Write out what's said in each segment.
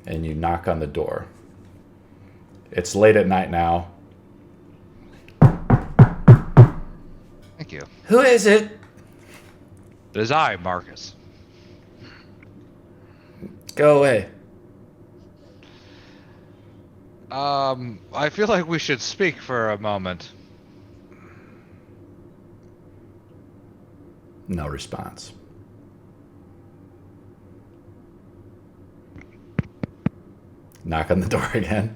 and you knock on the door. It's late at night now. Thank you. Who is it? It is I, Marcus. Go away. I feel like we should speak for a moment. No response. Knock on the door again.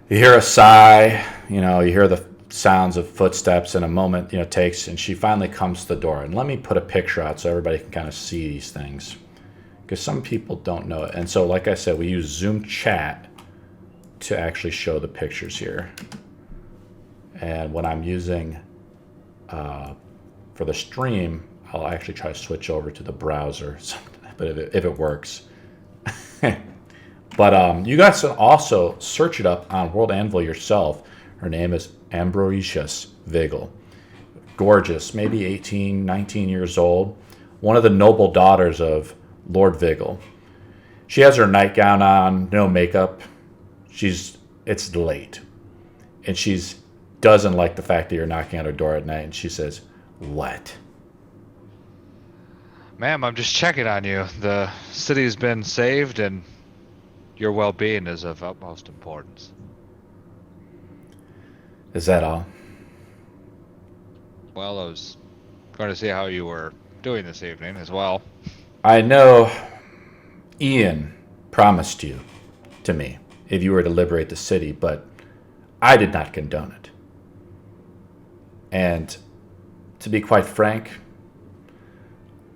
You hear a sigh, you hear the sounds of footsteps, and a moment, takes, and she finally comes to the door. And let me put a picture out so everybody can kind of see these things, because some people don't know it. And so, like I said, we use Zoom chat to actually show the pictures here. And when I'm using for the stream, I'll actually try to switch over to the browser, but if it works. But you guys can also search it up on World Anvil yourself. Her name is Ambrosius Vigil. Gorgeous, maybe 18, 19 years old. One of the noble daughters of Lord Vigil. She has her nightgown on, no makeup. It's late. And she's doesn't like the fact that you're knocking on her door at night. And she says, "What?" Ma'am, I'm just checking on you. The city's been saved and your well-being is of utmost importance. Is that all? Well, I was going to see how you were doing this evening as well. I know Ian promised you to me if you were to liberate the city, but I did not condone it. And to be quite frank,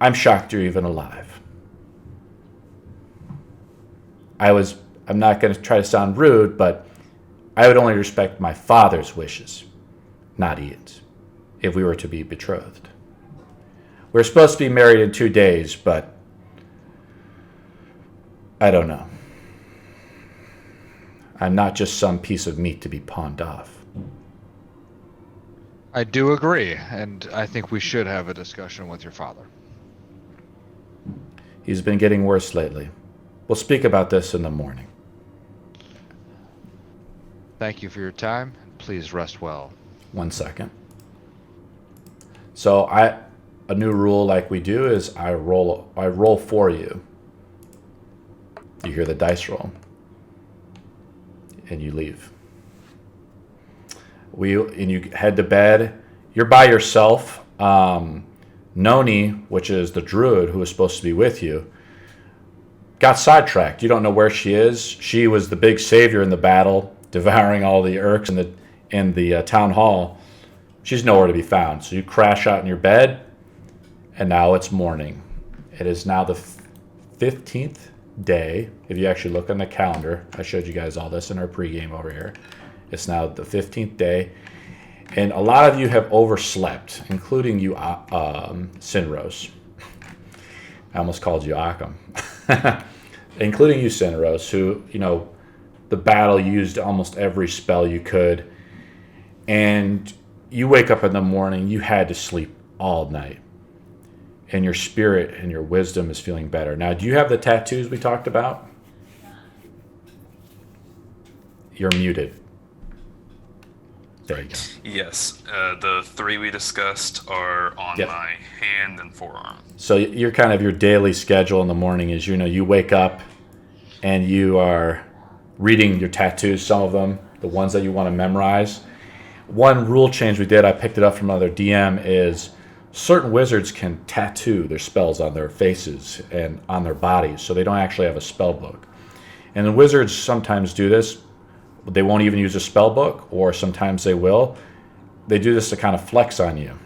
I'm shocked you're even alive. I'm not going to try to sound rude, but I would only respect my father's wishes, not Ian's, if we were to be betrothed. We're supposed to be married in 2 days, but I don't know. I'm not just some piece of meat to be pawned off. I do agree, and I think we should have a discussion with your father. He's been getting worse lately. We'll speak about this in the morning. Thank you for your time. Please rest well. 1 second. So a new rule like we do is I roll for you. You hear the dice roll. And you leave. And you head to bed. You're by yourself. Noni, which is the druid who was supposed to be with you, got sidetracked. You don't know where she is. She was the big savior in the battle, devouring all the Urks in the town hall. She's nowhere to be found. So you crash out in your bed, and now it's morning. It is now the 15th day. If you actually look on the calendar, I showed you guys all this in our pregame over here. It's now the 15th day. And a lot of you have overslept, including you, Sinros. I almost called you Occam. Including you, Sinros, who, the battle used almost every spell you could. And you wake up in the morning, you had to sleep all night. And your spirit and your wisdom is feeling better. Now, do you have the tattoos we talked about? You're muted. There you go. Yes, the 3 we discussed are on my hand and forearm. So your daily schedule in the morning is, you wake up and you are reading your tattoos, some of them, the ones that you want to memorize. One rule change we did, I picked it up from another DM, is certain wizards can tattoo their spells on their faces and on their bodies, so they don't actually have a spell book. And the wizards sometimes do this. They won't even use a spell book, or sometimes they will. They do this to kind of flex on you.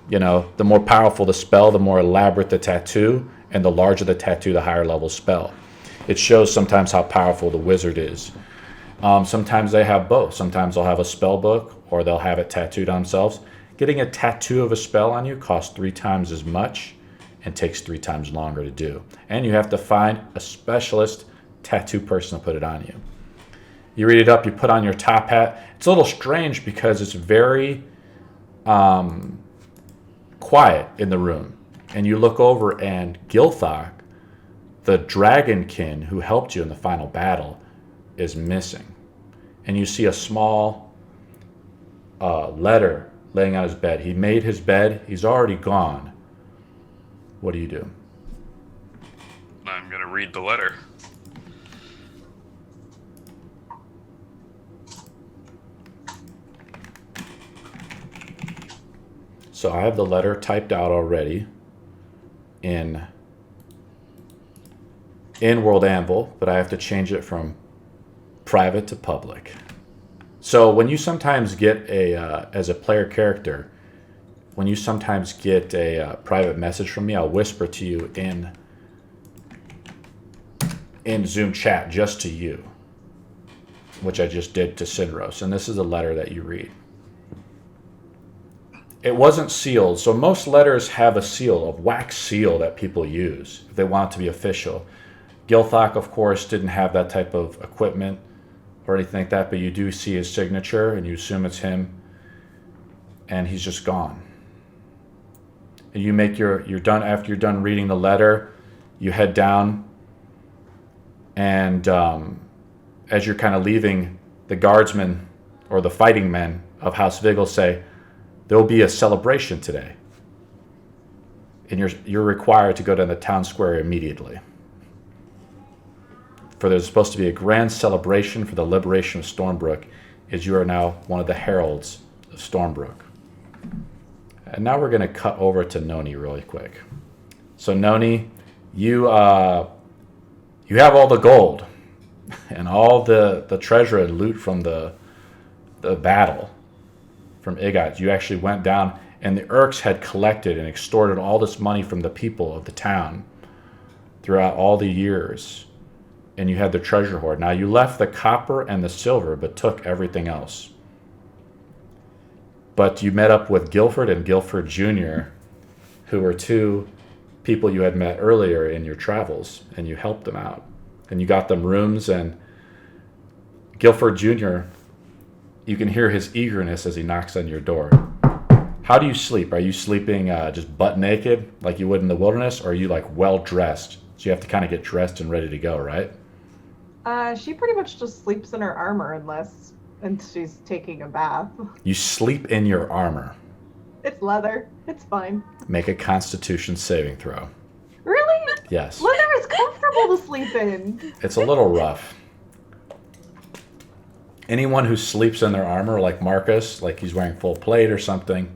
The more powerful the spell, the more elaborate the tattoo, and the larger the tattoo, the higher level spell. It shows sometimes how powerful the wizard is. Sometimes they have both. Sometimes they'll have a spell book, or they'll have it tattooed on themselves. Getting a tattoo of a spell on you costs 3 times as much and takes 3 times longer to do. And you have to find a specialist tattoo person to put it on you. You read it up, you put on your top hat. It's a little strange because it's very quiet in the room. And you look over and Gilthok, the dragonkin who helped you in the final battle is missing. And you see a small letter laying on his bed. He made his bed. He's already gone. What do you do? I'm going to read the letter. So I have the letter typed out already in World Anvil, but I have to change it from private to public. So when you sometimes get as a player character, when you sometimes get a private message from me, I'll whisper to you in Zoom chat just to you, which I just did to Sidros. And this is a letter that you read. It wasn't sealed, so most letters have a seal, a wax seal that people use if they want it to be official. Gilthok, of course, didn't have that type of equipment or anything like that, but you do see his signature and you assume it's him, and he's just gone. And you make you're done. After you're done reading the letter, you head down, and as you're kind of leaving, the guardsmen or the fighting men of House Vigil say, there will be a celebration today, and you're required to go down the town square immediately. For there's supposed to be a grand celebration for the liberation of Stormbrook, as you are now one of the heralds of Stormbrook. And now we're going to cut over to Noni really quick. So Noni, you have all the gold and all the treasure and loot from the battle from Igot. You actually went down, and the Urks had collected and extorted all this money from the people of the town throughout all the years, and you had the treasure hoard. Now you left the copper and the silver, but took everything else. But you met up with Guilford and Guilford Jr., who were two people you had met earlier in your travels, and you helped them out. And you got them rooms, and Guilford Jr., you can hear his eagerness as he knocks on your door. How do you sleep? Are you sleeping just butt naked like you would in the wilderness, or are you like well dressed? So you have to kind of get dressed and ready to go, right? She pretty much just sleeps in her armor and she's taking a bath. You sleep in your armor. It's leather. It's fine. Make a Constitution saving throw. Really? Yes. Leather is comfortable to sleep in. It's a little rough. Anyone who sleeps in their armor, like Marcus, like he's wearing full plate or something,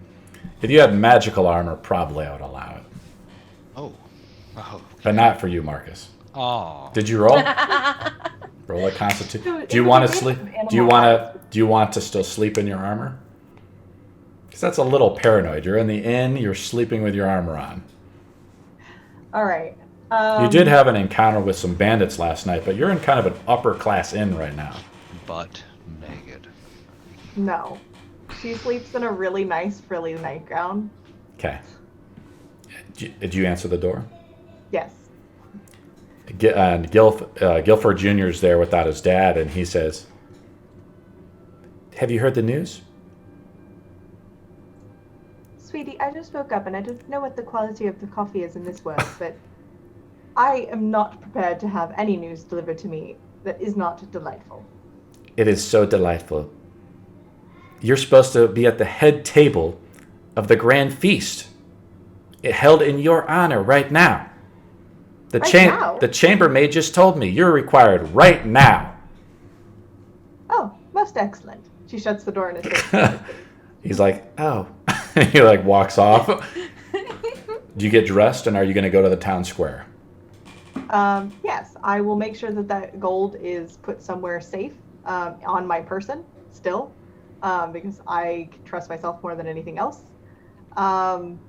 if you had magical armor, probably I would allow it. Oh. But not for you, Marcus. Oh. Did you roll? Roll a Constitution. Do you want to sleep? Do you want to still sleep in your armor? Because that's a little paranoid. You're in the inn. You're sleeping with your armor on. All right. You did have an encounter with some bandits last night, but you're in kind of an upper class inn right now. Butt naked. No. She sleeps in a really nice frilly nightgown. Okay. Did you answer the door? Yes. And Guilford Jr. is there without his dad, and he says, have you heard the news? Sweetie, I just woke up and I don't know what the quality of the coffee is in this world, but I am not prepared to have any news delivered to me that is not delightful. It is so delightful. You're supposed to be at the head table of the grand feast. It held in your honor right now. The chambermaid just told me you're required right now. Oh, most excellent. She shuts the door in his face. He's like, oh. He like walks off. Do you get dressed, and are you going to go to the town square? Yes, I will make sure that gold is put somewhere safe on my person still, because I trust myself more than anything else. And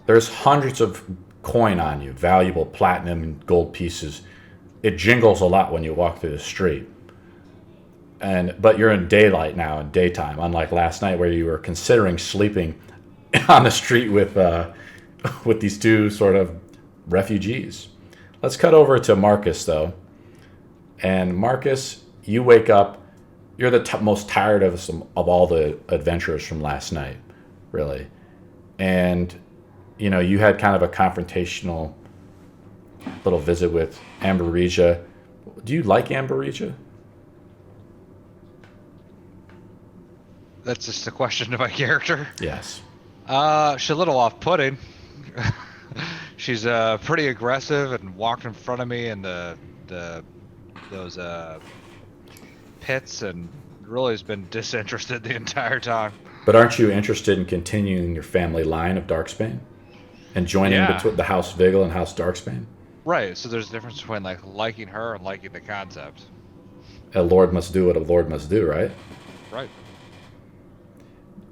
there's hundreds of coin on you, valuable platinum and gold pieces. It jingles a lot when you walk through the street. But you're in daylight now, in daytime, unlike last night where you were considering sleeping on the street with these two sort of refugees. Let's cut over to Marcus, though. And Marcus, you wake up. You're the most tired of all the adventurers from last night, really. And, you had kind of a confrontational little visit with Amberija. Do you like Amberija? That's just a question to my character. Yes. She's a little off-putting. She's pretty aggressive and walked in front of me in those pits, and really has been disinterested the entire time. But aren't you interested in continuing your family line of Darksbane and joining between the House Vigil and House Darksbane? Right. So there's a difference between like liking her and liking the concept. A lord must do what a lord must do, right? Right.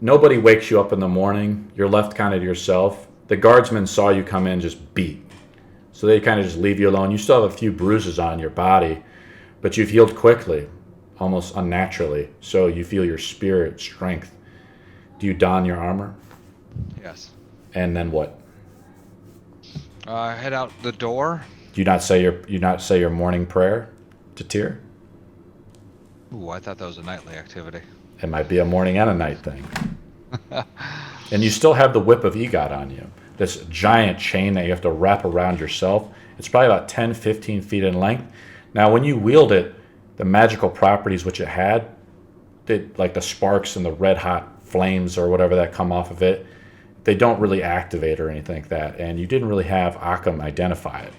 Nobody wakes you up in the morning. You're left kind of to yourself. The guardsmen saw you come in just beat. So they kind of just leave you alone. You still have a few bruises on your body, but you've healed quickly, almost unnaturally. So you feel your spirit strength. Do you don your armor? Yes. And then what? Head out the door. Do you not say your morning prayer to Tyr? Ooh, I thought that was a nightly activity. It might be a morning and a night thing. And you still have the whip of Egot on you. This giant chain that you have to wrap around yourself. It's probably about 10, 15 feet in length. Now, when you wield it, the magical properties which it had, like the sparks and the red hot flames or whatever that come off of it, they don't really activate or anything like that. And you didn't really have Occam identify it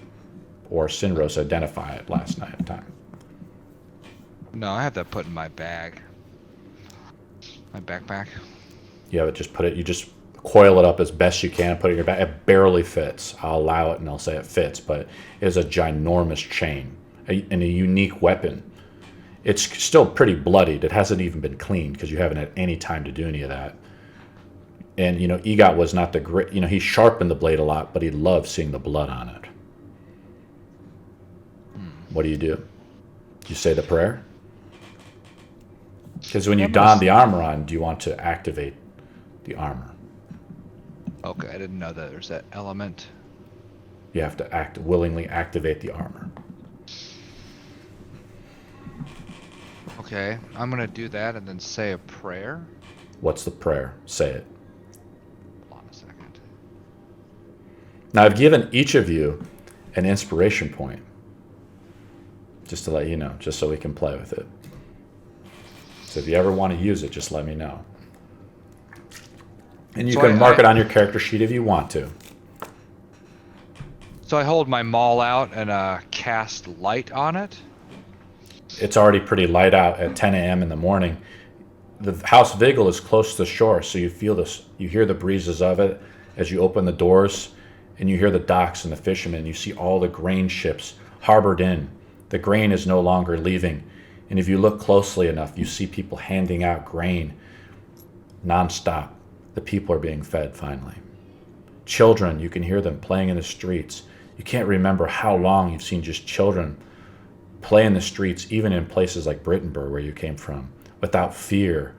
or Sinros identify it last night at time. No, I have that put in my bag. My backpack. You have it just you just coil it up as best you can and put it in your bag. It barely fits. I'll allow it and I'll say it fits, but it is a ginormous chain and a unique weapon. It's still pretty bloodied. It hasn't even been cleaned because you haven't had any time to do any of that. And, Egot was not the great, he sharpened the blade a lot, but he loved seeing the blood on it. What do? Do you say the prayer? Because when you don the armor on, do you want to activate the armor? Okay, I didn't know that there's that element. You have to willingly activate the armor. Okay, I'm going to do that and then say a prayer. What's the prayer? Say it. Hold on a second. Now, I've given each of you an inspiration point. Just to let you know, just so we can play with it. So if you ever want to use it, just let me know. And you can mark it on your character sheet if you want to. So I hold my maul out and cast light on it. It's already pretty light out at 10 a.m. in the morning. The House Vigil is close to the shore, so you feel this. You hear the breezes of it as you open the doors, and you hear the docks and the fishermen. You see all the grain ships harbored in. The grain is no longer leaving. And if you look closely enough, you see people handing out grain nonstop. The people are being fed finally. Children, you can hear them playing in the streets. You can't remember how long you've seen just children play in the streets, even in places like Brittenburg, where you came from, without fear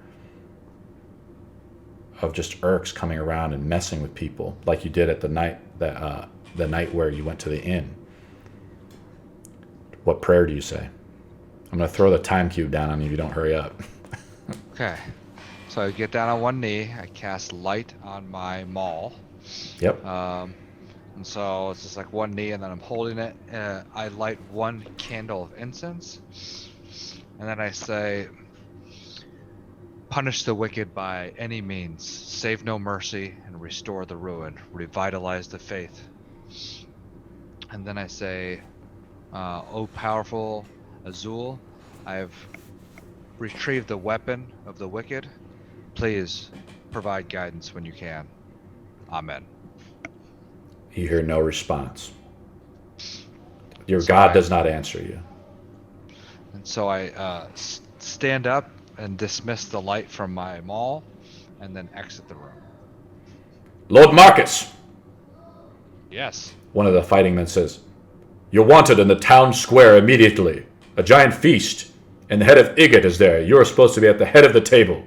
of just Urks coming around and messing with people, like you did at the night where you went to the inn. What prayer do you say? I'm going to throw the time cube down on you if you don't hurry up. Okay. So I get down on one knee. I cast light on my maul. Yep. And so it's just like one knee, and then I'm holding it. I light one candle of incense. And then I say, punish the wicked by any means. Save no mercy and restore the ruin. Revitalize the faith. And then I say, O powerful Azul, I have retrieved the weapon of the wicked. Please provide guidance when you can. Amen. You hear no response. Your God does not answer you. And so I stand up and dismiss the light from my maul, and then exit the room. Lord Marcus! Yes. One of the fighting men says, you're wanted in the town square immediately. A giant feast, and the head of Igot is there. You're supposed to be at the head of the table.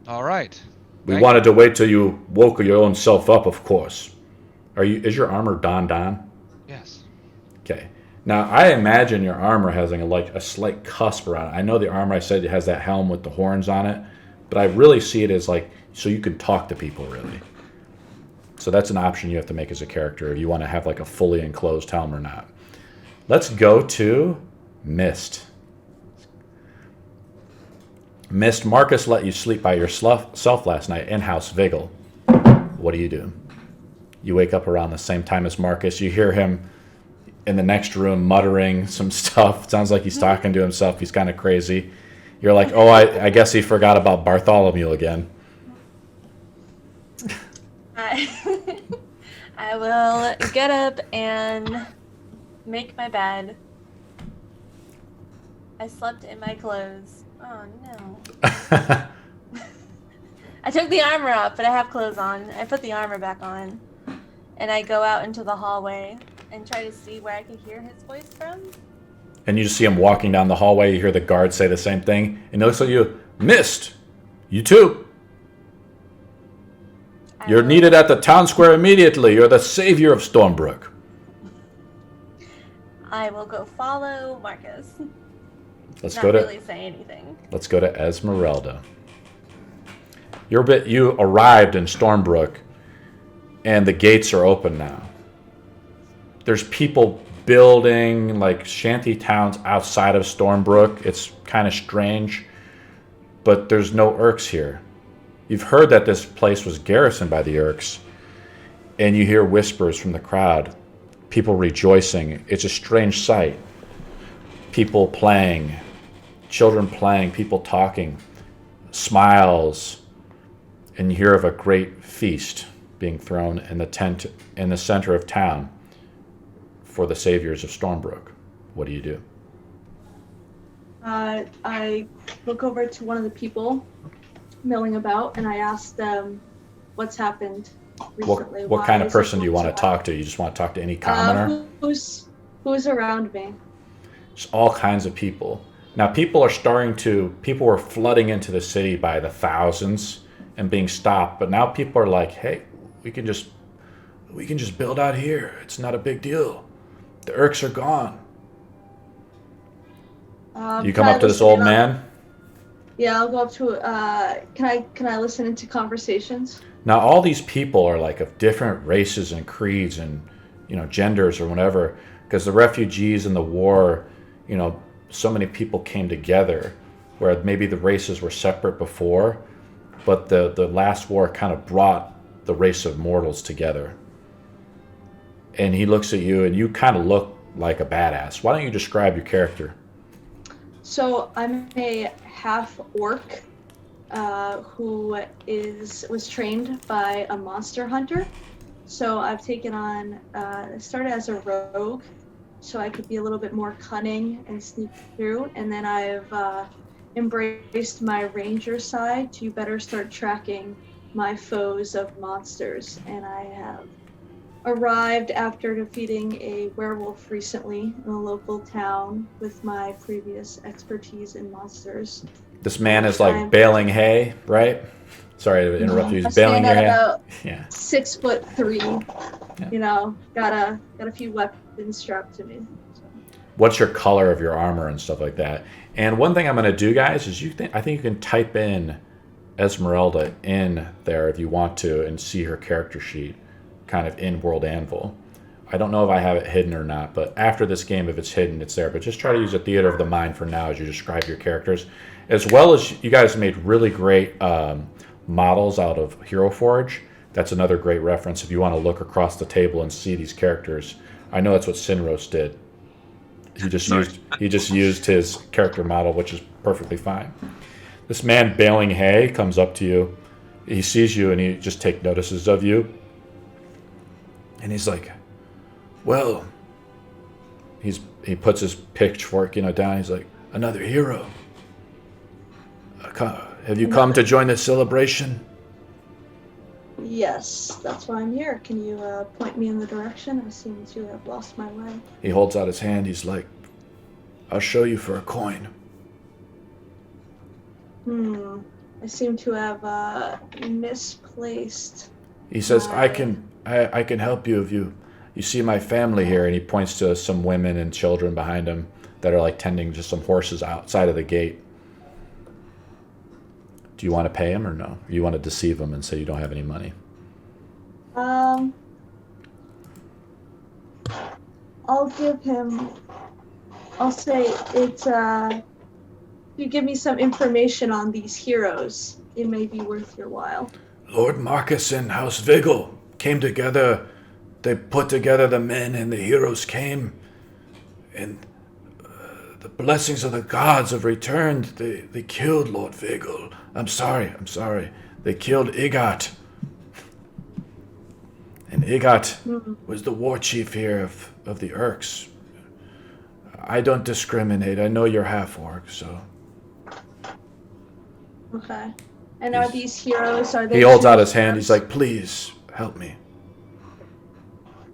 All right. We wanted to wait till you woke your own self up, of course. Is your armor Don? Yes. Okay. Now, I imagine your armor has a slight cusp around it. I know the armor I said it has that helm with the horns on it, but I really see it as so you can talk to people, really. So that's an option you have to make as a character if you want to have like a fully enclosed helm or not. Let's go to Mist. Mist, Marcus let you sleep by yourself last night in House Vigil. What do? You wake up around the same time as Marcus. You hear him in the next room muttering some stuff. Sounds like he's talking to himself. He's kind of crazy. You're like, oh, I guess he forgot about Bartholomew again. I will get up and make my bed. I slept in my clothes. Oh no. I took the armor off, but I have clothes on. I put the armor back on. And I go out into the hallway and try to see where I can hear his voice from. And you just see him walking down the hallway. You hear the guard say the same thing. And he looks at you. Mist! You too! You're needed at the town square immediately. You're the savior of Stormbrook. I will go follow Marcus. Let's Not really say anything. Let's go to Esmeralda. You arrived in Stormbrook, and the gates are open now. There's people building like shanty towns outside of Stormbrook. It's kind of strange, but there's no Urks here. You've heard that this place was garrisoned by the Urks, and you hear whispers from the crowd, people rejoicing. It's a strange sight. People playing, children playing, people talking, smiles, and you hear of a great feast being thrown in the tent in the center of town for the saviors of Stormbrook. What do? I look over to one of the people milling about, and I ask them what's happened recently. What kind of person do you want to talk to? You just want to talk to any commoner? Who's around me? Just all kinds of people. Now people were flooding into the city by the thousands and being stopped, but now people are like, hey, we can just build out here. It's not a big deal. The Urks are gone. You come up to this old man? Yeah, I'll go up to can I listen into conversations? Now all these people are like of different races and creeds and genders or whatever, because the refugees and the war, so many people came together where maybe the races were separate before, but the last war kind of brought the race of mortals together. And he looks at you and you kind of look like a badass. Why don't you describe your character? So I'm a half orc who was trained by a monster hunter. So I've taken on, I started as a rogue, so I could be a little bit more cunning and sneak through. And then I've embraced my ranger side to better start tracking my foes of monsters. And I have arrived after defeating a werewolf recently in a local town with my previous expertise in monsters. This man is like baling hay, right? Sorry to interrupt you. He's baling your hay. About yeah. 6'3", Yeah. Got a few weapons strapped to me. So. What's your color of your armor and stuff like that? And one thing I'm going to do, guys, is I think you can type in Esmeralda in there if you want to and see her character sheet, kind of in World Anvil. I don't know if I have it hidden or not, but after this game, if it's hidden, it's there. But just try to use a theater of the mind for now as you describe your characters. As well as you guys made really great models out of Hero Forge. That's another great reference if you want to look across the table and see these characters. I know that's what Sinros did. He just used his character model, which is perfectly fine. This man baling hay comes up to you. He sees you and he just takes notices of you. And he's like, well, he puts his pitchfork, down. He's like, another hero. Have you come to join this celebration? Yes, that's why I'm here. Can you point me in the direction? I seem to have lost my way. He holds out his hand. He's like, I'll show you for a coin. I seem to have misplaced. He says, I can help you if you see my family here. And he points to some women and children behind him that are like tending to some horses outside of the gate. Do you want to pay him or no? Or you want to deceive him and say you don't have any money? I'll give him. I'll say it's. You give me some information on these heroes. It may be worth your while. Lord Marcus and House Vigil came together. They put together the men, and the heroes came, and the blessings of the gods have returned. They killed Lord Vigil. I'm sorry. They killed Igot. And Igot was the war chief here of the Urks. I don't discriminate. I know you're half-orc, so... Okay. And are these heroes, are they... He holds out his hand. He's like, please, help me.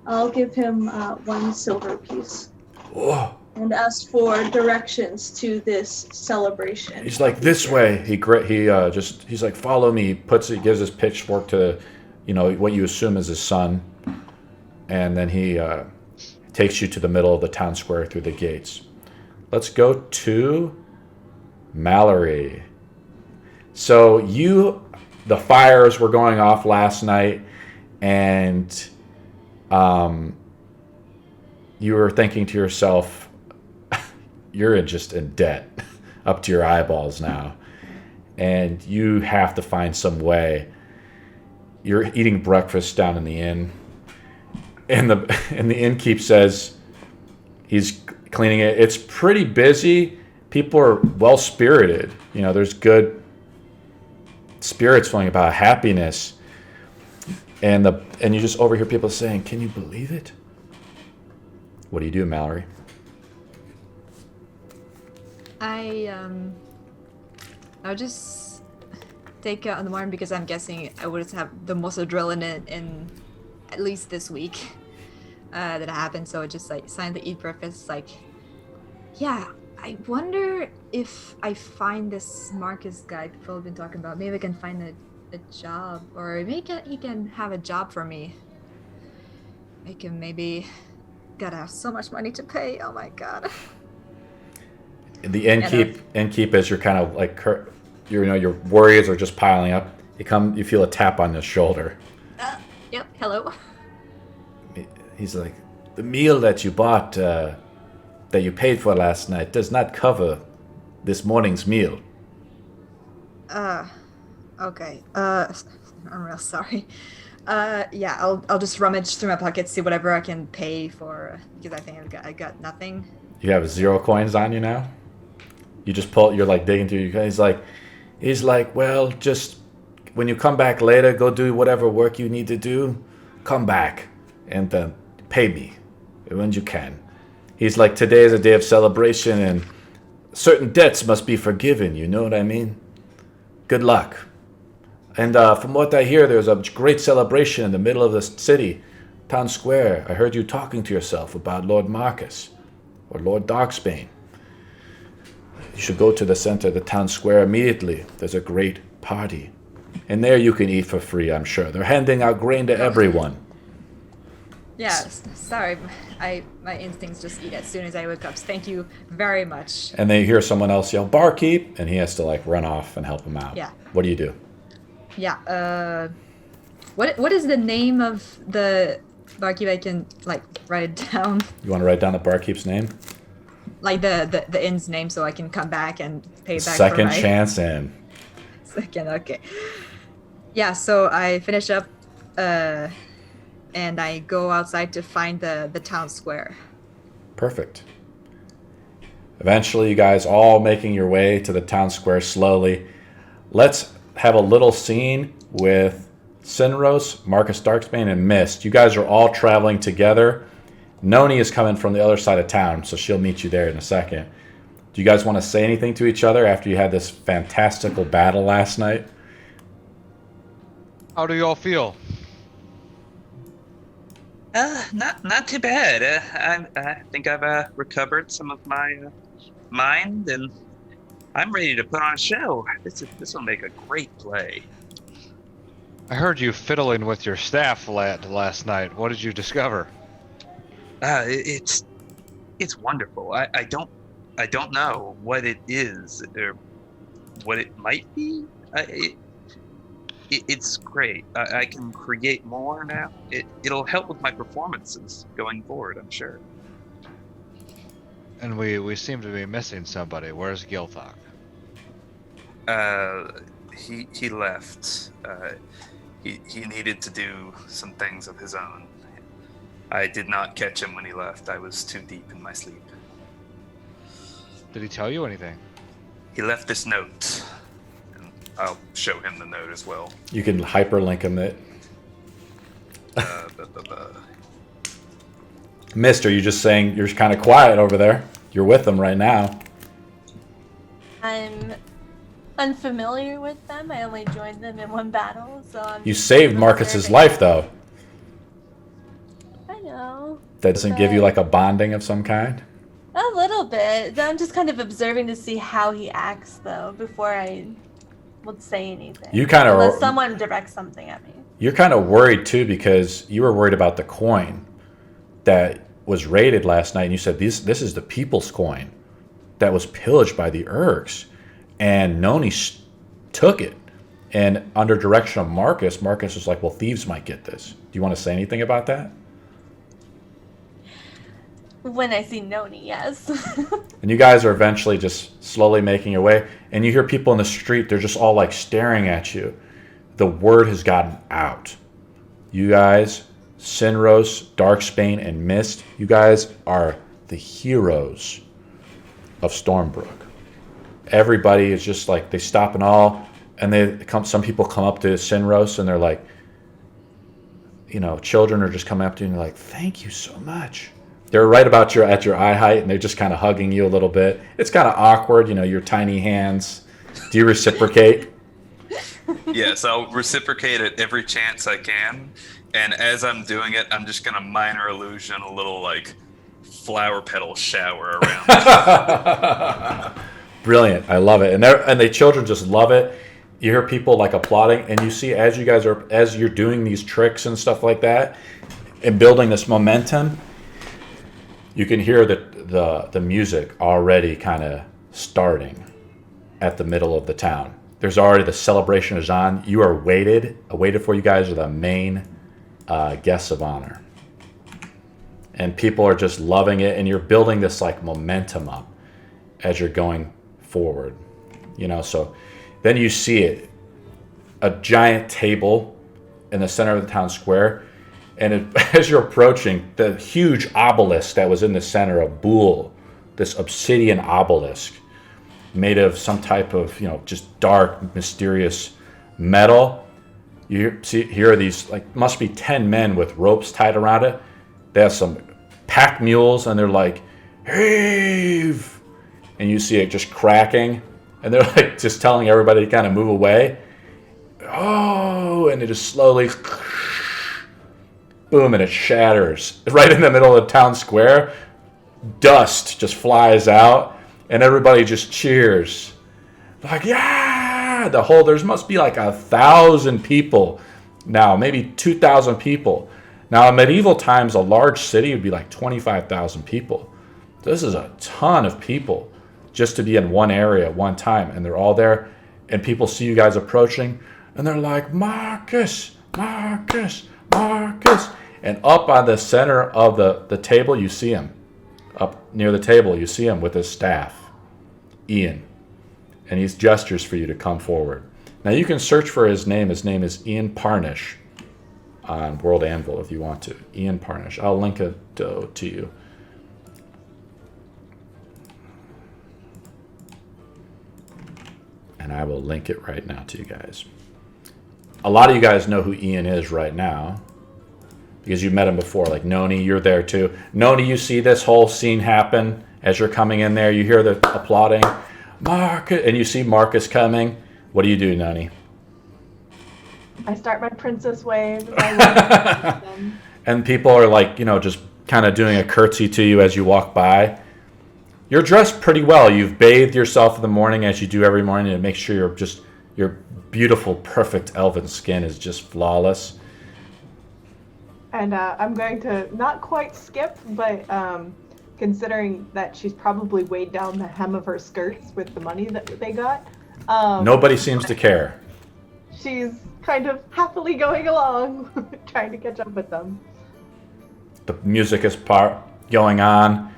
I'll give him 1 silver piece. Oh. And ask for directions to this celebration. He's like, this way. He's like, follow me. He gives his pitchfork to, what you assume is his son. And then he takes you to the middle of the town square through the gates. Let's go to Mallory. So the fires were going off last night, and you were thinking to yourself, you're just in debt up to your eyeballs now, and you have to find some way. You're eating breakfast down in the inn, and the innkeep says he's cleaning it. It's pretty busy. People are well-spirited. There's good spirits flowing about, happiness, and you just overhear people saying, "Can you believe it?" What do you do, Mallory? I'll just take out on the morning because I'm guessing I would have the most adrenaline in at least this week that happened. So I just sign the eat breakfast. Yeah, I wonder if I find this Marcus guy people have been talking about. Maybe I can find a job, or maybe he can have a job for me. I can maybe gotta have so much money to pay. Oh my god. The innkeep, as you're kind of your warriors are just piling up. You feel a tap on the shoulder. Yep. Hello. He's like, the meal that you bought, that you paid for last night, does not cover this morning's meal. Okay. I'm real sorry. Yeah, I'll just rummage through my pockets, see whatever I can pay for, because I think I got nothing. You have 0 coins on you now? You just you're digging through. He's like, well, just when you come back later, go do whatever work you need to do. Come back and then pay me when you can. He's like, today is a day of celebration and certain debts must be forgiven. You know what I mean? Good luck. And from what I hear, there's a great celebration in the middle of the city, town square. I heard you talking to yourself about Lord Marcus or Lord Darksbane. You should go to the center of the town square immediately. There's a great party. And there you can eat for free, I'm sure. They're handing out grain to everyone. Yeah, sorry. My instincts just eat as soon as I wake up. Thank you very much. And they hear someone else yell, barkeep, and he has to run off and help him out. Yeah. What do you do? Yeah, what is the name of the barkeep? I can write it down. You want to write down the barkeep's name? The inn's name, so I can come back and pay back. Second chance in. Second, okay. Yeah, so I finish up, and I go outside to find the town square. Perfect. Eventually, you guys all making your way to the town square slowly. Let's have a little scene with Sinros, Marcus Darksbane, and Mist. You guys are all traveling together. Noni is coming from the other side of town, so she'll meet you there in a second. Do you guys want to say anything to each other after you had this fantastical battle last night? How do you all feel? Not too bad. I think I've recovered some of my mind, and I'm ready to put on a show. This will make a great play. I heard you fiddling with your staff last night. What did you discover? It's wonderful. I don't know what it is or what it might be. it's great. I can create more now. It'll help with my performances going forward, I'm sure. And we seem to be missing somebody. Where's Gilthok? He left. He needed to do some things of his own. I did not catch him when he left. I was too deep in my sleep. Did he tell you anything? He left this note. And I'll show him the note as well. You can hyperlink him it. Mister, you're just saying you're kind of quiet over there. You're with them right now. I'm unfamiliar with them. I only joined them in one battle, so I'm. You saved Marcus's observing. life, though. I know. That doesn't give you like a bonding of some kind? A little bit. I'm just kind of observing to see how he acts, though, before I would say anything. You kind of. Unless someone directs something at me. You're kind of worried too because you were worried about the coin that was raided last night, and you said this is the people's coin that was pillaged by the Urgs, and Noni took it. And under direction of Marcus was like, well, thieves might get this. Do you want to say anything about that? When I see Noni, yes. And you guys are eventually just slowly making your way, and you hear people in the street, they're just all like staring at you. The word has gotten out. You guys, Sinros, Darksbane, and Mist, you guys are the heroes of Stormbrook. Everybody is just like, they stop and all, and some people come up to Sinros and they're like, you know, children are just coming up to you and they're like, thank you so much. They're right about at your eye height, and they're just kind of hugging you a little bit. It's kind of awkward, you know, your tiny hands. Do you reciprocate? Yes, I'll reciprocate at every chance I can. And as I'm doing it, I'm just going to minor illusion a little, like, flower petal shower around. Brilliant. I love it. And the children just love it. You hear people, like, applauding. And you see, as you're doing these tricks and stuff like that, and building this momentum, you can hear the music already kind of starting at the middle of the town. There's already the celebration is on. You are awaited for. You guys are the main guests of honor. And people are just loving it, and you're building this like momentum up as you're going forward. You know, so then you see it, a giant table in the center of the town square. And as you're approaching, the huge obelisk that was in the center of Bool, this obsidian obelisk, made of some type of, you know, just dark, mysterious metal. You see, here are these, like, must be 10 men with ropes tied around it. They have some pack mules, and they're like, heave! And you see it just cracking, and they're like just telling everybody to kind of move away. Oh, and it just slowly, boom, and it shatters right in the middle of the town square. Dust just flies out. And everybody just cheers. Like, yeah! There must be like 1,000 people now, maybe 2,000 people. Now, in medieval times, a large city would be like 25,000 people. This is a ton of people just to be in one area at one time. And they're all there, and people see you guys approaching, and they're like, Marcus, Marcus, Marcus. And up on the center of the table, you see him. Up near the table, you see him with his staff, Ian. And he gestures for you to come forward. Now, you can search for his name. His name is Ian Parnish on World Anvil if you want to. Ian Parnish. I'll link it to you. And I will link it right now to you guys. A lot of you guys know who Ian is right now, because you met him before. Like Noni, you're there too. Noni, you see this whole scene happen as you're coming in there. You hear the applauding. Marcus, and you see Marcus coming. What do you do, Noni? I start my princess wave. I them. And people are like, you know, just kind of doing a curtsy to you as you walk by. You're dressed pretty well. You've bathed yourself in the morning, as you do every morning, to make sure your beautiful, perfect elven skin is just flawless. And I'm going to not quite skip, but considering that she's probably weighed down the hem of her skirts with the money that they got. Nobody seems to care. She's kind of happily going along, trying to catch up with them. The music is going on.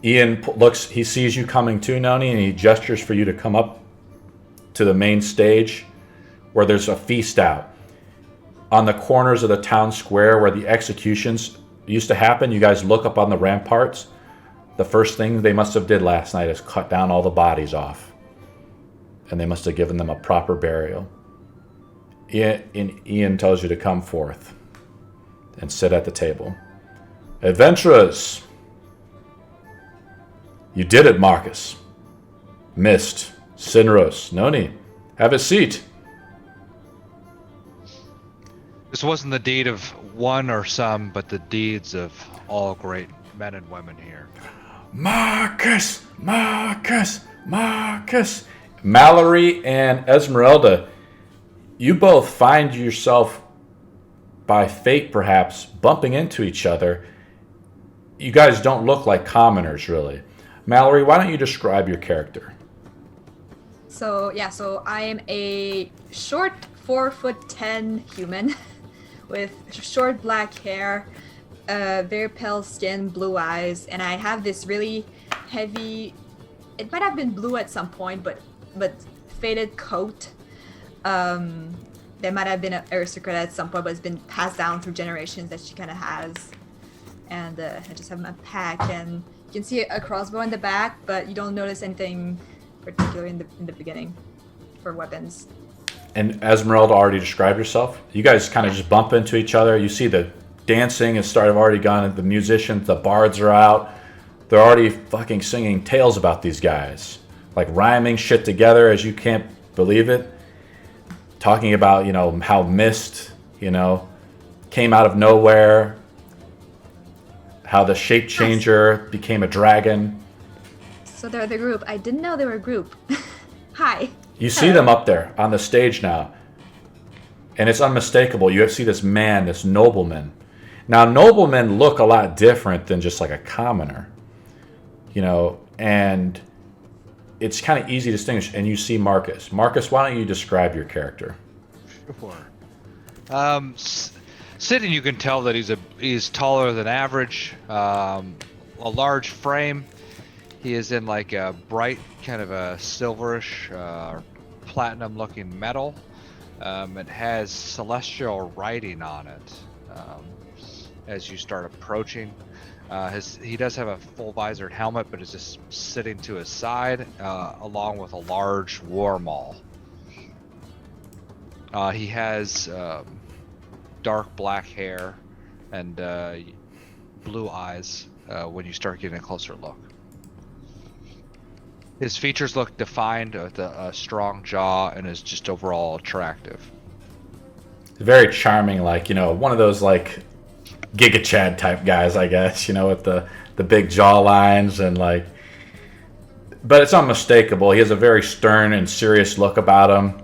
Ian looks, he sees you coming too, Noni, and he gestures for you to come up to the main stage where there's a feast out. On the corners of the town square where the executions used to happen, you guys look up on the ramparts. The first thing they must have did last night is cut down all the bodies off. And they must have given them a proper burial. Ian tells you to come forth and sit at the table. Adventurers! You did it, Marcus. Mist, Sinros, Noni, have a seat. This wasn't the deed of one or some, but the deeds of all great men and women here. Marcus! Marcus! Marcus! Mallory and Esmeralda, you both find yourself, by fate perhaps, bumping into each other. You guys don't look like commoners, really. Mallory, why don't you describe your character? So I am a short 4'10" human with short black hair, very pale skin, blue eyes, and I have this really heavy, it might have been blue at some point, but faded coat. There might have been an aristocrat at some point, but it's been passed down through generations that she kind of has. And I just have my pack, and you can see a crossbow in the back, but you don't notice anything particular in the beginning for weapons. And Esmeralda already described herself. You guys kind of just bump into each other. You see the dancing has already gone. The musicians, the bards are out. They're already fucking singing tales about these guys. Like rhyming shit together as you can't believe it. Talking about, how Mist, came out of nowhere. How the shape changer became a dragon. So they're the group. I didn't know they were a group. Hi. You see them up there on the stage now. And it's unmistakable. You see this man, this nobleman. Now, noblemen look a lot different than just like a commoner. And it's kind of easy to distinguish. And you see Marcus. Marcus, why don't you describe your character? Sure. Sitting, you can tell that he's taller than average, a large frame. He is in like a bright kind of a silverish, platinum-looking metal. It has celestial writing on it. As you start approaching, he does have a full visored helmet, but is just sitting to his side, along with a large war maul. He has dark black hair and blue eyes when you start getting a closer look. His features look defined with a strong jaw and is just overall attractive. Very charming, one of those Giga Chad type guys, I guess, with the big jaw lines and but it's unmistakable. He has a very stern and serious look about him.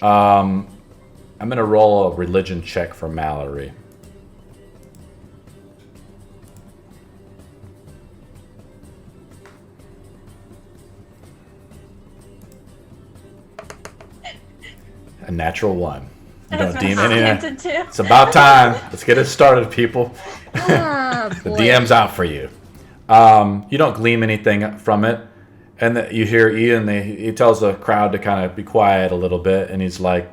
I'm going to roll a religion check for Mallory. A natural 1. You don't deem any. It's about time. Let's get it started, people. The DM's out for you. You don't glean anything from it. And you hear Ian, he tells the crowd to kind of be quiet a little bit. And he's like,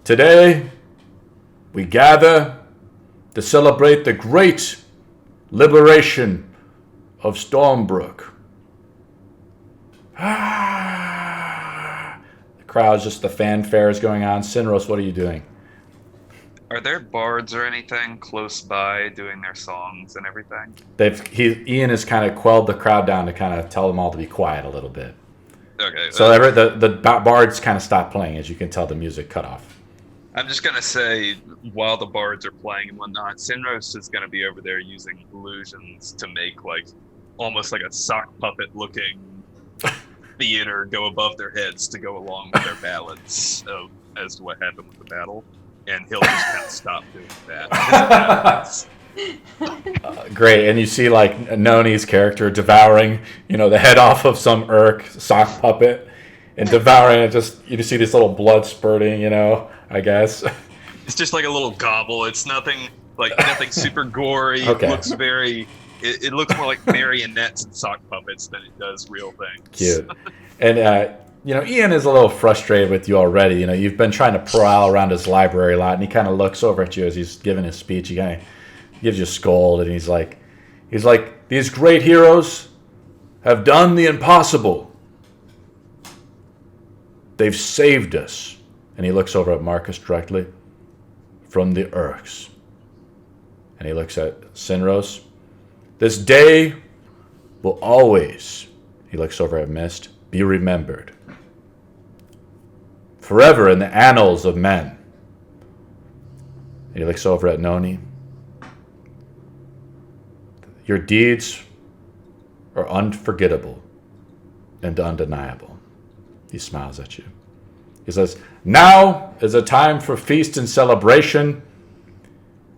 today, we gather to celebrate the great liberation of Stormbrook. The crowd's just, the fanfare is going on. Sinros, what are you doing? Are there bards or anything close by doing their songs and everything? Ian has kind of quelled the crowd down to kind of tell them all to be quiet a little bit. Okay. So the bards kind of stopped playing, as you can tell the music cut off. I'm just gonna say, while the bards are playing and whatnot, Sinros is gonna be over there using illusions to make almost like a sock puppet looking theater go above their heads to go along with their ballads as to what happened with the battle. And he'll just kind of stop doing that. Great, and you see Noni's character devouring, the head off of some sock puppet, and devouring it. Just you see this little blood spurting, you know, I guess. It's just like a little gobble. It's nothing super gory. Okay. It looks very. It looks more like marionettes and sock puppets than it does real things. Cute. And you know, Ian is a little frustrated with you already. You know, you've been trying to prowl around his library a lot, and he kind of looks over at you as he's giving his speech. He kind of gives you a scold, and he's like, these great heroes have done the impossible. They've saved us. And he looks over at Marcus directly. From the Urks. And he looks at Sinros. This day will always, he looks over at Mist, be remembered. Forever in the annals of men. And he looks over at Noni. Your deeds are unforgettable and undeniable. He smiles at you. He says, now is a time for feast and celebration.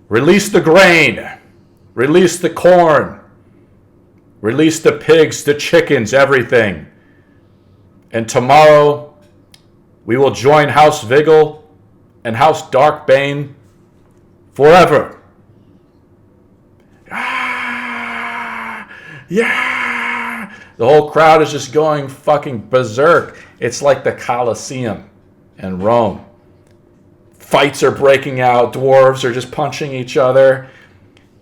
Release the grain. Release the corn. Release the pigs, the chickens, everything. And tomorrow, we will join House Vigil and House Darkbane forever. Yeah! The whole crowd is just going fucking berserk. It's like the Colosseum in Rome. Fights are breaking out. Dwarves are just punching each other.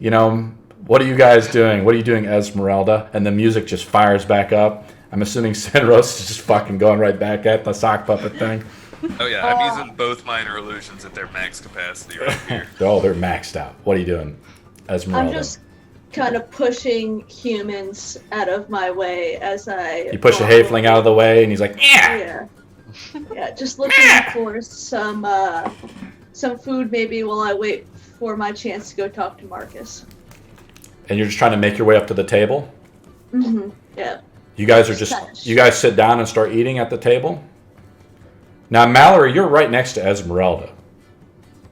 You know, what are you guys doing? What are you doing, Esmeralda? And the music just fires back up. I'm assuming Sinros is just fucking going right back at the sock puppet thing. Oh yeah, I'm using both minor illusions at their max capacity right here. Oh, they're maxed out. What are you doing, Esmeralda? I'm just kind of pushing humans out of my way as I... You push a halfling out of the way, and he's like, yeah! Yeah, just looking for some food maybe while I wait for my chance to go talk to Marcus. And you're just trying to make your way up to the table? Mm-hmm, yeah. You guys are you guys sit down and start eating at the table? Now, Mallory, you're right next to Esmeralda. Do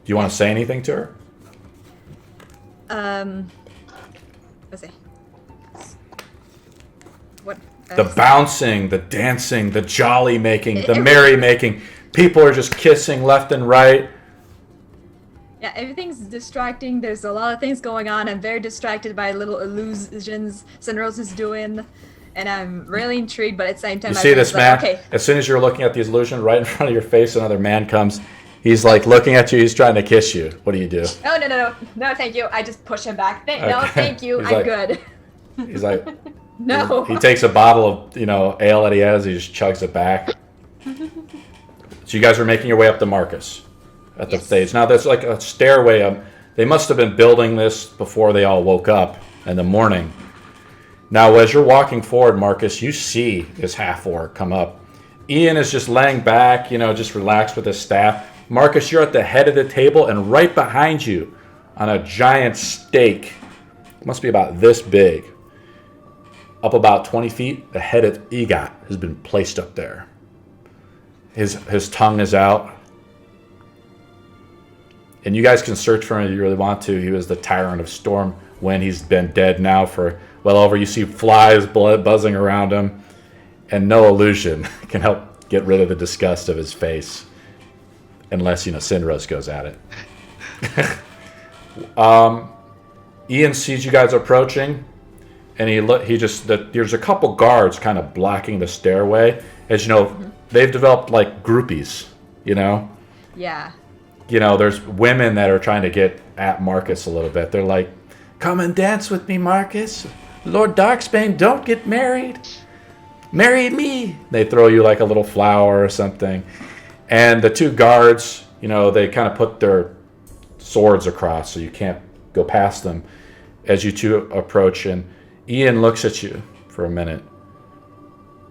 you want to say anything to her? Let's see. What? The bouncing, the dancing, the jolly making, the merry making. People are just kissing left and right. Yeah, everything's distracting. There's a lot of things going on. I'm very distracted by little illusions Sunrose is doing. And I'm really intrigued, but at the same time, You see this man? Okay. As soon as you're looking at the illusion, right in front of your face, another man comes. He's like looking at you. He's trying to kiss you. What do you do? Oh, no, thank you. I just push him back. No, thank you. He's I'm like- good. He's like, No. he takes a bottle of, ale that he has. He just chugs it back. So you guys are making your way up to Marcus at the stage. Now there's like a stairway up. They must have been building this before they all woke up in the morning. Now, as you're walking forward, Marcus, you see this half-orc come up. Ian is just laying back, just relaxed with his staff. Marcus, you're at the head of the table, and right behind you, on a giant stake, must be about this big, up about 20 feet, the head of Egot has been placed up there. His tongue is out. And you guys can search for him if you really want to. He was the tyrant of Storm when he's been dead now for well over. You see flies buzzing around him, and no illusion can help get rid of the disgust of his face, unless Sinros goes at it. Ian sees you guys approaching, and there's a couple guards kind of blocking the stairway. As you know, they've developed like groupies. Yeah. There's women that are trying to get at Marcus a little bit. They're like, come and dance with me, Marcus. Lord Darksbane, don't get married. Marry me. They throw you like a little flower or something. And the two guards, they kind of put their swords across so you can't go past them as you two approach. And Ian looks at you for a minute.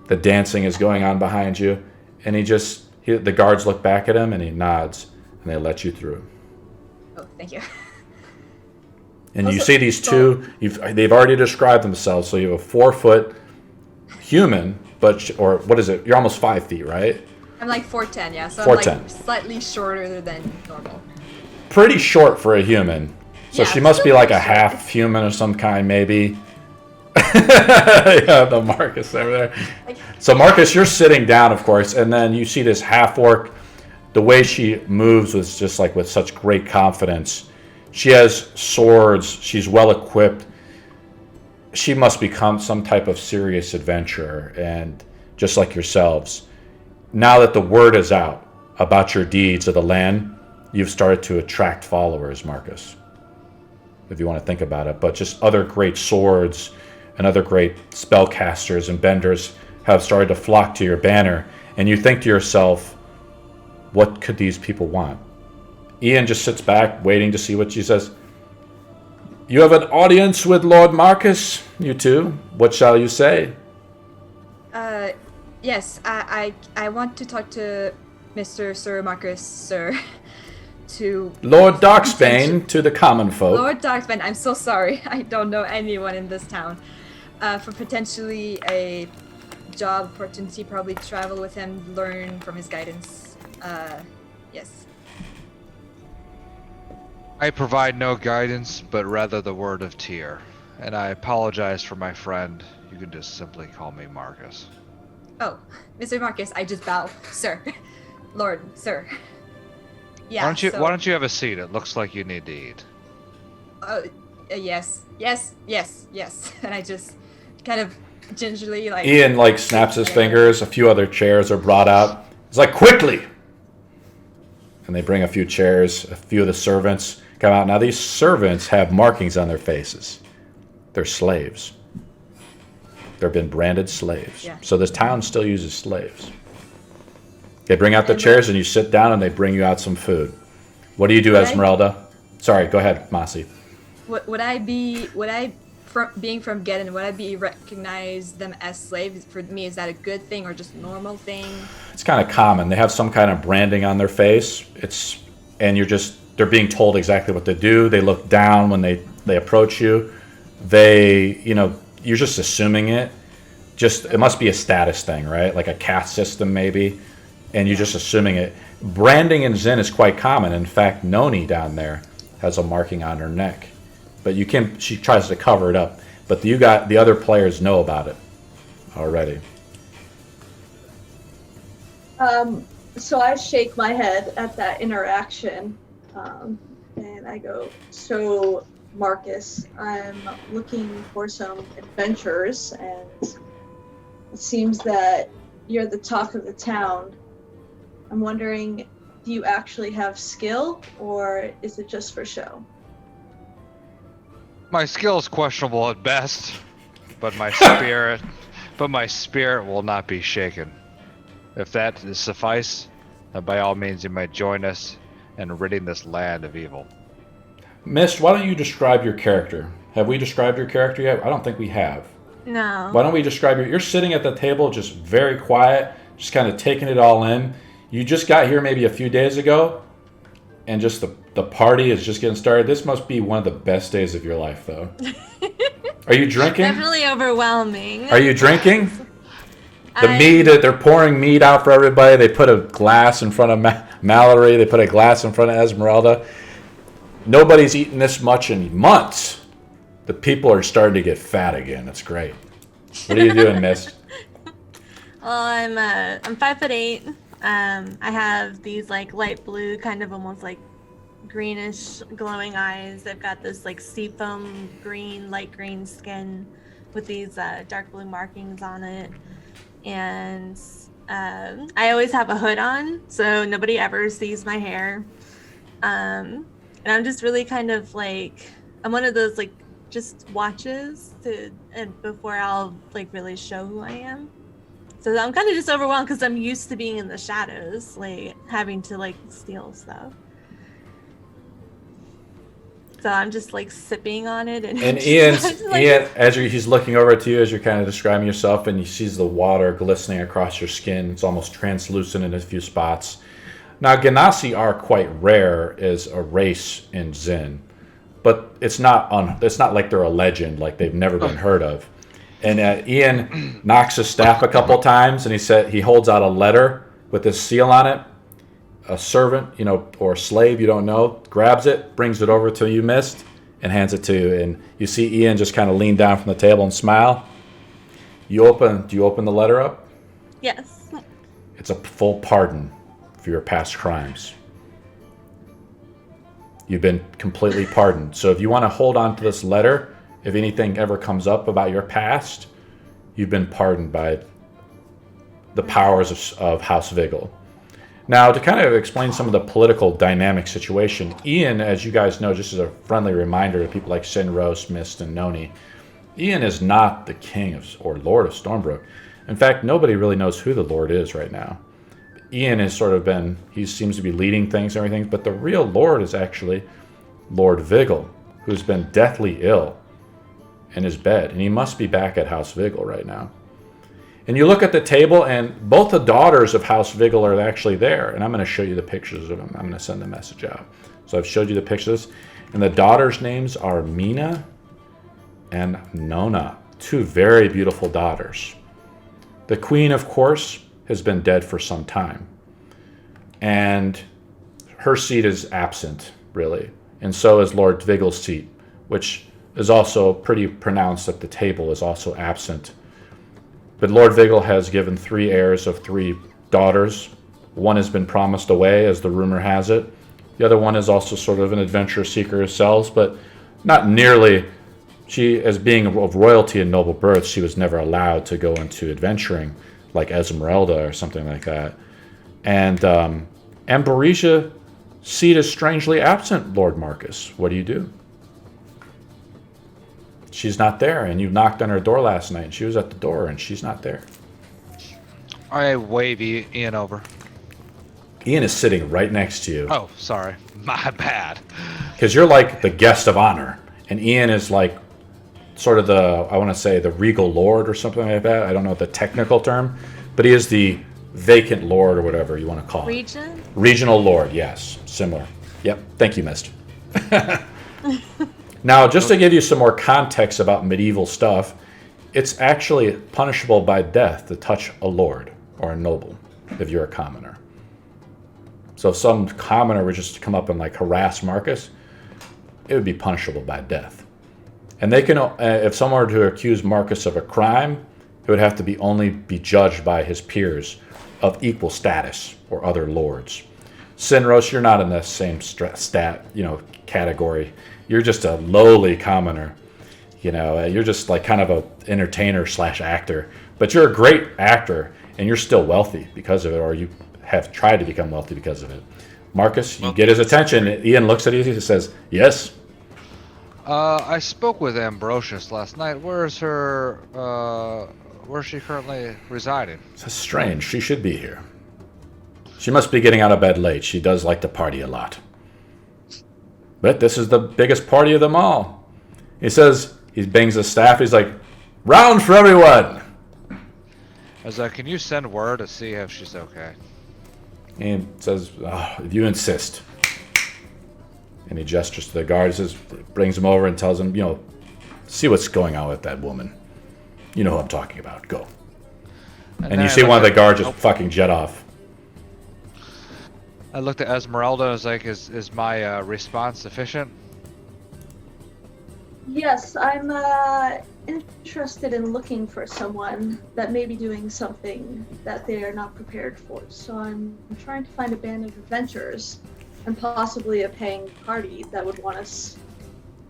The dancing is going on behind you. And the guards look back at him and he nods. And they let you through. Oh, thank you. And you see these two, they've already described themselves. So you have a 4-foot human, or what is it? You're almost 5 feet, right? I'm like 4'10", yeah. So 4'10". I'm like slightly shorter than normal. Pretty short for a human. So Yeah, she must be like a still half human of some kind, maybe. Yeah, the Marcus over there. So Marcus, you're sitting down, of course, and then you see this half orc. The way she moves was just like with such great confidence. She has swords. She's well equipped. She must become some type of serious adventurer, and just like yourselves, now that the word is out about your deeds of the land, you've started to attract followers, Marcus, if you want to think about it. But just other great swords and other great spellcasters and benders have started to flock to your banner, and you think to yourself, what could these people want? Ian just sits back, waiting to see what she says. You have an audience with Lord Marcus, you two. What shall you say? Yes, I want to talk to Mr. Sir Marcus, sir. To Lord Darksbane to the common folk. Lord Darksbane, I'm so sorry. I don't know anyone in this town. For potentially a job opportunity, probably travel with him, learn from his guidance. Yes. I provide no guidance, but rather the word of Tyr. And I apologize for my friend. You can just simply call me Marcus. Oh, Mr. Marcus, I just bow, sir. Lord, sir. Yeah. Why don't you have a seat? It looks like you need to eat. Yes. And I just kind of gingerly like. Ian like snaps his fingers. A few other chairs are brought out. It's like, quickly! And they bring a few chairs. A few of the servants come out. Now these servants have markings on their faces. They're slaves. They've been branded slaves. Yeah. So this town still uses slaves. They bring out the chairs and you sit down and they bring you out some food. What do you do, Esmeralda? Sorry, go ahead, Masi. Being from Geddon, would I be recognize them as slaves? For me, is that a good thing or just a normal thing? It's kind of common. They have some kind of branding on their face. They're being told exactly what to do. They look down when they approach you. You're just assuming it. It must be a status thing, right? Like a caste system maybe. And you're just assuming it. Branding in Zen is quite common. In fact, Noni down there has a marking on her neck. But she tries to cover it up. But the other players know about it already. So I shake my head at that interaction, and I go, so Marcus, I'm looking for some adventures, and it seems that you're the talk of the town. I'm wondering, do you actually have skill, or is it just for show? My skill is questionable at best, but my spirit will not be shaken. If that is suffice, then by all means you might join us in ridding this land of evil. Mist, why don't you describe your character? Have we described your character yet? I don't think we have. No. Why don't we describe you're sitting at the table just very quiet, just kind of taking it all in. You just got here maybe a few days ago, and just the party is just getting started. This must be one of the best days of your life, though. Are you drinking? Definitely overwhelming. Are you drinking? Mead, they're pouring mead out for everybody. They put a glass in front of Mallory. They put a glass in front of Esmeralda. Nobody's eaten this much in months. The people are starting to get fat again. It's great. What are you doing, Miss? Well, I'm 5'8". I have these like light blue, kind of almost like greenish glowing eyes. I've got this like seafoam green, light green skin with these dark blue markings on it. And I always have a hood on, so nobody ever sees my hair. And I'm just really kind of like, I'm one of those like just watches before I'll like really show who I am. So I'm kind of just overwhelmed because I'm used to being in the shadows, like having to like steal stuff. So I'm just like sipping on it, and Ian, as he's looking over to you as you're kind of describing yourself, and he sees the water glistening across your skin. It's almost translucent in a few spots. Now, Genasi are quite rare as a race in Zen, but it's not like they're a legend, like they've never been heard of. And Ian knocks his staff a couple times, and he holds out a letter with his seal on it. A servant, or slave, you don't know, grabs it, brings it over to you, Mist, and hands it to you. And you see Ian just kind of lean down from the table and smile. Do you open the letter up? Yes. It's a full pardon for your past crimes. You've been completely pardoned. So if you want to hold on to this letter, if anything ever comes up about your past, you've been pardoned by the powers of House Vigil. Now, to kind of explain some of the political dynamic situation, Ian, as you guys know, just as a friendly reminder to people like Sinros, Mist, and Noni, Ian is not the king or lord of Stormbrook. In fact, nobody really knows who the lord is right now. Ian has sort of been, he seems to be leading things and everything, but the real lord is actually Lord Vigil, who's been deathly ill in his bed, and he must be back at House Vigil right now. And you look at the table, and both the daughters of House Vigil are actually there, and I'm going to show you the pictures of them. I'm going to send the message out. So I've showed you the pictures, and the daughters' names are Mina and Nona, two very beautiful daughters. The queen, of course, has been dead for some time, and her seat is absent, really, and so is Lord Vigil's seat, which is also pretty pronounced that the table is also absent. But Lord Vigil has given 3 heirs of 3 daughters. One has been promised away, as the rumor has it. The other one is also sort of an adventure seeker herself, but not nearly. She, as being of royalty and noble birth, she was never allowed to go into adventuring like Esmeralda or something like that. And Amboresia's seat is strangely absent, Lord Marcus. What do you do? She's not there, and you knocked on her door last night, and she was at the door, and she's not there. I wave Ian over. Ian is sitting right next to you. Oh, sorry. My bad. Because you're like the guest of honor, and Ian is like sort of I want to say the regal lord or something like that. I don't know the technical term, but he is the vacant lord or whatever you want to call it. Regional lord, yes. Similar. Yep. Thank you, Mist. Now, just to give you some more context about medieval stuff, it's actually punishable by death to touch a lord or a noble if you're a commoner. So if some commoner would just come up and like harass Marcus, it would be punishable by death. And they can, if someone were to accuse Marcus of a crime, it would have to only be judged by his peers of equal status or other lords. Sinros, you're not in the same category. You're just a lowly commoner. You're just like kind of a entertainer / actor. But you're a great actor, and you're still wealthy because of it, or you have tried to become wealthy because of it. Marcus, you get his attention. Ian looks at you and says, yes? I spoke with Ambrosius last night. Where's she currently residing? That's strange. She should be here. She must be getting out of bed late. She does like to party a lot. But this is the biggest party of them all. He says, he bangs his staff. He's like, round for everyone. I was like, can you send word to see if she's okay? And he says, if you insist. And he gestures to the guard. He brings him over and tells him, see what's going on with that woman. You know who I'm talking about. Go. And you see one of the guards just fucking jet off. I looked at Esmeralda and was like, is my response sufficient? Yes, I'm interested in looking for someone that may be doing something that they are not prepared for. So I'm trying to find a band of adventurers and possibly a paying party that would want us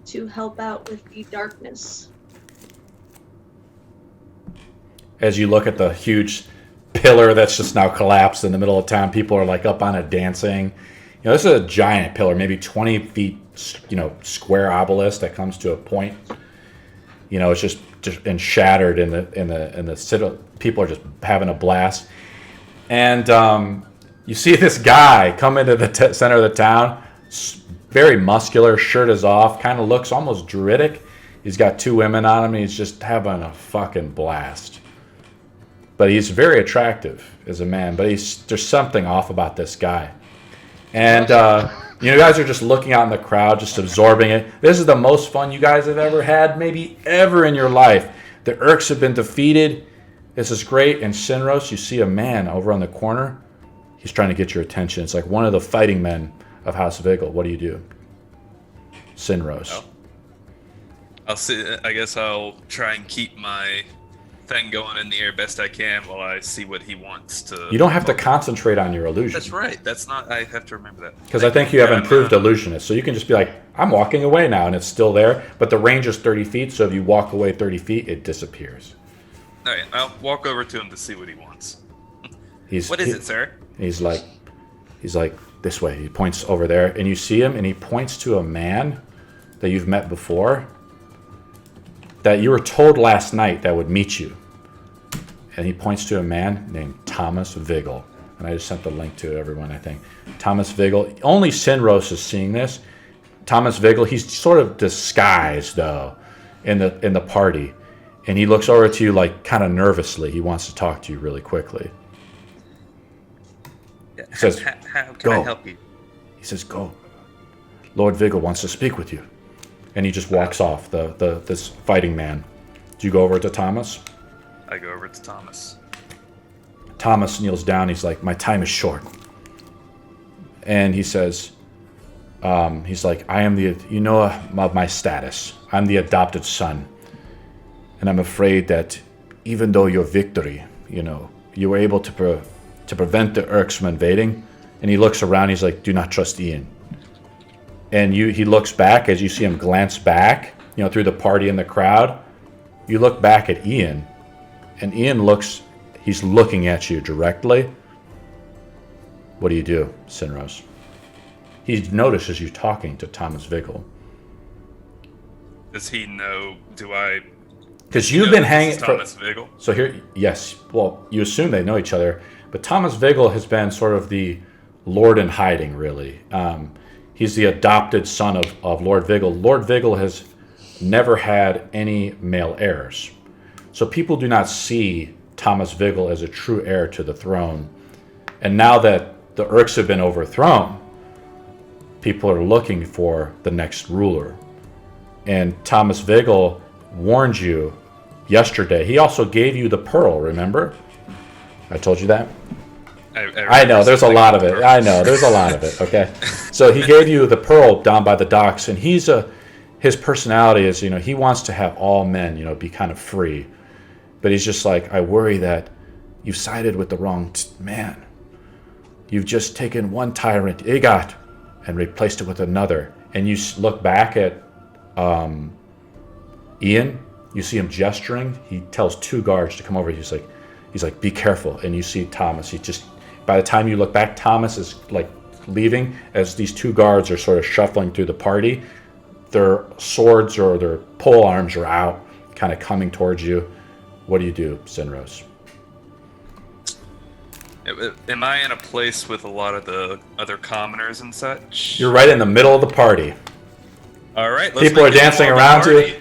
to help out with the darkness. As you look at the huge pillar that's just now collapsed in the middle of town, people are like up on it dancing. This is a giant pillar, maybe 20 feet, square obelisk that comes to a point. It's just and shattered in the city. People are just having a blast. And you see this guy come into the center of the town, very muscular, shirt is off, kind of looks almost druidic. He's got 2 women on him, and he's just having a fucking blast. But he's very attractive as a man, but there's something off about this guy. And you guys are just looking out in the crowd, just absorbing it. This is the most fun you guys have ever had, maybe ever in your life. The Urks have been defeated. This is great. And Sinros, you see a man over on the corner. He's trying to get your attention. It's like one of the fighting men of House Vigil. What do you do? Sinros. I'll see. I guess I'll try and keep my thing going in the air best I can while I see what he wants to. You don't have to concentrate on your illusion. That's right. That's not. I have to remember that. Because I think you have improved illusionist, so you can just be like, I'm walking away now, and it's still there, but the range is 30 feet, so if you walk away 30 feet, it disappears. All right, I'll walk over to him to see what he wants. He's, What is it, sir? He's like, this way. He points over there, and you see him, and he points to a man that you've met before, that you were told last night that would meet you. And he points to a man named Thomas Vigil. And I just sent the link to everyone, I think. Thomas Vigil. Only Sinros is seeing this. Thomas Vigil, he's sort of disguised, though, in the party. And he looks over to you, like, kind of nervously. He wants to talk to you really quickly. He says, How can go. I help you? He says, go. Lord Vigil wants to speak with you. And he just walks off, this fighting man. Do you go over to Thomas? I go over to Thomas. Thomas kneels down. He's like, my time is short. And he says, he's like, I am of my status. I'm the adopted son. And I'm afraid that even though your victory, you were able to prevent the Urks from invading. And he looks around. He's like, do not trust Ian. And he looks back as you see him glance back, through the party and the crowd. You look back at Ian, and Ian he's looking at you directly. What do you do, Sinros? He notices you talking to Thomas Vigil. Does he know? Do I? Because you've been hanging. Thomas Vigil. So here, yes. Well, you assume they know each other, but Thomas Vigil has been sort of the Lord in hiding, really. He's the adopted son of Lord Vigil. Lord Vigil has never had any male heirs. So people do not see Thomas Vigil as a true heir to the throne. And now that the Urks have been overthrown, people are looking for the next ruler. And Thomas Vigil warned you yesterday. He also gave you the pearl, remember? I told you that? I know, there's a lot of it. I know, there's a lot of it, okay? So he gave you the pearl down by the docks, and his personality is, he wants to have all men, be kind of free. But he's just like, I worry that you've sided with the wrong man. You've just taken one tyrant, Igat, and replaced it with another. And you look back at Ian, you see him gesturing. He tells two guards to come over. He's like, be careful. And you see Thomas. By the time you look back, Thomas is like leaving as these two guards are sort of shuffling through the party. Their swords or their pole arms are out, kind of coming towards you. What do you do, Sinros? Am I in a place with a lot of the other commoners and such? You're right in the middle of the party. All right. People are dancing around you.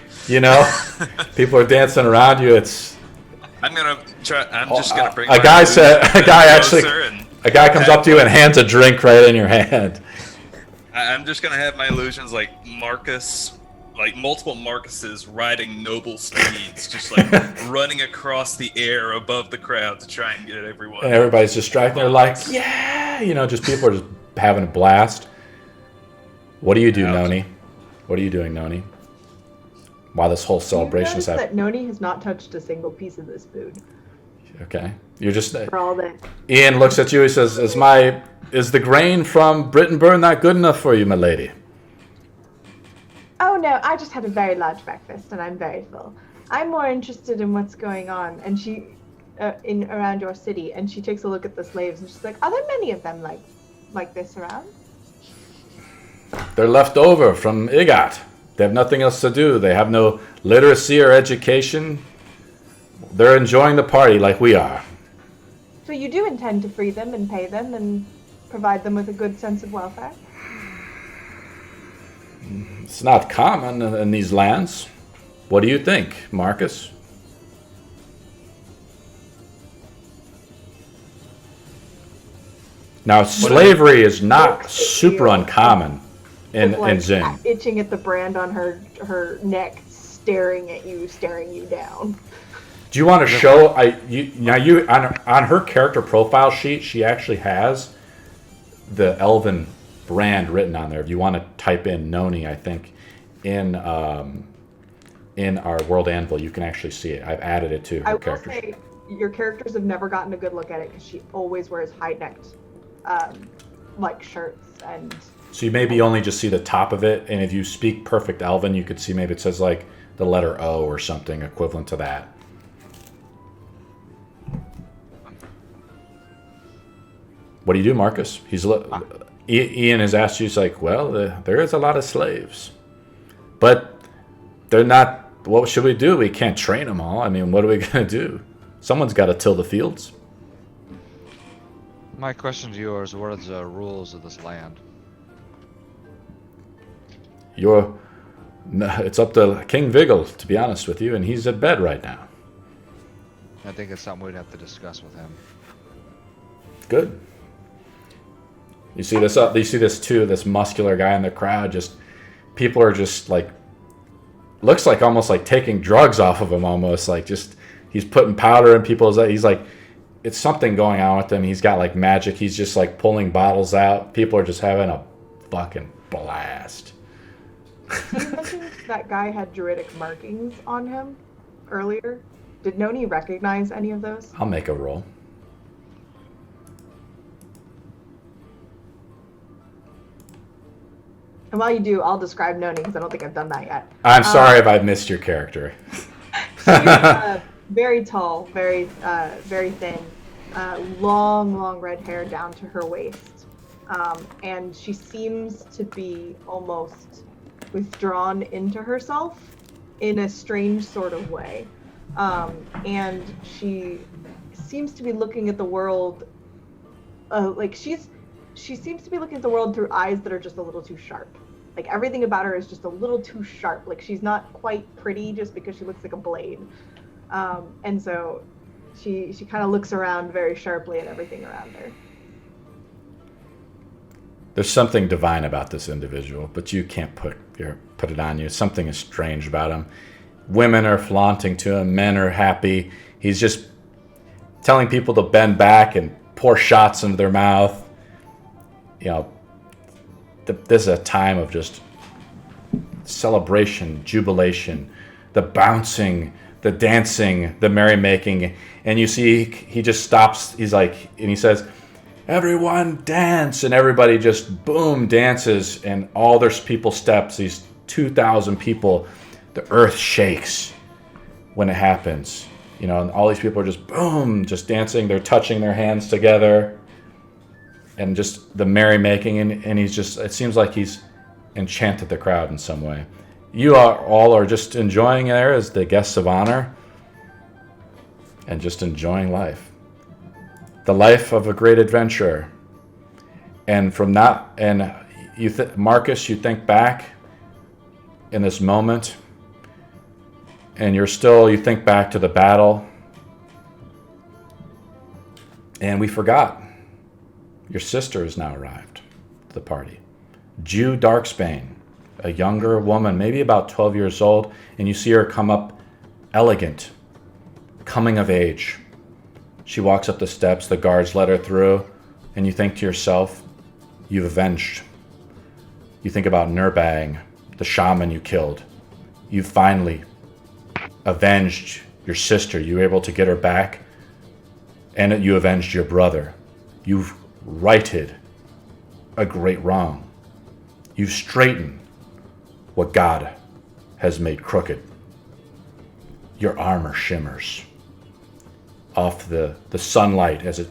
People are dancing around you. I'm gonna try. I'm just gonna bring. A guy comes up to you and hands a drink right in your hand. I'm just gonna have my illusions like Marcus, like multiple Marcuses riding noble steeds, just like running across the air above the crowd to try and get at everyone. And everybody's distracted. They're like, yeah, just people are just having a blast. What do you do, Noni? What are you doing, Noni? While this whole celebration is happening. That Noni has not touched a single piece of this food. Okay, you're just. For all that. Ian looks at you. He says, "Is the grain from Brittenburn not good enough for you, my lady?" Oh no, I just had a very large breakfast and I'm very full. I'm more interested in what's going on, and she, around your city. And she takes a look at the slaves and she's like, "Are there many of them like this around?" They're left over from Igat. They have nothing else to do. They have no literacy or education. They're enjoying the party like we are. So you do intend to free them and pay them and provide them with a good sense of welfare? It's not common in these lands. What do you think, Marcus? Now, slavery is not super uncommon in Zin. Itching at the brand on her neck, staring you down. Do you want to show? On her character profile sheet, she actually has the elven brand written on there. If you want to type in Noni, I think in in our World Anvil. You can actually see it. I've added it to I her will character. say your characters have never gotten a good look at it because she always wears high-necked, like shirts and. So you maybe only just see the top of it, and if you speak perfect Elven, you could see maybe it says like the letter O or something equivalent to that. What do you do, Marcus? Ian has asked you. He's like, well, there is a lot of slaves, but they're not. What should we do? We can't train them all. I mean, what are we gonna do? Someone's got to till the fields. My question to you is, what are the rules of this land? It's up to King Vigil, to be honest with you, and he's at bed right now. I think it's something we'd have to discuss with him. Good. You see this up? You see this too? This muscular guy in the crowd. Just people are just like, looks like almost like taking drugs off of him. Almost like just he's putting powder in people's. He's like, it's something going on with him. He's got like magic. He's just like pulling bottles out. People are just having a fucking blast. You mentioned that guy had druidic markings on him earlier. Did Noni recognize any of those? I'll make a roll. And while you do, I'll describe Noni because I don't think I've done that yet. I'm sorry if I missed your character. She's very tall, very thin, long red hair down to her waist. And she seems to be almost withdrawn into herself in a strange sort of way. And she seems to be looking at the world like she seems to be looking at the world through eyes that are just a little too sharp. Like everything about her is just a little too sharp. Like she's not quite pretty just because she looks like a blade. And so she kind of looks around very sharply at everything around her. There's something divine about this individual, but you can't put it on you. Something is strange about him. Women are flaunting to him. Men are happy. He's just telling people to bend back and pour shots into their mouth. You know, this is a time of just celebration, jubilation, the bouncing, the dancing, the merrymaking. And you see he just stops. He's like, and he says, everyone dance. And everybody just boom dances. And all their people steps, these 2,000 people, the earth shakes when it happens. You know, and all these people are just boom, just dancing. They're touching their hands together. And just the merrymaking, and he's just, it seems like he's enchanted the crowd in some way. You all are just enjoying there as the guests of honor and just enjoying life. The life of a great adventurer. And from that, and Marcus, you think back in this moment, and you think back to the battle, and we forgot. Your sister has now arrived to the party. Jew Darksbane, a younger woman, maybe about 12 years old, and you see her come up elegant, coming of age. She walks up the steps, the guards let her through, and you think to yourself, you've avenged. You think about Nurbang, the shaman you killed. You finally avenged your sister. You were able to get her back, and you avenged your brother. You've righted a great wrong. You've straightened what God has made crooked. Your armor shimmers off the sunlight as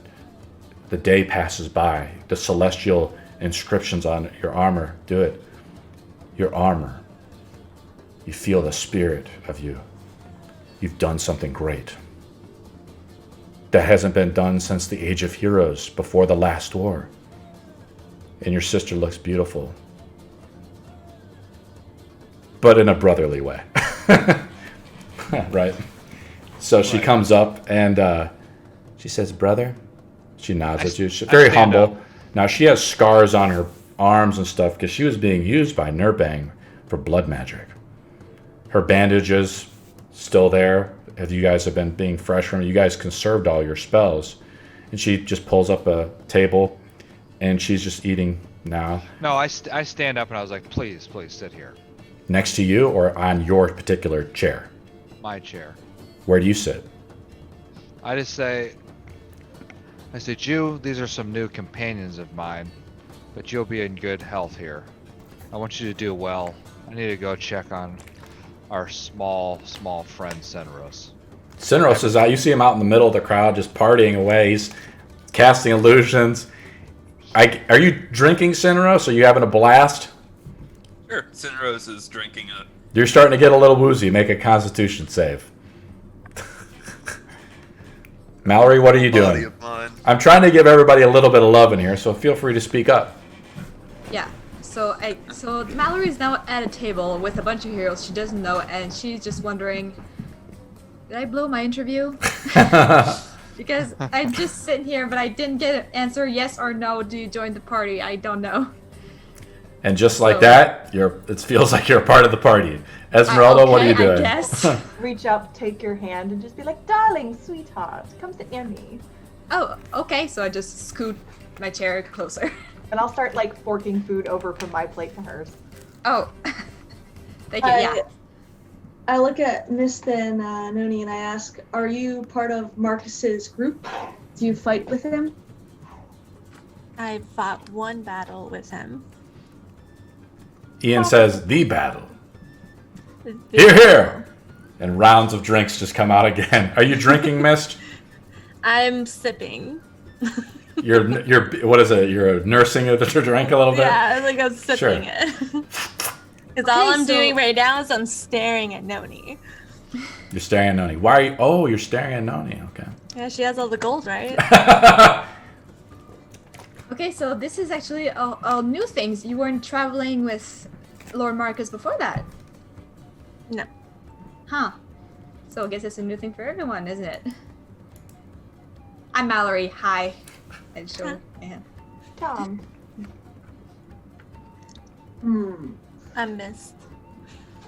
the day passes by. The celestial inscriptions on your armor do it. Your armor. You feel the spirit of you. You've done something great that hasn't been done since the Age of Heroes, before the last war. And your sister looks beautiful, but in a brotherly way. Right? So she comes up and she says, brother. She nods at you. She's very humble. Now she has scars on her arms and stuff because she was being used by Nurbang for blood magic. Her bandages still there. If you guys have been being fresh from it, you guys conserved all your spells. And she just pulls up a table and she's just eating now. No, I stand up and I was like, please sit here. next to you or on your particular chair? My chair. Where do you sit? I say, Jew, these are some new companions of mine, but you'll be in good health here. I want you to do well. I need to go check on our small friend Senros. Sinros is out. You see him out in the middle of the crowd just partying away. He's casting illusions. Are you drinking, Sinros? Are you having a blast? Sure. Sinrose is drinking a. You're starting to get a little woozy. Make a constitution save. Mallory, what are you Body doing? of mine. I'm trying to give everybody a little bit of love in here, so feel free to speak up. Yeah. So Mallory's now at a table with a bunch of heroes she doesn't know, and she's just wondering, did I blow my interview? Because I'm just sitting here, but I didn't get an answer, yes or no. Do you join the party? I don't know. And just like that, it feels like you're a part of the party. Esmeralda, what are you doing? I guess. Reach up, take your hand, and just be like, darling, sweetheart, come sit near me. Oh, okay. So I just scoot my chair closer. And I'll start like forking food over from my plate to hers. Oh, thank you. Yeah. I look at Mist and Noni and I ask, are you part of Marcus's group? Do you fight with him? I fought one battle with him. Ian says, the battle. Hear, hear! And rounds of drinks just come out again. Are you drinking, Mist? I'm sipping. You're what is it? You're nursing the drink a little bit? Yeah, like I'm sipping Sure. it. Because all I'm doing right now is I'm staring at Noni. You're staring at Noni. Why are you? Oh, you're staring at Noni. Okay. Yeah, she has all the gold, right? Okay, so this is actually all new things. You weren't traveling with Lord Marcus before that. No. Huh. So I guess it's a new thing for everyone, isn't it? I'm Mallory. Hi. And show my hand. Tom. I missed.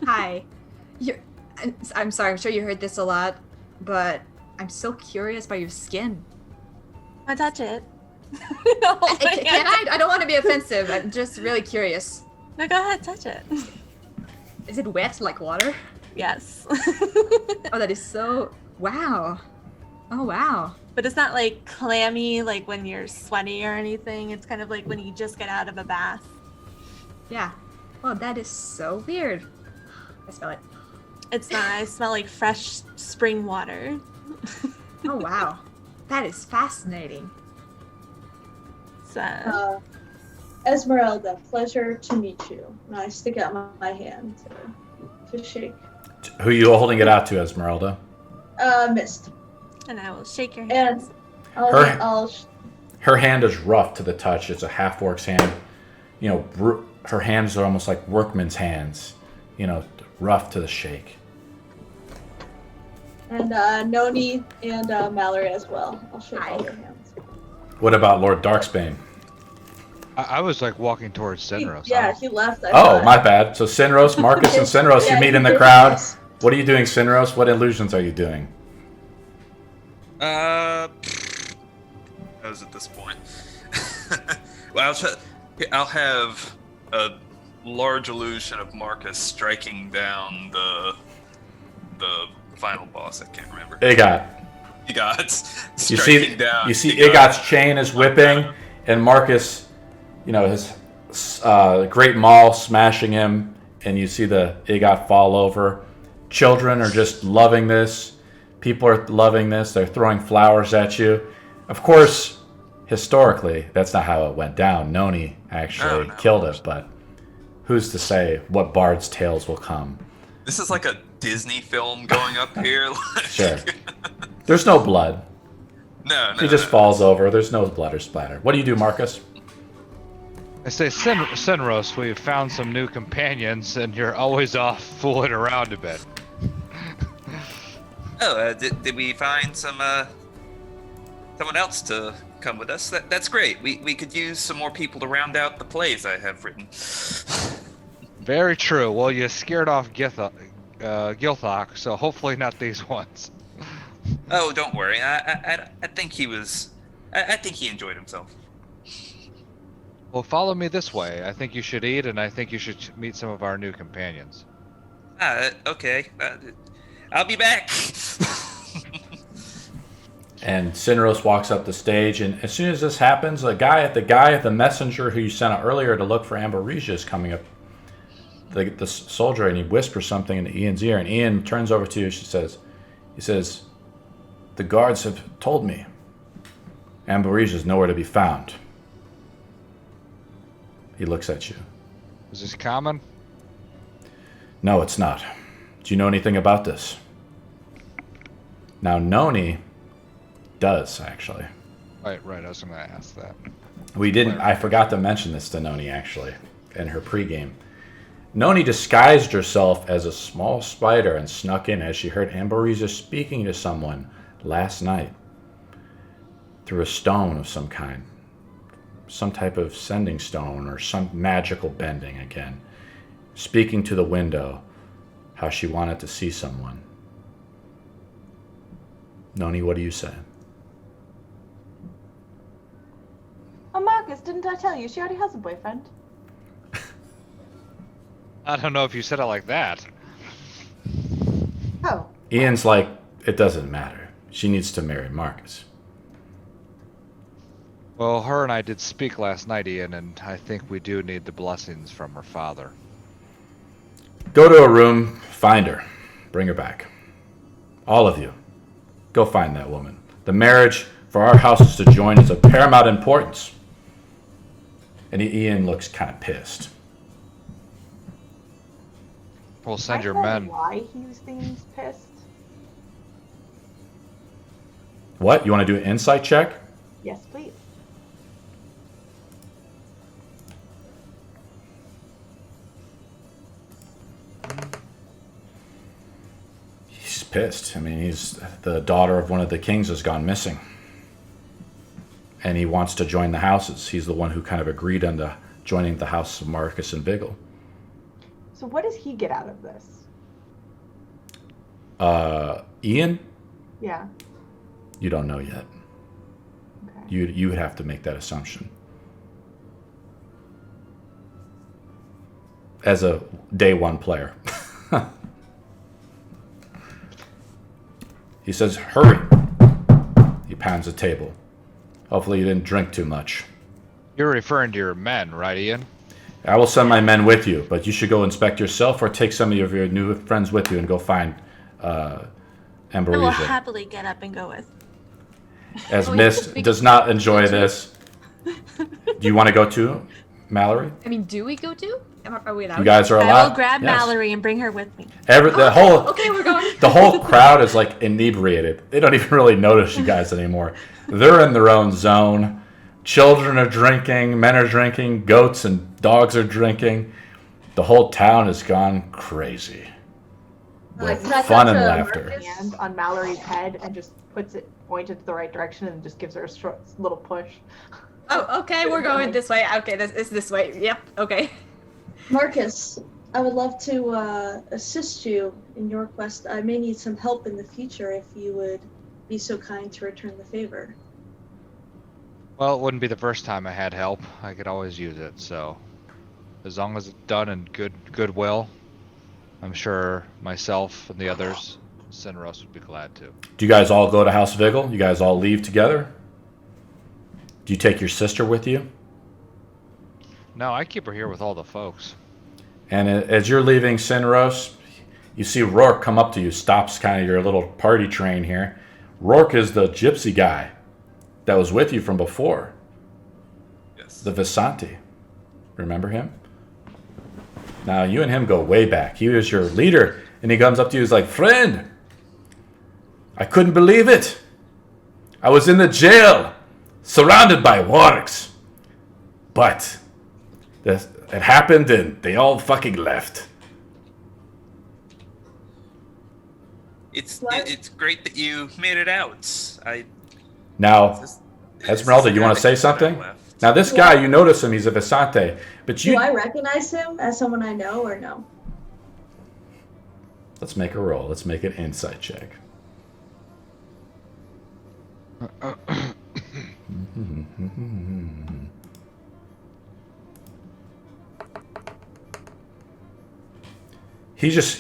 Hi. I'm sorry, I'm sure you heard this a lot, but I'm so curious about your skin. I touch it. Can I? I don't want to be offensive. I'm just really curious. No, go ahead, touch it. Is it wet like water? Yes. Oh, that is so... Wow. Oh, wow. But it's not like clammy, like when you're sweaty or anything. It's kind of like when you just get out of a bath. Yeah. Well, that is so weird. I smell it. It's not. I smell like fresh spring water. Oh, wow. That is fascinating. So, Esmeralda, pleasure to meet you. And I stick out my hand to shake. Who are you holding it out to, Esmeralda? Mist. and I will shake your And hands. Her hand is rough to the touch. It's a half-orc's hand. You know, her hands are almost like workman's hands. You know, rough to the shake. And Noni and Mallory as well. I'll shake all their hands. What about Lord Darksbane? I was like walking towards Senros. He left. Oh, my bad. So Sinros, Marcus, and Sinros, you meet in the crowd. What are you doing, Sinros? What illusions are you doing? I was at this point. Well, I'll have a large illusion of Marcus striking down the final boss. I can't remember. Igot. You see Igot's chain is whipping, and Marcus, you know, his great maul smashing him, and you see the Igot fall over. Children are just loving this. People are loving this. They're throwing flowers at you. Of course, historically, that's not how it went down. Noni actually killed it, but who's to say what bard's tales will come? This is like a Disney film going up here. Sure. There's no blood. No. He just falls over. There's no blood or splatter. What do you do, Marcus? I say, Senros, we've found some new companions, and you're always off fooling around a bit. Did we find someone else to come with us? That's great. We could use some more people to round out the plays I have written. Very true. Well, you scared off Gilthok, so hopefully not these ones. Oh, don't worry. I think he was. I think he enjoyed himself. Well, follow me this way. I think you should eat, and I think you should meet some of our new companions. Okay. I'll be back. And Sinros walks up the stage, and as soon as this happens, the messenger who you sent out earlier to look for Amberisia is coming up. The soldier, and he whispers something into Ian's ear, and Ian turns over to you. He says, the guards have told me Amberisia is nowhere to be found. He looks at you. Is this common? No, it's not. Do you know anything about this? Now, Noni does, actually. Right. I was going to ask that. I forgot to mention this to Noni, actually, in her pregame. Noni disguised herself as a small spider and snuck in as she heard Amberisia speaking to someone last night through a stone of some kind. Some type of sending stone or some magical bending again. Speaking to the window, how she wanted to see someone. Noni, what do you say? Oh, Marcus, didn't I tell you? She already has a boyfriend. I don't know if you said it like that. Oh. Ian's like, it doesn't matter. She needs to marry Marcus. Well, her and I did speak last night, Ian, and I think we do need the blessings from her father. Go to a room, find her, bring her back. All of you, go find that woman. The marriage for our houses to join is of paramount importance. And Ian looks kind of pissed. We'll send your I men. know why he seems pissed. What? You want to do an insight check? Yes, please. He's pissed. I mean, the daughter of one of the kings has gone missing. And he wants to join the houses. He's the one who kind of agreed on joining the house of Marcus and Vigil. So what does he get out of this? Ian? Yeah. You don't know yet. Okay. You would have to make that assumption. As a day one player. He says, hurry. He pounds the table. Hopefully you didn't drink too much. You're referring to your men, right, Ian? I will send my men with you, but you should go inspect yourself or take some of your new friends with you and go find I will Amberisia. happily get up and go with. As Mist does not enjoy this. Do you want to go too, Mallory? I mean, do we go to? Are we allowed? You guys are allowed. I will grab Yes. Mallory and bring her with me. Okay, we're going. The whole crowd is like inebriated. They don't even really notice you guys anymore. They're in their own zone. Children are drinking, men are drinking, goats and dogs are drinking. The whole town has gone crazy with Can I fun touch and a laughter. Marcus? Hand on Mallory's head and just puts it pointed to the right direction and just gives her a short little push. Oh, okay, we're going this way. Okay, it's this way. Yep, okay. Marcus, I would love to assist you in your quest. I may need some help in the future if you would be so kind to return the favor. Well, it wouldn't be the first time I had help. I could always use it, so as long as it's done in goodwill, I'm sure myself and the others, Sinros, would be glad to. Do you guys all go to House Vigil? You guys all leave together? Do you take your sister with you? No, I keep her here with all the folks. And as you're leaving Sinros, you see Rourke come up to you, stops kind of your little party train here. Rourke is the gypsy guy that was with you from before. Yes. The Visanti. Remember him? Now, you and him go way back. He was your leader, and he comes up to you, he's like, friend, I couldn't believe it. I was in the jail, surrounded by wargs. But it happened, and they all fucking left. It's great that you made it out. Now, This- Esmeralda, you want to say something? Now, this guy, you notice him, he's a Visante, but Do you... I recognize him as someone I know or no? Let's make a roll. Let's make an insight check. He's just,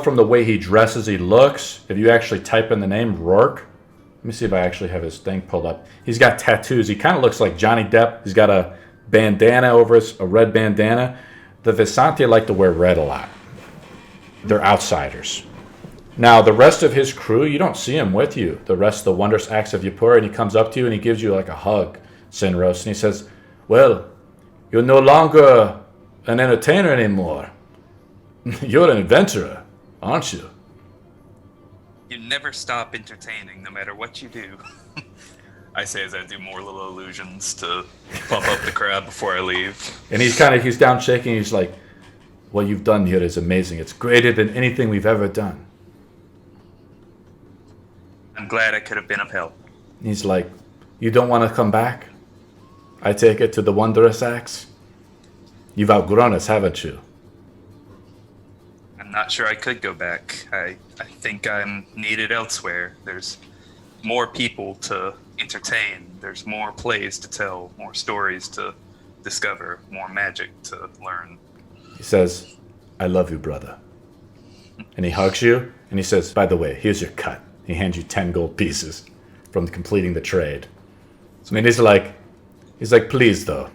from the way he dresses, he looks. If you actually type in the name Rourke, let me see if I actually have his thing pulled up. He's got tattoos. He kind of looks like Johnny Depp. He's got a bandana over a red bandana. The Visante like to wear red a lot. They're outsiders. Now, the rest of his crew, you don't see him with you. The rest of the Wondrous Acts of Yapura, and he comes up to you and he gives you like a hug, Sinros, and he says, well, you're no longer an entertainer anymore. You're an adventurer, aren't you? You never stop entertaining, no matter what you do. I say as I do more little illusions to pump up the crowd before I leave. And he's down shaking. He's like, what you've done here is amazing. It's greater than anything we've ever done. I'm glad I could have been of help. He's like, you don't want to come back? I take it to the Wondrous Acts? You've outgrown us, haven't you? I'm not sure I could go back. I think I'm needed elsewhere. There's more people to entertain. There's more plays to tell, more stories to discover, more magic to learn. He says, I love you, brother. And he hugs you, and he says, by the way, here's your cut. He hands you 10 gold pieces from completing the trade. So he's like, please, though,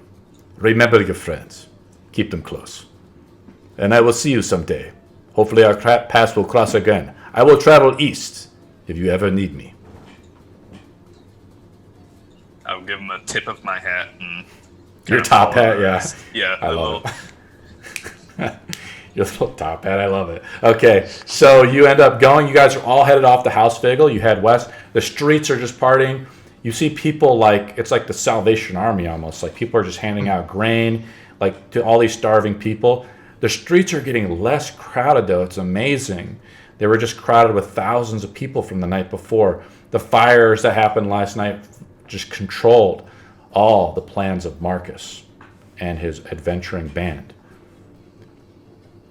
remember your friends. Keep them close. And I will see you someday. Hopefully our paths will cross again. I will travel east if you ever need me. I'll give him a tip of my hat and Your top hat, yeah. Yeah, I love it. Your little top hat, I love it. Okay, so you end up going. You guys are all headed off to House Figel. You head west. The streets are just partying. You see people it's like the Salvation Army almost. Like people are just handing out grain, like to all these starving people. The streets are getting less crowded though. It's amazing. They were just crowded with thousands of people from the night before. The fires that happened last night just controlled all the plans of Marcus and his adventuring band.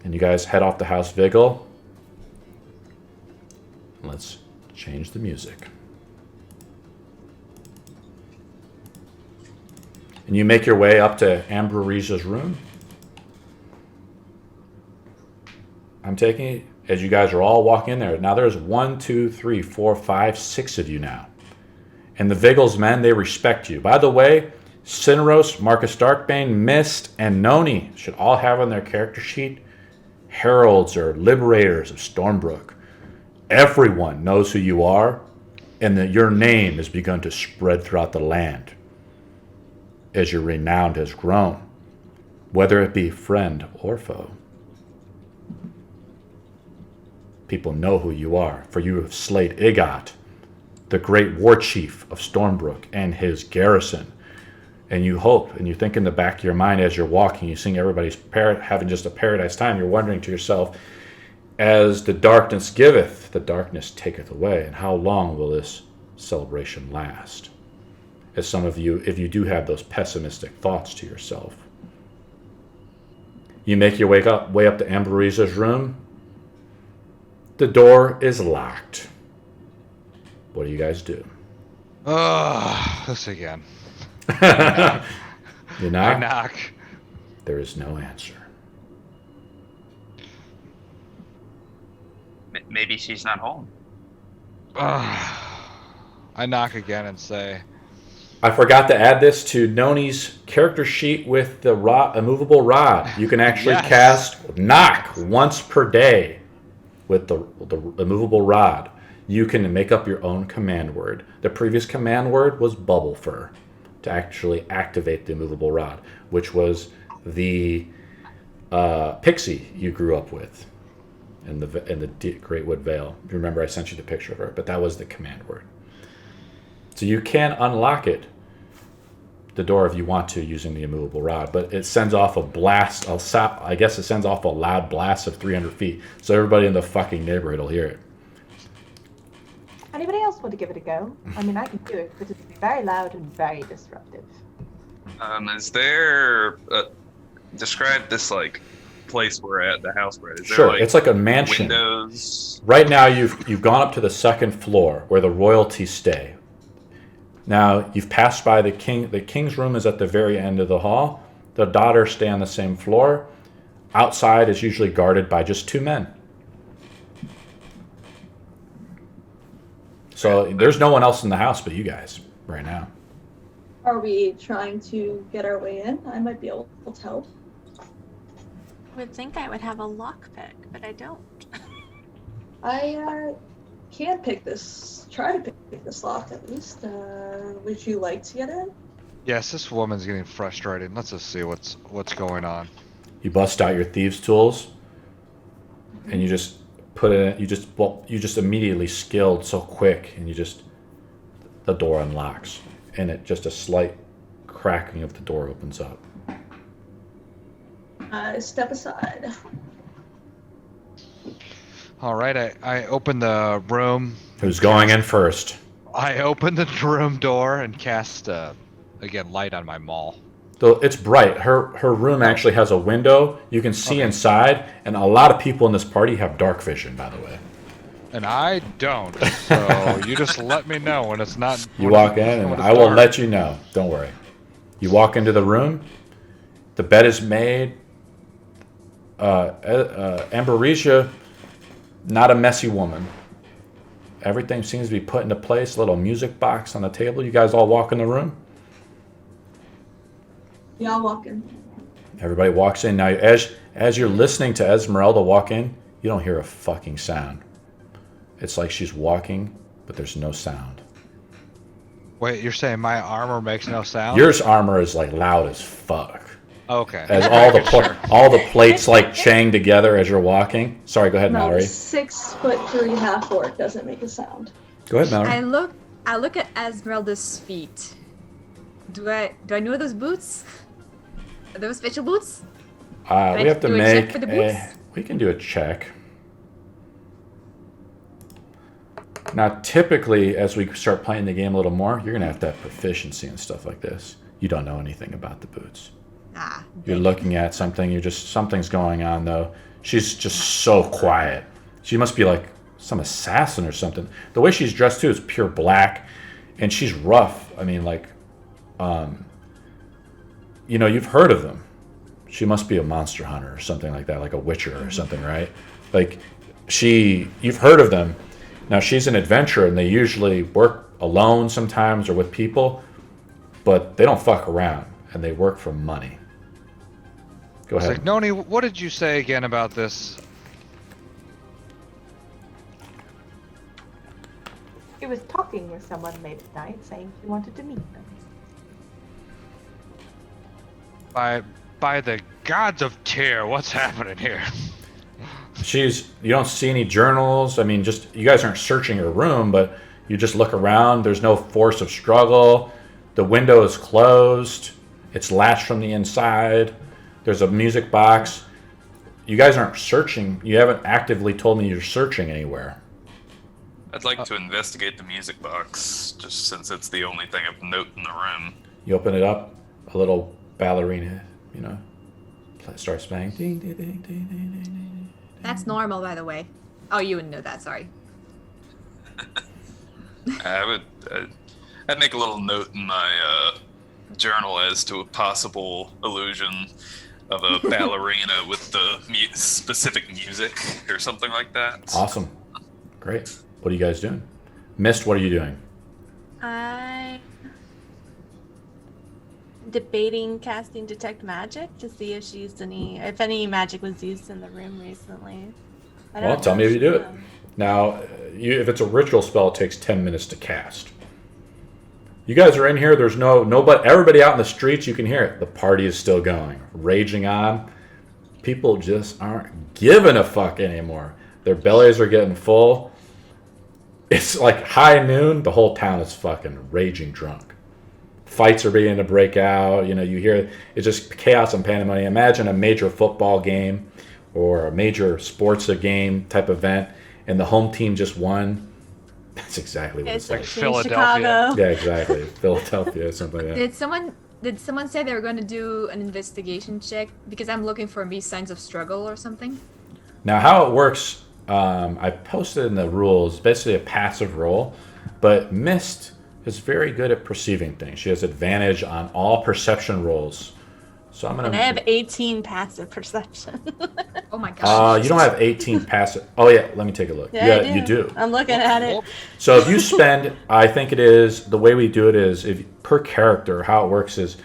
And you guys head off to House Vigil. Let's change the music. And you make your way up to Ambrosia's room. I'm taking it as you guys are all walking in there. Now there's 1, 2, 3, 4, 5, 6 of you now. And the Vigil's men, they respect you. By the way, Cineros, Marcus Darkbane, Mist, and Noni should all have on their character sheet heralds or liberators of Stormbrook. Everyone knows who you are, and that your name has begun to spread throughout the land as your renown has grown, whether it be friend or foe. People know who you are, for you have slayed Igot, the great war chief of Stormbrook, and his garrison. And you hope, and you think in the back of your mind as you're walking, you see everybody's having just a paradise time. You're wondering to yourself, as the darkness giveth, the darkness taketh away. And how long will this celebration last? As some of you, if you do have those pessimistic thoughts to yourself. You make your way up to Ambrosia's room. The door is locked. What do you guys do? This again. You knock? I knock. There is no answer. Maybe she's not home. I knock again and say, I forgot to add this to Noni's character sheet with the immovable rod. You can actually cast knock once per day with the immovable rod. You can make up your own command word. The previous command word was bubble fur to actually activate the immovable rod, which was the pixie you grew up with in the Great Wood Vale. You remember I sent you the picture of her, but that was the command word. So you can unlock the door if you want to using the immovable rod, but it sends off a blast. I guess it sends off a loud blast of 300 feet, so everybody in the fucking neighborhood will hear it. Anybody else want to give it a go? I mean, I can do it, but it'll be very loud and very disruptive. Is there describe this like place we're at, the house we're at? Is there, sure, it's like a mansion. Windows. Right now, you've gone up to the second floor where the royalty stay. Now you've passed by the king. The king's room is at the very end of the hall. The daughters stay on the same floor. Outside is usually guarded by just 2 men So there's no one else in the house but you guys right now. Are we trying to get our way in? I might be able to help. I would think I would have a lockpick, but I don't. I can try to pick this lock at least. Would you like to get in? Yes, this woman's getting frustrated. Let's just see what's going on. You bust out your thieves' tools, and you just put it. You just immediately skilled so quick, and the door unlocks, and just a slight cracking of the door opens up. Step aside. All right, I open the room. Who's going in first? I open the room door and cast again light on my maul. Though it's bright. Her room actually has a window. You can see inside, and a lot of people in this party have dark vision, by the way. And I don't. So you just let me know when it's not. You walk in, and I will let you know. Don't worry. You walk into the room. The bed is made. Amberesia, not a messy woman. Everything seems to be put into place. A little music box on the table. You guys all walk in the room. Yeah, I'll walk in. Everybody walks in. Now, as you're listening to Esmeralda walk in, you don't hear a fucking sound. It's like she's walking, but there's no sound. Wait, you're saying my armor makes no sound? Yours armor is like loud as fuck. Okay. As all the plates like chang together as you're walking. Sorry, go ahead, No, Mallory. 6'3" half orc doesn't make a sound. Go ahead, Mallory. I look at Esmeralda's feet. Do I know those boots? Are those special boots? We have to do a make check for the boots? we can do a check. Now, typically, as we start playing the game a little more, you're gonna have to have proficiency and stuff like this. You don't know anything about the boots. You're looking at something. Something's going on though. She's just so quiet. She must be like some assassin or something. The way she's dressed too is pure black, and she's rough. I mean, like, you've heard of them. She must be a monster hunter or something like that, like a witcher or something, right? Like, you've heard of them. Now, she's an adventurer, and they usually work alone sometimes or with people, but they don't fuck around, and they work for money. Go ahead. It's like, Noni, what did you say again about this? He was talking with someone late at night, saying he wanted to meet them. By the gods of Tyr, what's happening here? You don't see any journals. I mean, you guys aren't searching her room, but you just look around. There's no force of struggle. The window is closed. It's latched from the inside. There's a music box. You guys aren't searching. You haven't actively told me you're searching anywhere. I'd like to investigate the music box, just since it's the only thing of note in the room. You open it up. A little ballerina, starts playing. Ding, ding, ding, ding, ding, ding. That's normal, by the way. Oh, you wouldn't know that. Sorry. I'd make a little note in my journal as to a possible illusion of a ballerina with the specific music or something like that. Awesome. Great. What are you guys doing? Mist, what are you doing? I'm debating casting detect magic to see if any magic was used in the room recently. Well, tell me if you do it. Now, if it's a ritual spell, it takes 10 minutes to cast. You guys are in here. There's nobody. Everybody out in the streets, you can hear it. The party is still going, raging on. People just aren't giving a fuck anymore. Their bellies are getting full. It's like high noon. The whole town is fucking raging drunk. Fights are beginning to break out. You hear it's just chaos and pandemonium. Imagine a major football game or a major sports game type event, and the home team just won. That's exactly what it's like. Philadelphia. Chicago. Yeah, exactly. Philadelphia, something like that. Did someone say they were going to do an investigation check? Because I'm looking for maybe signs of struggle or something. Now, how it works, I posted in the rules, basically a passive roll, but Mist is very good at perceiving things. She has advantage on all perception rolls. So I'm And I gonna. have 18 passive perception. Oh my gosh. You don't have 18 passive. Oh yeah, let me take a look. Yeah, I you do. I'm looking at it. So if you spend, I think it is the way we do it is if per character. How it works is,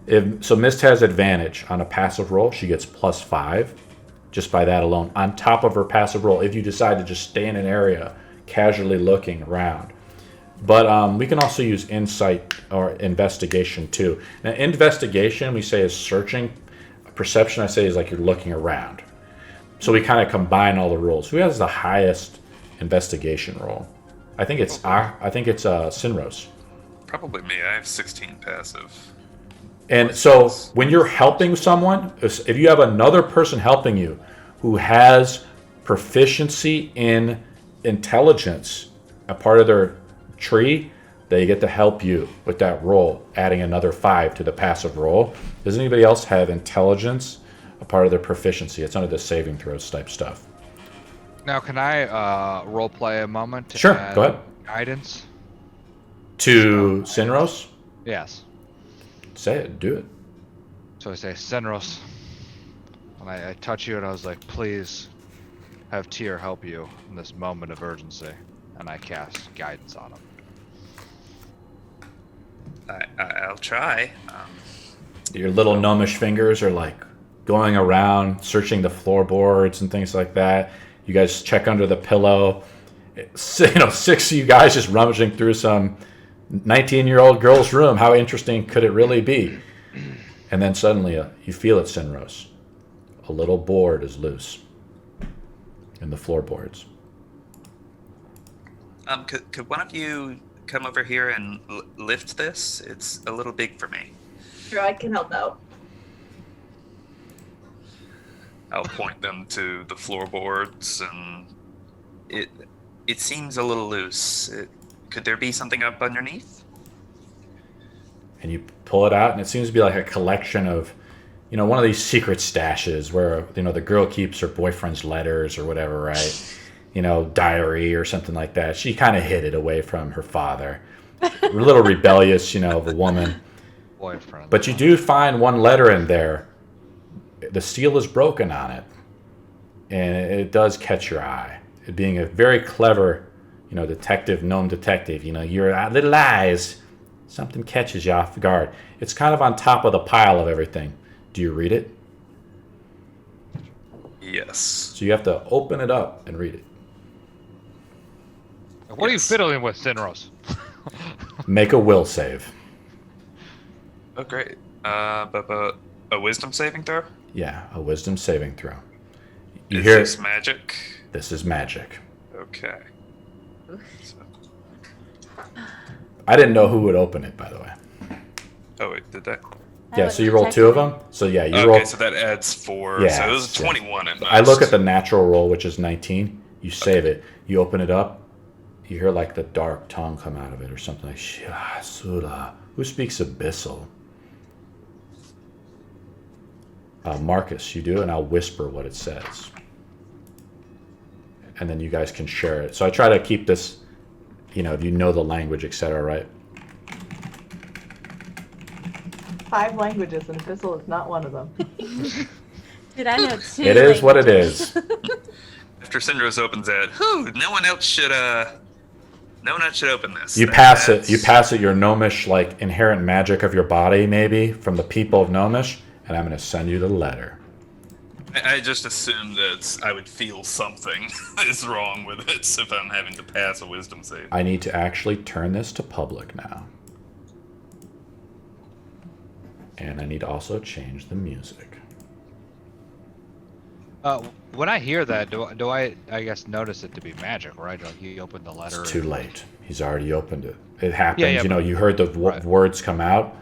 if Mist has advantage on a passive roll, she gets +5, just by that alone. On top of her passive roll, if you decide to just stay in an area, casually looking around. But we can also use insight or investigation too. Now, investigation we say is searching. Perception I say is like you're looking around. So we kind of combine all the rolls. Who has the highest investigation roll? I think it's Sinros. Probably me. I have 16 passive. And so when you're helping someone, if you have another person helping you who has proficiency in intelligence, a part of their tree, they get to help you with that roll, adding another 5 to the passive roll. Does anybody else have intelligence, a part of their proficiency? It's under the saving throws type stuff. Now, can I role play a moment? To Sure, add go ahead. Guidance. To Sinros? Yes. Say it, do it. So I say, Senros, and I touch you, and I was like, please have Tyr help you in this moment of urgency, and I cast guidance on him. I'll try. Your little gnomish fingers are like going around, searching the floorboards and things like that. You guys check under the pillow. Six of you guys just rummaging through some 19-year-old girl's room. How interesting could it really be? And then suddenly you feel it, Sinros. A little board is loose in the floorboards. Could one of you come over here and lift this? It's a little big for me. Sure, I can help out. I'll point them to the floorboards, and it seems a little loose. Could there be something up underneath? And you pull it out, and it seems to be like a collection of, one of these secret stashes where, the girl keeps her boyfriend's letters or whatever, right? Diary or something like that. She kind of hid it away from her father. A little rebellious, of a woman. Boyfriend. But you do find one letter in there. The seal is broken on it. And it does catch your eye. It being a very clever, gnome detective. Your little eyes, something catches you off guard. It's kind of on top of the pile of everything. Do you read it? Yes. So you have to open it up and read it. What are you fiddling with, Sinros? Make a will save. Oh, great. But a wisdom saving throw? Yeah, a wisdom saving throw. You Is hear this magic? This is magic. Okay. So, I didn't know who would open it, by the way. oh, wait, did that? Yeah, so you roll 2 of them. So yeah, you Okay, roll. so that adds 4. Yeah, so it was yeah. 21 at most. I look at the natural roll, which is 19. You save it. You open it up. You hear like the dark tongue come out of it or something like Shia Sura. Who speaks Abyssal? Marcus, you do, and I'll whisper what it says. And then you guys can share it. So I try to keep this, you know the language, etc., right? 5 languages, and Abyssal is not one of them. Dude, I know 2 It is what it languages. is. After Syndros opens it, no one else should open this. You pass it. You pass it your gnomish, like, inherent magic of your body, maybe, from the people of gnomish, and I'm going to send you the letter. I just assumed that I would feel something is wrong with it if I'm having to pass a wisdom save. I need to actually turn this to public now. And I need to also change the music. When I hear that, do I guess notice it to be magic, right? Like he opened the letter. It's too late. He's already opened it. It happened. Yeah, you heard the right. words come out,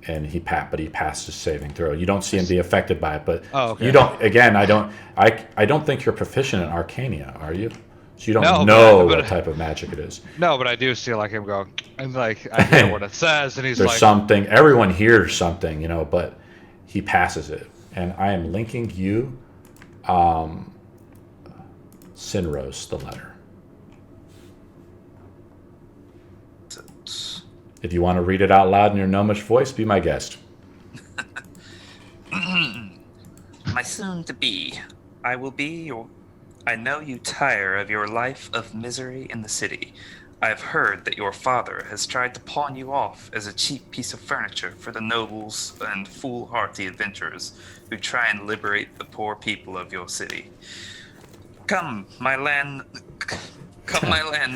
and he passed his saving throw. You don't see him be affected by it, but okay. you don't. Again, I don't think you're proficient in Arcania, are you? So you don't No, know but what type of magic it is. No, but I do see like him go, and like I hear what it says, and he's There's like, something. Everyone hears something, but he passes it, and I am linking you, Sinros, the letter. If you want to read it out loud in your gnomish voice, be my guest. my soon-to-be. I will be your... I know you tire of your life of misery in the city. I have heard that your father has tried to pawn you off as a cheap piece of furniture for the nobles and foolhardy adventurers who try and liberate the poor people of your city. Come my land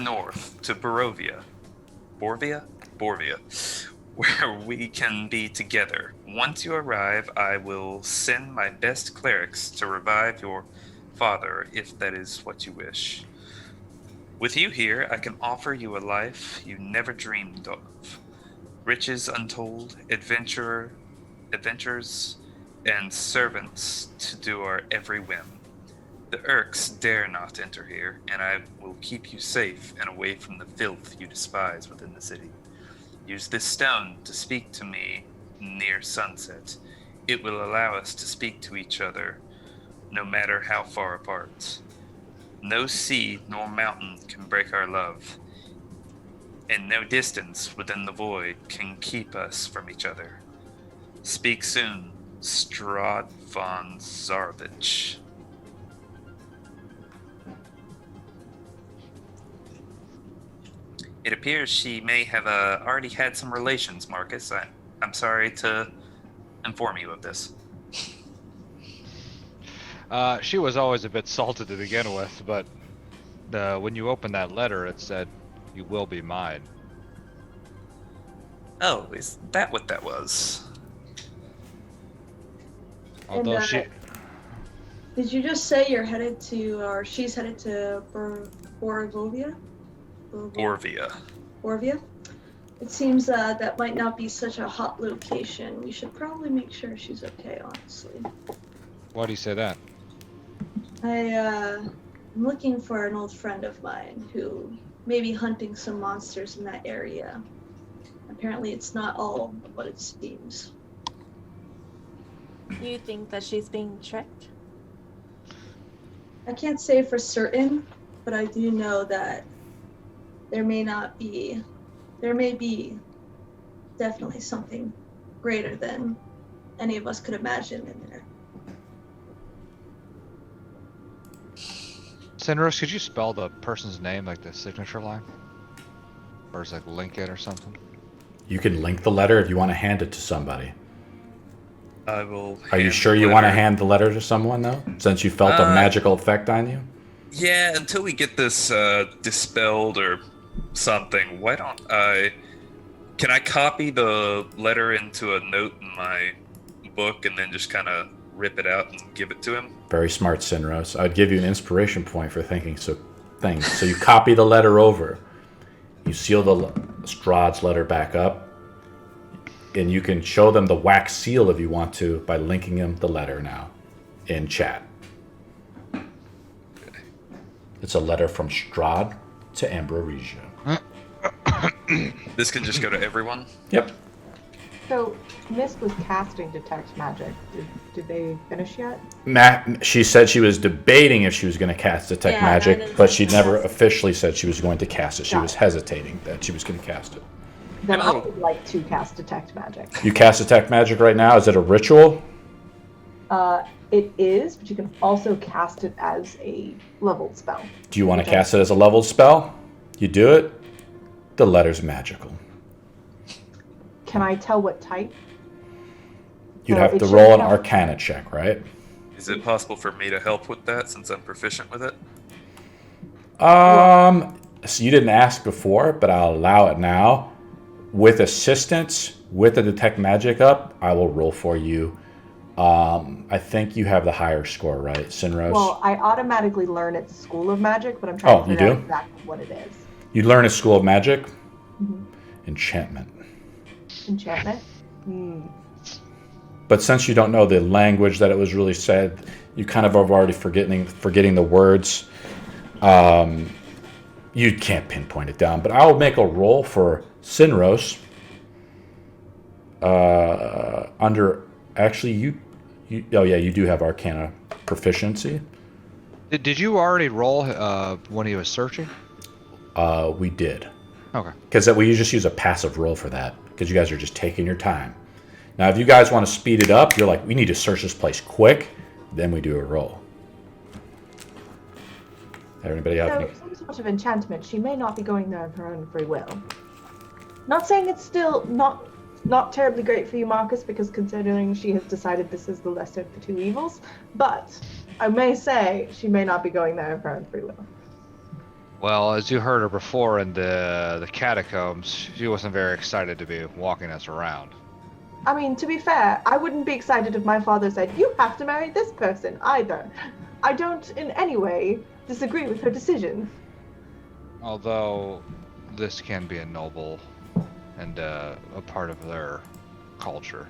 north to Barovia. Barovia, where we can be together. Once you arrive, I will send my best clerics to revive your father, if that is what you wish. With you here, I can offer you a life you never dreamed of. Riches untold, adventures, and servants to do our every whim. The Urks dare not enter here, and I will keep you safe and away from the filth you despise within the city. Use this stone to speak to me near sunset. It will allow us to speak to each other, no matter how far apart. No sea nor mountain can break our love, and no distance within the void can keep us from each other. Speak soon, Strahd von Zarvich. It appears she may have already had some relations, Marcus. I'm sorry to inform you of this. She was always a bit salted to begin with, but when you opened that letter, it said, "You will be mine." Oh, is that what that was? Although And, did you just say you're headed to, or she's headed to Barovia? Barovia. Barovia? It seems that might not be such a hot location. We should probably make sure she's okay, honestly. Why do you say that? I'm looking for an old friend of mine who may be hunting some monsters in that area. Apparently it's not all what it seems. You think that she's being tricked? I can't say for certain, but I do know that there may be definitely something greater than any of us could imagine in there. Cinderos, could you spell the person's name, like the signature line? Or is like link it or something? You can link the letter if you want to hand it to somebody. I will. Are you sure you want to hand the letter to someone, though? Since you felt a magical effect on you? Yeah, until we get this dispelled or something, why don't I... Can I copy the letter into a note in my book and then just kind of rip it out and give it to him? Very smart, Sinros. I'd give you an inspiration point for thinking things. So you copy the letter over. You seal the Strahd's letter back up. And you can show them the wax seal if you want to by linking them the letter now in chat. It's a letter from Strahd to Ambrosia. This can just go to everyone? Yep. So, Mist was casting Detect Magic. Did they finish yet? She said she was debating if she was going to cast Detect Yeah, that Magic, is but she what never she officially said she was going to cast it. She Got was it. hesitating that she was going to cast it. Then I would like to cast Detect Magic. You cast Detect Magic right now? Is it a ritual? It is, but you can also cast it as a leveled spell. Do you want to cast it as a leveled spell? You do it. The letter's magical. Can I tell what type? You'd So have it to should roll an help. Arcana check, right? Is it possible for me to help with that since I'm proficient with it? So you didn't ask before, but I'll allow it now. With assistance, with the Detect Magic up, I will roll for you. I think you have the higher score, right, Sinros? Well, I automatically learn at School of Magic, but I'm trying to you figure out do? exactly what it is. You learn a School of Magic? Mhm. Enchantment. Enchantment? But since you don't know the language that it was really said, you kind of are already forgetting the words. You can't pinpoint it down. But I'll make a roll for Sinros. Actually, you do have Arcana proficiency. Did you already roll when he was searching? We did. Okay. Because we just use a passive roll for that. Because you guys are just taking your time. Now, if you guys want to speed it up, you're like, we need to search this place quick. Then we do a roll. Everybody have any? So, some sort of enchantment. She may not be going there of her own free will. Not saying it's still not terribly great for you, Marcus, because considering she has decided this is the lesser of the two evils, but I may say she may not be going there of her own free will. Well, as you heard her before in the catacombs, she wasn't very excited to be walking us around. I mean, to be fair, I wouldn't be excited if my father said, you have to marry this person, either. I don't in any way disagree with her decision. Although, this can be a noble and a part of their culture.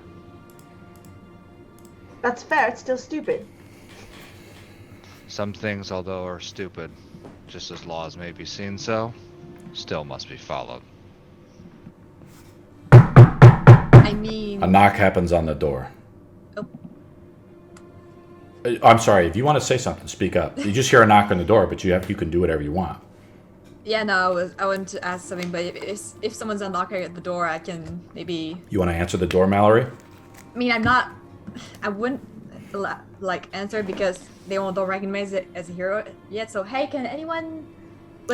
That's fair, it's still stupid. Some things, although are stupid, just as laws may be seen so, still must be followed. I mean, A knock happens on the door. Oh. I'm sorry. If you want to say something, speak up. You just hear a knock on the door, but you can do whatever you want. yeah, no, I wanted to ask something, but if someone's knocking at the door, I can maybe. You want to answer the door, Mallory? I mean, I wouldn't like answer because they don't recognize it as a hero yet. So hey, can anyone?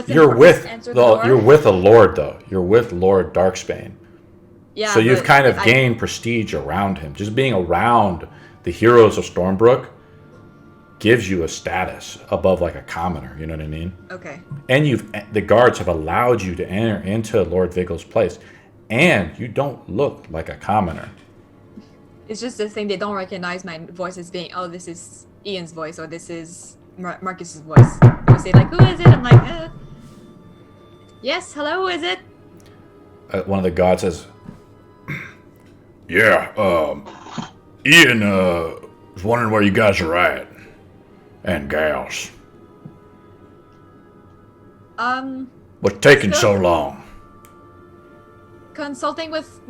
You're with a lord, though. You're with Lord Darksbane. Yeah. So you've but kind of I- gained prestige around him. Just being around the heroes of Stormbrook gives you a status above like a commoner. You know what I mean? Okay. And the guards have allowed you to enter into Lord Vigo's place, and you don't look like a commoner. It's just the thing, they don't recognize my voice as being, oh, this is Ian's voice or this is Marcus's voice. They would say like, who is it? I'm like, yes, hello, who is it? One of the gods says, "Yeah, Ian was wondering where you guys are at, and gals. What's taking so long?" Consulting with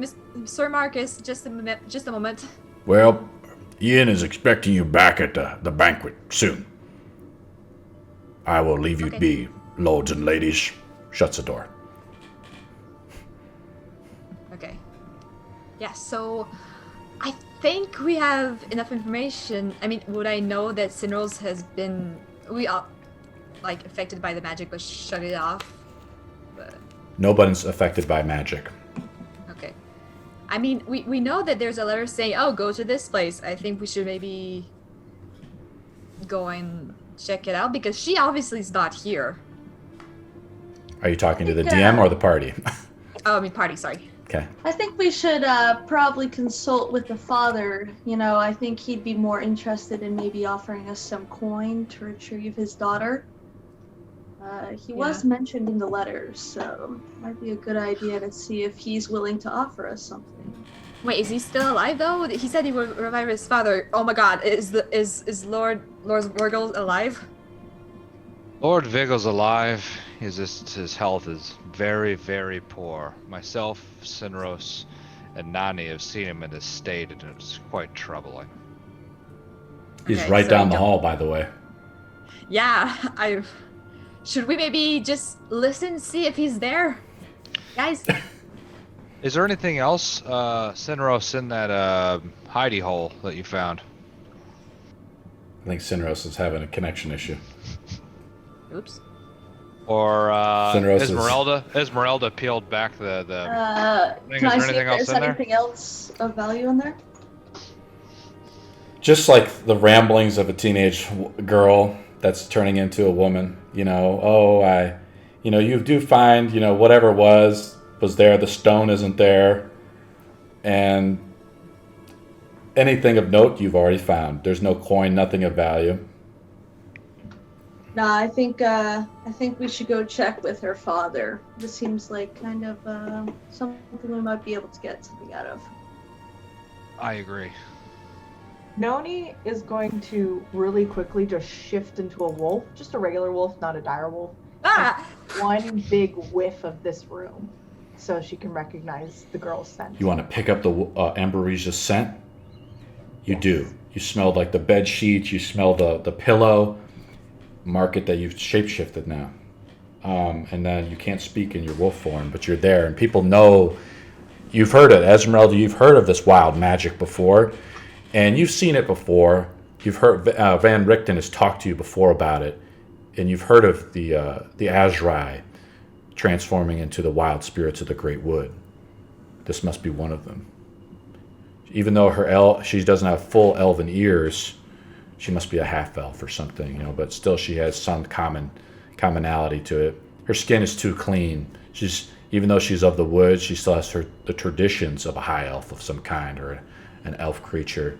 Sir Marcus, just a moment. "Well, Ian is expecting you back at the banquet soon. I will leave you Okay. be, lords and ladies." Shuts the door. Okay. Yeah, so I think we have enough information. I mean, would I know that Sinros has been affected by the magic but shut it off? Nobody's affected by magic. Okay. I mean, we know that there's a letter saying, oh, go to this place. I think we should maybe go and check it out because she obviously is not here. Are you talking to the DM or the party? Oh, I mean, party, sorry. Okay. I think we should probably consult with the father. You know, I think he'd be more interested in maybe offering us some coin to retrieve his daughter. He was mentioned in the letters, so might be a good idea to see if he's willing to offer us something. Wait, is he still alive though? He said he would revive his father. Oh my God, is Lord Virgil alive? Lord Vigo's alive. His health is very, very poor. Myself, Sinros, and Nani have seen him in this state, and it's quite troubling. He's Okay, right so down you the don't- hall, by the way. Yeah, should we maybe just listen, see if he's there, guys? Is there anything else, Sinros, in that hidey hole that you found? I think Sinros is having a connection issue. Oops. Or Sinros is- Esmeralda peeled back the thing. Can I Is see there anything if else there's in there? anything else of value in there? Just like the ramblings of a teenage girl that's turning into a woman, you do find, whatever was there, the stone isn't there, and anything of note you've already found. There's no coin, nothing of value. Nah, I think we should go check with her father. This seems like kind of something we might be able to get something out of. I agree. Noni is going to really quickly just shift into a wolf, just a regular wolf, not a dire wolf. Ah! One big whiff of this room, so she can recognize the girl's scent. You want to pick up the Amberisia's scent? You do. You smell like the bed sheets. You smell the pillow. Mark it that you've shapeshifted now. And then you can't speak in your wolf form, but you're there. And people know you've heard it. Esmeralda, you've heard of this wild magic before. And you've seen it before. You've heard Van Richten has talked to you before about it, and you've heard of the Azrai transforming into the wild spirits of the Great Wood. This must be one of them. Even though she doesn't have full elven ears, she must be a half elf or something, but still she has some commonality to it. Her skin is too clean. Even though she's of the woods, she still has the traditions of a high elf of some kind, or an elf creature.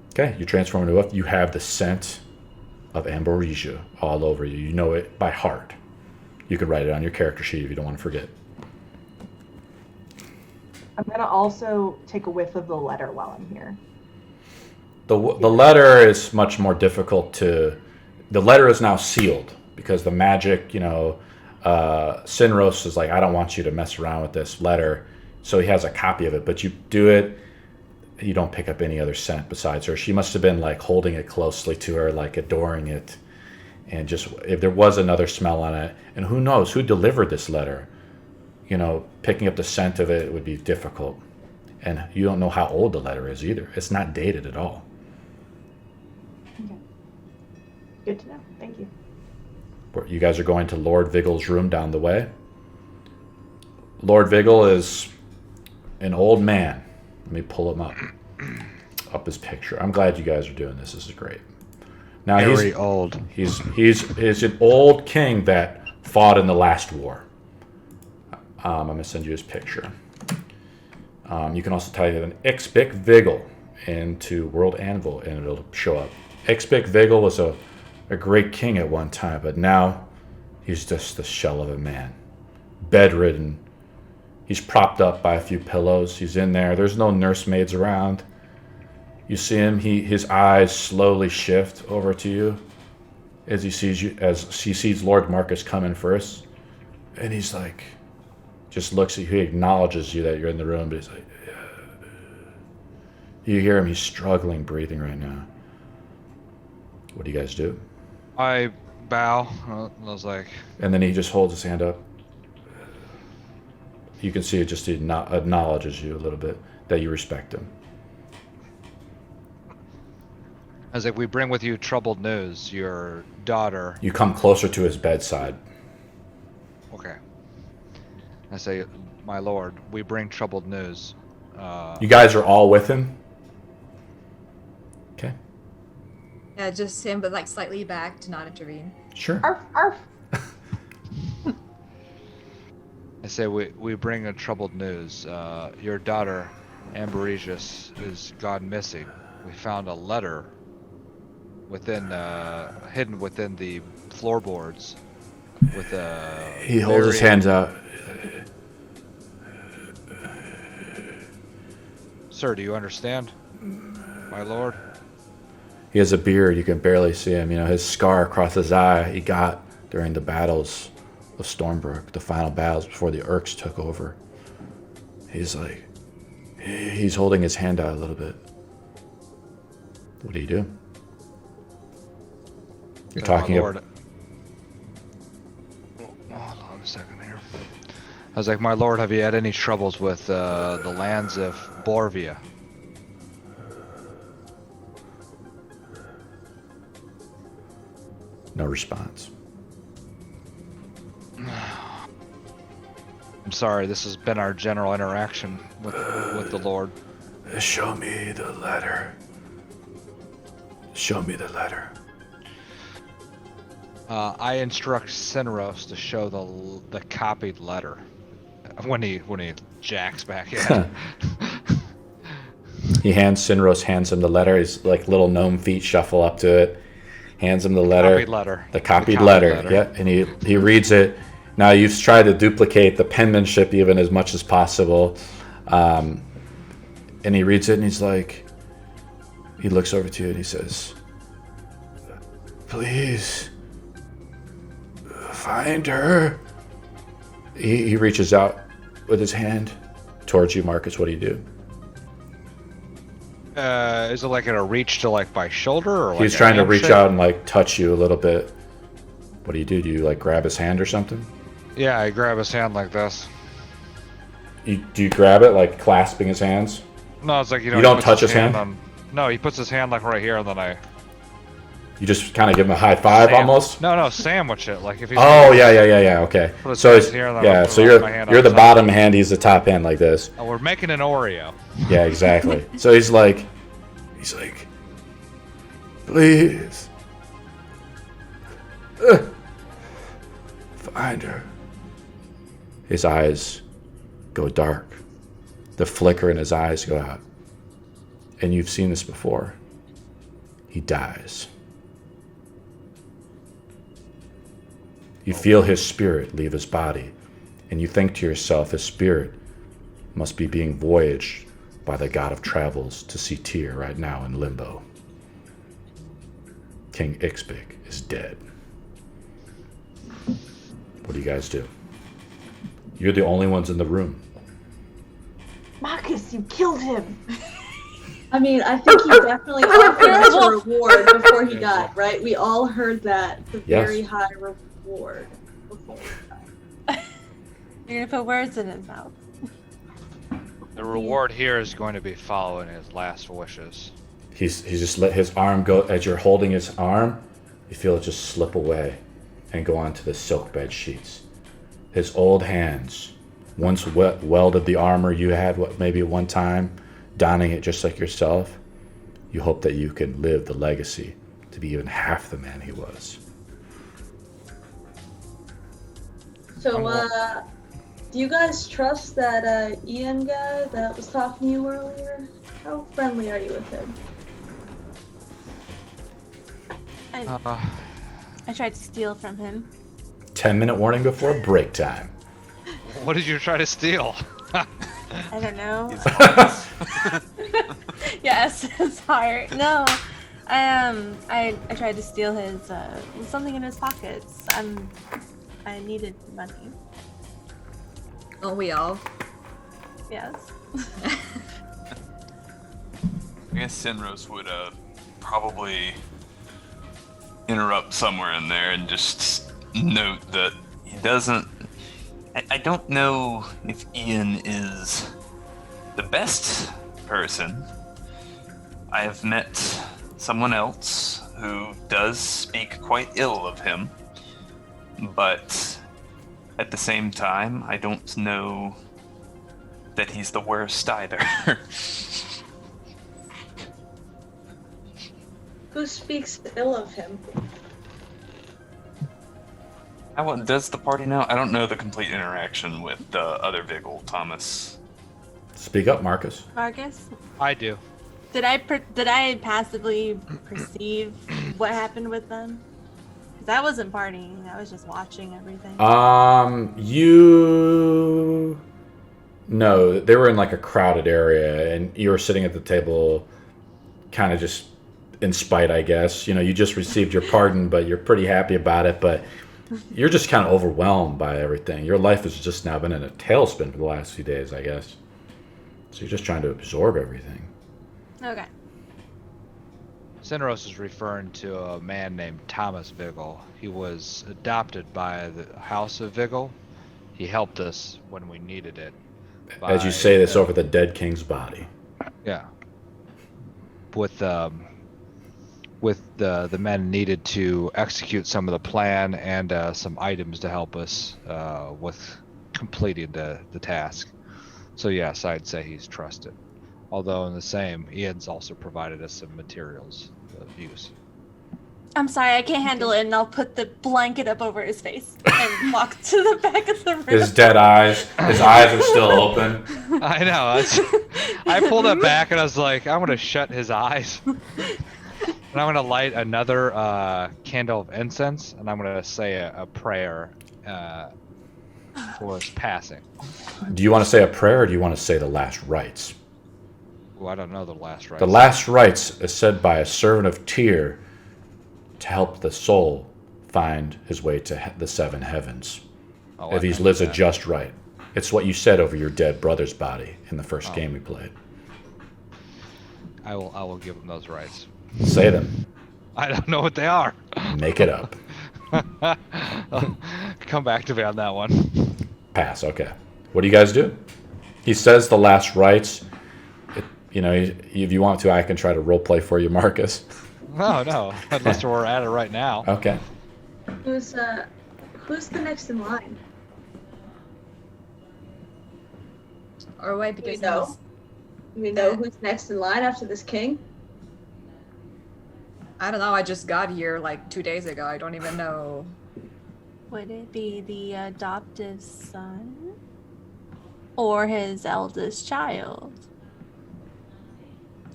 Okay, you transform into a wolf. You have the scent of Ambrosia all over you. You know it by heart. You can write it on your character sheet if you don't want to forget. I'm gonna also take a whiff of the letter while I'm here. The letter is much more difficult to. The letter is now sealed because the magic, Sinros is like, I don't want you to mess around with this letter, so he has a copy of it. But you do it, you don't pick up any other scent besides her. She must have been like holding it closely to her, like adoring it, and just if there was another smell on it, and who knows who delivered this letter. Picking up the scent of it would be difficult. And you don't know how old the letter is either. It's not dated at all. Okay. Good to know. Thank you. You guys are going to Lord Viggle's room down the way. Lord Viggle is an old man. Let me pull him up his picture. I'm glad you guys are doing this. This is great. Now Very old. He's an old king that fought in the last war. I'm going to send you his picture. You can also type in Ixbic Viggle into World Anvil, and it'll show up. Ixbic Viggle was a great king at one time, but now he's just the shell of a man. Bedridden. He's propped up by a few pillows. He's in there. There's no nursemaids around. You see him. His eyes slowly shift over to you as he sees Lord Marcus come in first, and he's like. Just looks at you, he acknowledges you that you're in the room, but he's like, you hear him, he's struggling breathing right now. What do you guys do? I bow. I was like... And then he just holds his hand up. You can see it just acknowledges you a little bit, that you respect him. I was like, we bring with you troubled news. Your daughter... You come closer to his bedside. Okay. I say, my lord, we bring troubled news. You guys are all with him? Okay. Yeah, just him, but like slightly back to not intervene. Sure. Arf, arf. I say, we bring a troubled news. Your daughter, Amberesius, is gone missing. We found a letter hidden within the floorboards with a... He holds his hands out. Sir, do you understand, my lord? He has a beard. You can barely see him. His scar across his eye he got during the battles of Stormbrook, the final battles before the Urks took over. He's holding his hand out a little bit. What do you do? You're talking about... Hold on a second here. I was like, my lord, have you had any troubles with the lands of Barovia? No response. I'm sorry, this has been our general interaction with the lord. Show me the letter. Show me the letter. I instruct Sinros to show the copied letter when he jacks back in. Sinros hands him the letter. His like little gnome feet shuffle up to it. Hands him the letter. The copied letter. Yeah, and he reads it. Now you've tried to duplicate the penmanship even as much as possible, and he reads it and he's like, he looks over to you and he says, "Please find her." He reaches out with his hand towards you, Marcus. What do you do? Is it like in a reach to like my shoulder, or he's trying to reach out and like touch you a little bit? What do you do? Do you like grab his hand or something? Yeah, I grab his hand like this. Do you grab it like clasping his hands? No, it's like you don't touch his hand. No, he puts his hand like right here, and then I. You just kind of give him a high five almost? No, sandwich it. Like if he's. Oh, yeah, okay. Put his So hands it's, here, and then yeah, I'll so put my hand you're on the top. bottom hand, he's the top hand like this. Oh, we're making an Oreo. Yeah, exactly. So he's like, please. Find her. His eyes go dark. The flicker in his eyes go out. And you've seen this before. He dies. You feel his spirit leave his body, and you think to yourself, his spirit must be being voyaged by the god of travels to see Tyr right now in limbo. King Ixbig is dead. What do you guys do? You're the only ones in the room. Marcus, you killed him. I mean, I think he definitely offered us a reward before he died, right? We all heard that. The Yes. very high reward before he died. You're gonna put words in his mouth. The reward here is going to be following his last wishes. He's just let his arm go. As you're holding his arm, you feel it just slip away and go onto the silk bed sheets. His old hands, once welded the armor you had maybe at one time, donning it just like yourself. You hope that you can live the legacy to be even half the man he was. So, do you guys trust that Ian guy that was talking to you earlier? How friendly are you with him? I tried to steal from him. 10-minute warning before break time. What did you try to steal? I don't know. Yes, his heart. No, I tried to steal his something in his pockets. I needed money. Don't we all? Yes. I guess Sinros would probably interrupt somewhere in there and just note that he doesn't. I don't know if Ian is the best person. I have met someone else who does speak quite ill of him, but at the same time, I don't know that he's the worst either. Who speaks ill of him? Does the party know? I don't know the complete interaction with the other Vigil, Thomas. Speak up, Marcus. Marcus, I do. did I passively perceive what happened with them? Because I wasn't partying. I was just watching everything. No, they were in like a crowded area, and you were sitting at the table, kind of just in spite, I guess. You know, you just received your pardon, but you're pretty happy about it, but you're just kind of overwhelmed by everything. Your life has just now been in a tailspin for the last few days, I guess. So you're just trying to absorb everything. Okay. Sinros is referring to a man named Thomas Vigil. He was adopted by the House of Vigil. He helped us when we needed it. As you say this over the dead king's body. Yeah. With the men needed to execute some of the plan and some items to help us with completing the task. So yes, I'd say he's trusted. Although in the same, Ian's also provided us some materials of use. I'm sorry, I can't handle it, and I'll put the blanket up over his face and walk to the back of the room. His dead eyes. His eyes are still open. I know. I pulled it back and I was like, I'm gonna shut his eyes. And I'm gonna light another candle of incense, and I'm gonna say a prayer for his passing. Do you want to say a prayer, or do you want to say the last rites? Well, I don't know the last rites. The last rites is said by a servant of Tyr to help the soul find his way to the seven heavens. Oh, if he lives a just right. It's what you said over your dead brother's body in the first game we played. I will give him those rites. Say them. I don't know what they are. Make it up. Come back to me on that one. Pass, okay. What do you guys do? He says the last rites. You know, if you want to, I can try to roleplay for you, Marcus. No, unless we're at it right now. Okay. Who's the next in line? Or wait, We because know. We know who's next in line after this king. I don't know. I just got here like 2 days ago. I don't even know. Would it be the adoptive son? Or his eldest child?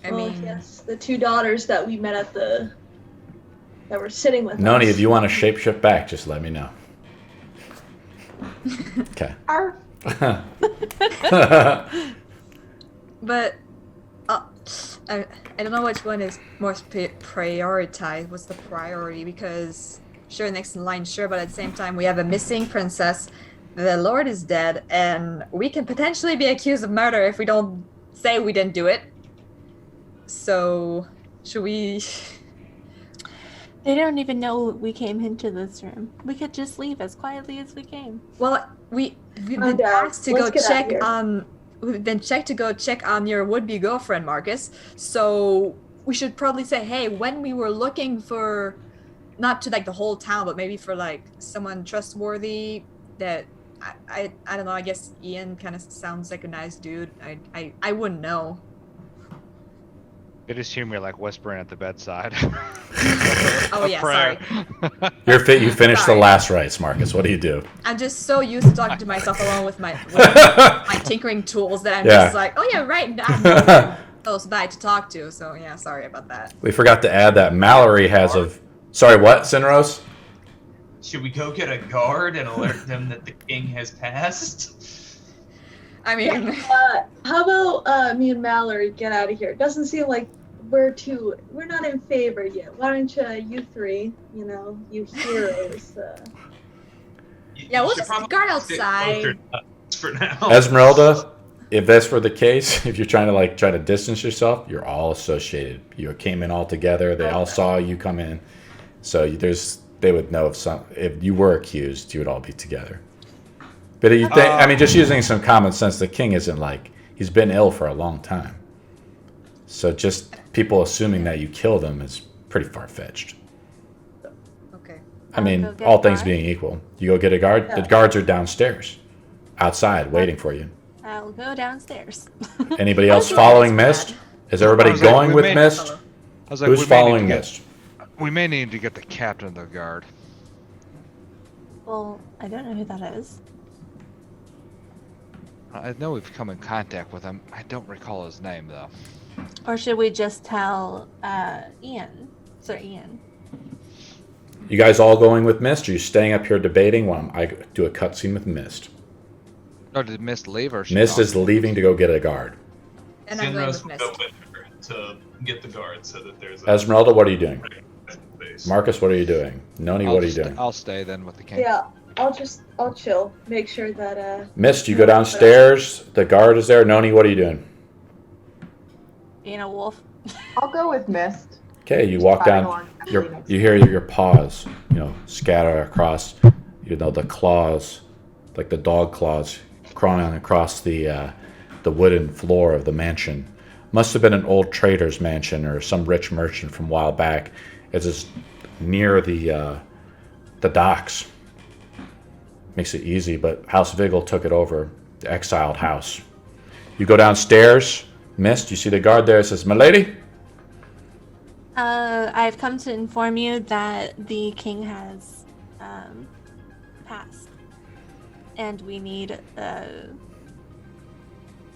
I Well, mean, yes, the two daughters that we met at that were sitting with Noni, us. if you want to shapeshift back, just let me know. Okay. Arf. but I don't know which one is most prioritized. What's the priority? Because sure, next in line, sure, but at the same time, we have a missing princess. The Lord is dead, and we can potentially be accused of murder if we don't say we didn't do it. So, should we? They don't even know we came into this room. We could just leave as quietly as we came. Well, we've been Calm down. asked to Let's go get out of check here. on. We've been checked to go check on your would-be girlfriend, Marcus. So we should probably say, hey, when we were looking for, not to like the whole town, but maybe for like someone trustworthy. That I don't know. I guess Ian kind of sounds like a nice dude. I wouldn't know. I just hear me like whispering at the bedside. Oh A yeah, prayer. sorry. You finished the Sorry. last rites, Marcus. What do you do? I'm just so used to talking to myself alone with my my tinkering tools that I'm Yeah. just like, oh yeah, right. I'm close by to talk to. So yeah, sorry about that. We forgot to add that Mallory has a. Sorry, what, Sinros? Should we go get a guard and alert them that the king has passed? I mean, How about me and Mallory get out of here? It doesn't seem like we're not in favor yet. Why don't you three, you heroes, Yeah, we'll should just probably guard stick outside. closer to us for now. Esmeralda, if that's for the case, if you're trying to try to distance yourself, you're all associated. You came in all together. They all saw you come in, so they would know if you were accused, you would all be together. But you think, I mean, just using some common sense, the king isn't he's been ill for a long time. So just people assuming that you killed him is pretty far-fetched. Okay. I mean, go get all a things guard? being equal. You go get a guard. The guards are downstairs, outside, waiting for you. I'll go downstairs. Anybody I else was following glad. Mist? Is everybody I was like, going we with may- Mist? I was like, Who's we may need following to get- Mist? We may need to get the captain of the guard. Well, I don't know who that is. I know we've come in contact with him. I don't recall his name though. Or should we just tell Ian? Sir Ian. You guys all going with Mist? Or are you staying up here debating while I do a cutscene with Mist? Oh, did Mist leave or? Mist is leaving to go get a guard. And I'm going Sinros with will Mist. go with her to get the guard so that there's a Esmeralda, what are you doing? space. Marcus, what are you doing? Noni, what are you doing? I'll stay then with the king. Yeah, I'll chill. Make sure that Mist, you go downstairs. The guard is there. Noni, what are you doing? Being a wolf. I'll go with Mist. Okay, you Just walk trotting down. along happily next You to hear your paws, scatter across, the claws, like the dog claws, crawling across the wooden floor of the mansion. Must have been an old trader's mansion or some rich merchant from a while back. It's just near the docks. Makes it easy, but House Vigil took it over, the exiled house. You go downstairs, Mist, you see the guard there. It says, "My lady." I've come to inform you that the king has passed, and we need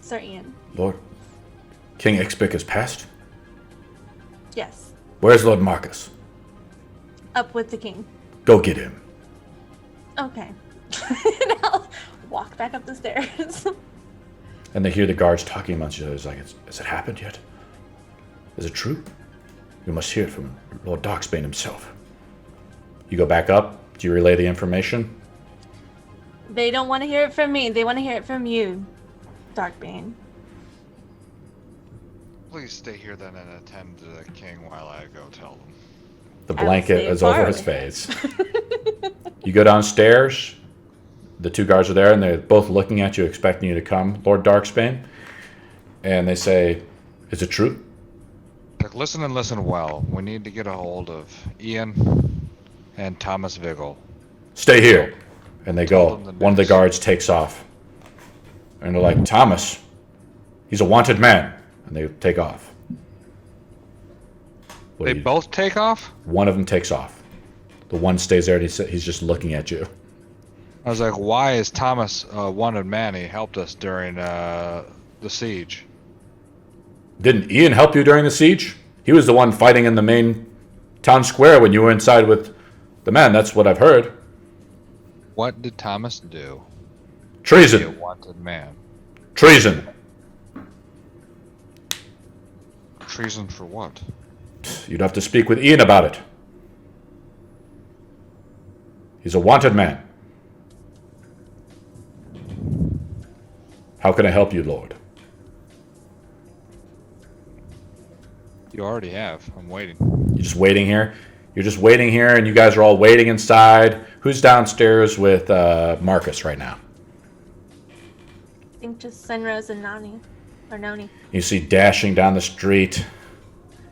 Sir Ian. Lord, King Ixpic has passed. Yes, Where's Lord Marcus? up with the king. Go get him. Okay. And I'll walk back up the stairs. And they hear the guards talking amongst each other. It's like, has it happened yet? Is it true? You must hear it from Lord Darksbane himself. You go back up. Do you relay the information? They don't want to hear it from me. They want to hear it from you, Darkbane. Please stay here then and attend to the king while I go tell them. The I will blanket stay is far over his away. face. You go downstairs. The two guards are there, and they're both looking at you, expecting you to come, Lord Darksbane. And they say, Is it true? Like, listen and listen well. We need to get a hold of Ian and Thomas Vigil. Stay here. And they Tell go. them the One of the news. guards takes off. And they're like, Thomas, he's a wanted man. And they take off. What They do you- both take off? One of them takes off. The one stays there and he's just looking at you. I was like, why is Thomas a wanted man? He helped us during the siege. Didn't Ian help you during the siege? He was the one fighting in the main town square when you were inside with the men. That's what I've heard. What did Thomas do? Be a Treason. wanted man. Treason. Treason for what? You'd have to speak with Ian about it. He's a wanted man. How can I help you, Lord? You already have. I'm waiting. You're just waiting here? You're just waiting here and you guys are all waiting inside. Who's downstairs with Marcus right now? I think just Senrose and Nani. Or Noni. You see dashing down the street,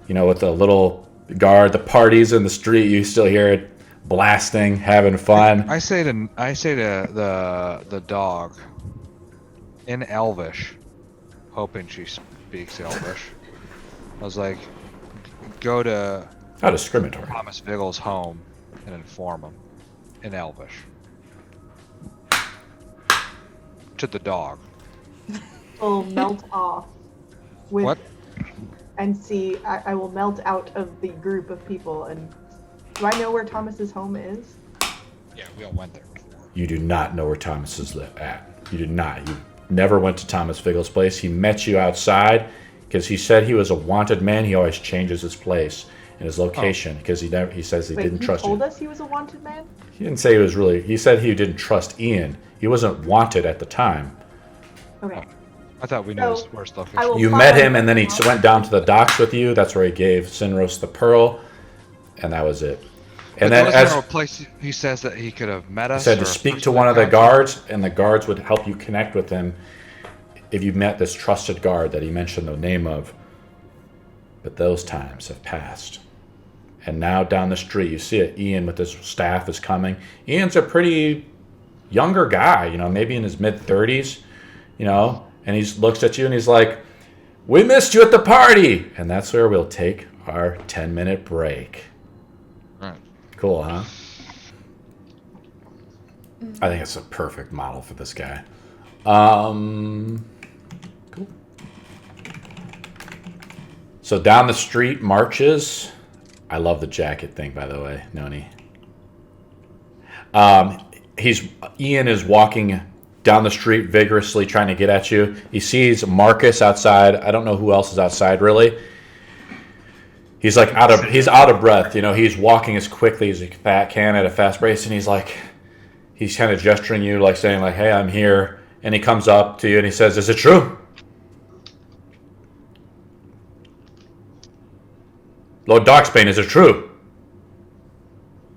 you know, with the little guard, the parties in the street, you still hear it blasting, having fun. I say to the dog in Elvish, hoping she speaks Elvish. I was like, go to How discriminatory. Thomas Vigil's home and inform him in Elvish. To the dog. Will melt off with What? and see. I will melt out of the group of people. And do I know where Thomas's home is? Yeah, we all went there before. You do not know where Thomas is at. You did not. You never went to Thomas Vigil's place. He met you outside because he said he was a wanted man. He always changes his place and his location because he says he Wait, didn't trust told you. us he was a wanted man? He didn't say he was really. He said he didn't trust Ian. He wasn't wanted at the time. Okay. I thought we knew So, his worst I location. will You follow met him, and then he him. went down to the docks with you. That's where he gave Sinros the pearl, and that was it. And then, wasn't as there a place he says that he could have met he us. said, or to speak to personally one of the contacted? guards, and the guards would help you connect with him if you met this trusted guard that he mentioned the name of. But those times have passed. And now down the street, you see it. Ian with his staff is coming. Ian's a pretty younger guy, you know, maybe in his mid-30s, you know, and he looks at you and he's like, "We missed you at the party!" And that's where we'll take our 10-minute break. Right. Cool, huh? I think it's a perfect model for this guy. Cool. So down the street marches. I love the jacket thing, by the way, Noni. Ian is walking down the street vigorously trying to get at you. He sees Marcus outside. I don't know who else is outside really. He's like out of breath, you know, he's walking as quickly as he can at a fast pace, and he's kind of gesturing you, like saying like, "Hey, I'm here." And he comes up to you and he says, "Is it true? Lord Darksbane, is it true?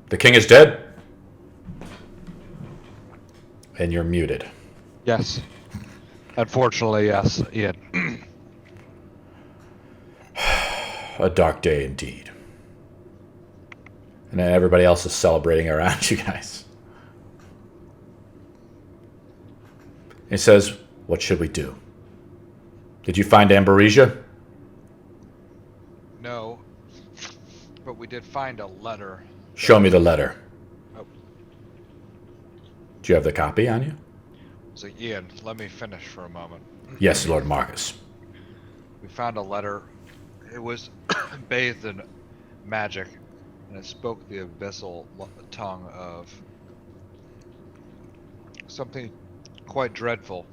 The king is dead?" And you're muted. Yes. Unfortunately, yes, Ian. A dark day indeed. And then everybody else is celebrating around you guys. He says, "What should we do? Did you find Ambrosia?" No. But we did find a letter. Show me the letter. Oh. Do you have the copy on you? So Ian, let me finish for a moment. Yes, Lord Marcus. We found a letter. It was bathed in magic, and it spoke the abyssal tongue of something quite dreadful.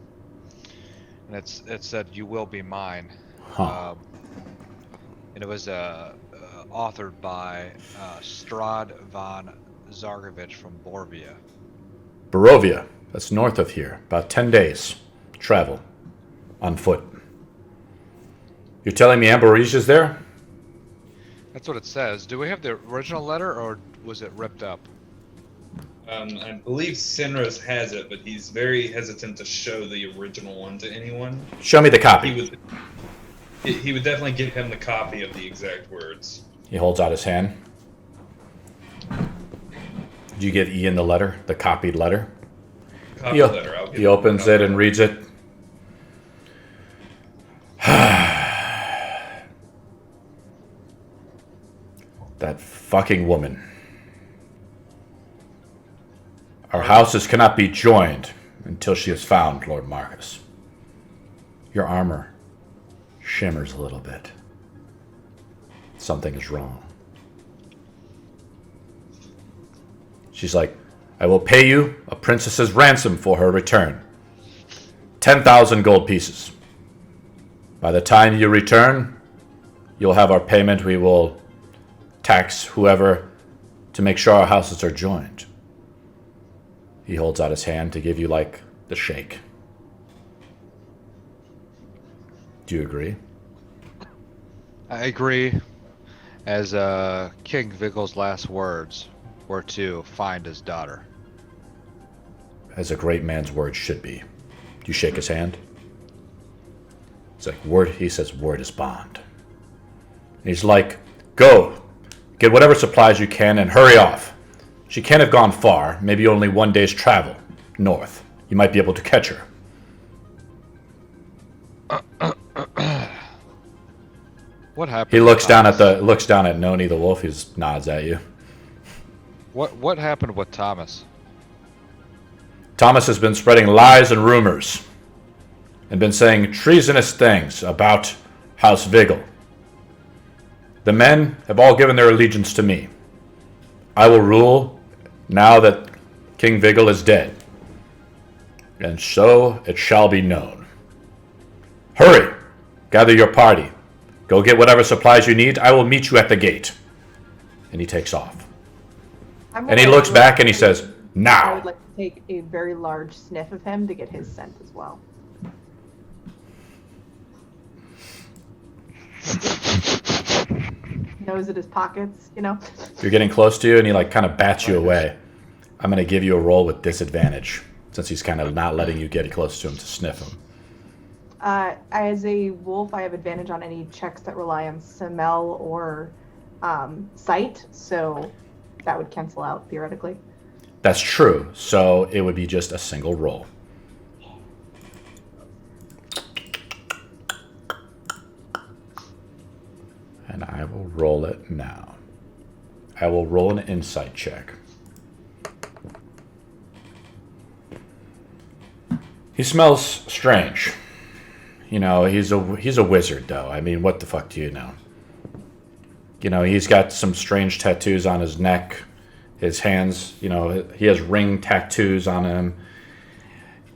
And it said, "You will be mine." Huh. And it was authored by Strahd von Zargovich from Barovia. Barovia. That's north of here. About 10 days. Travel. On foot. You're telling me Ambrosia's there? That's what it says. Do we have the original letter, or was it ripped up? I believe Sinros has it, but he's very hesitant to show the original one to anyone. Show me the He copy. was He would definitely give him the copy of the exact words. He holds out his hand. Do you give Ian the letter, the copied letter? Copy letter. I'll give He opens it and reads it. That fucking woman. Our houses cannot be joined until she is found, Lord Marcus. Your armor shimmers a little bit. Something is wrong. She's like, I will pay you a princess's ransom for her return. 10,000 gold pieces. By the time you return, you'll have our payment. We will tax whoever to make sure our houses are joined. He holds out his hand to give you, like, the shake. Do you agree? I agree. As King Vigel's last words were to find his daughter. As a great man's words should be. Do you shake his hand? It's like, word. He says, word is bond. And he's like, go. Get whatever supplies you can and hurry off. She can't have gone far. Maybe only 1 day's travel north. You might be able to catch her. What happened? He to looks down Thomas? at Noni the wolf. He just nods at you. What happened with Thomas? Thomas has been spreading lies and rumors and been saying treasonous things about House Vigil. The men have all given their allegiance to me. I will rule now that King Vigil is dead. And so it shall be known. Hurry! Gather your party. Go get whatever supplies you need. I will meet you at the gate. And he takes off. And he looks back and he says, I now. would like to take a very large sniff of him to get his scent as well. Nose at his pockets, you know? You're getting close to you and he like kind of bats you away. I'm going to give you a roll with disadvantage since he's kind of not letting you get close to him to sniff him. As a wolf, I have advantage on any checks that rely on smell or sight, so that would cancel out theoretically. That's true. So it would be just a single roll. And I will roll it now. I will roll an insight check. He smells strange. You know, he's a wizard, though. I mean, what the fuck do you know? You know, he's got some strange tattoos on his neck, his hands. You know, he has ring tattoos on him.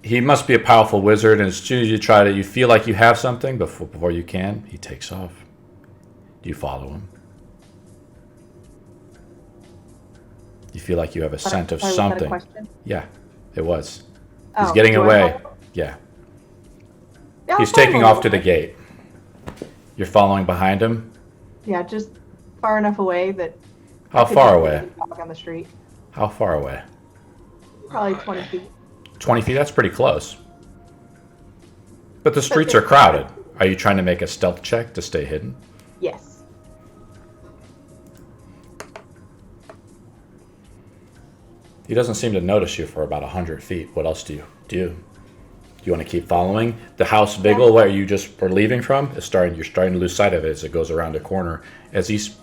He must be a powerful wizard, and as soon as you feel like you have something before you can, he takes off. Do you follow him? You feel like you have a scent of Sorry, was that a something. question? Yeah, it was. Oh, He's getting do I away. follow? Yeah. Yeah, He's I'll follow taking him. off to the gate. You're following behind him? Yeah, just far enough away that. I How could far just away? walk on the street. How far away? Probably 20 feet. 20 feet? That's pretty close. But the streets are crowded. Are you trying to make a stealth check to stay hidden? Yes. He doesn't seem to notice you for about 100 feet. What else do you do? Do you want to keep following? The house Vigil, where you just were leaving from, you're starting to lose sight of it as it goes around a corner. As he's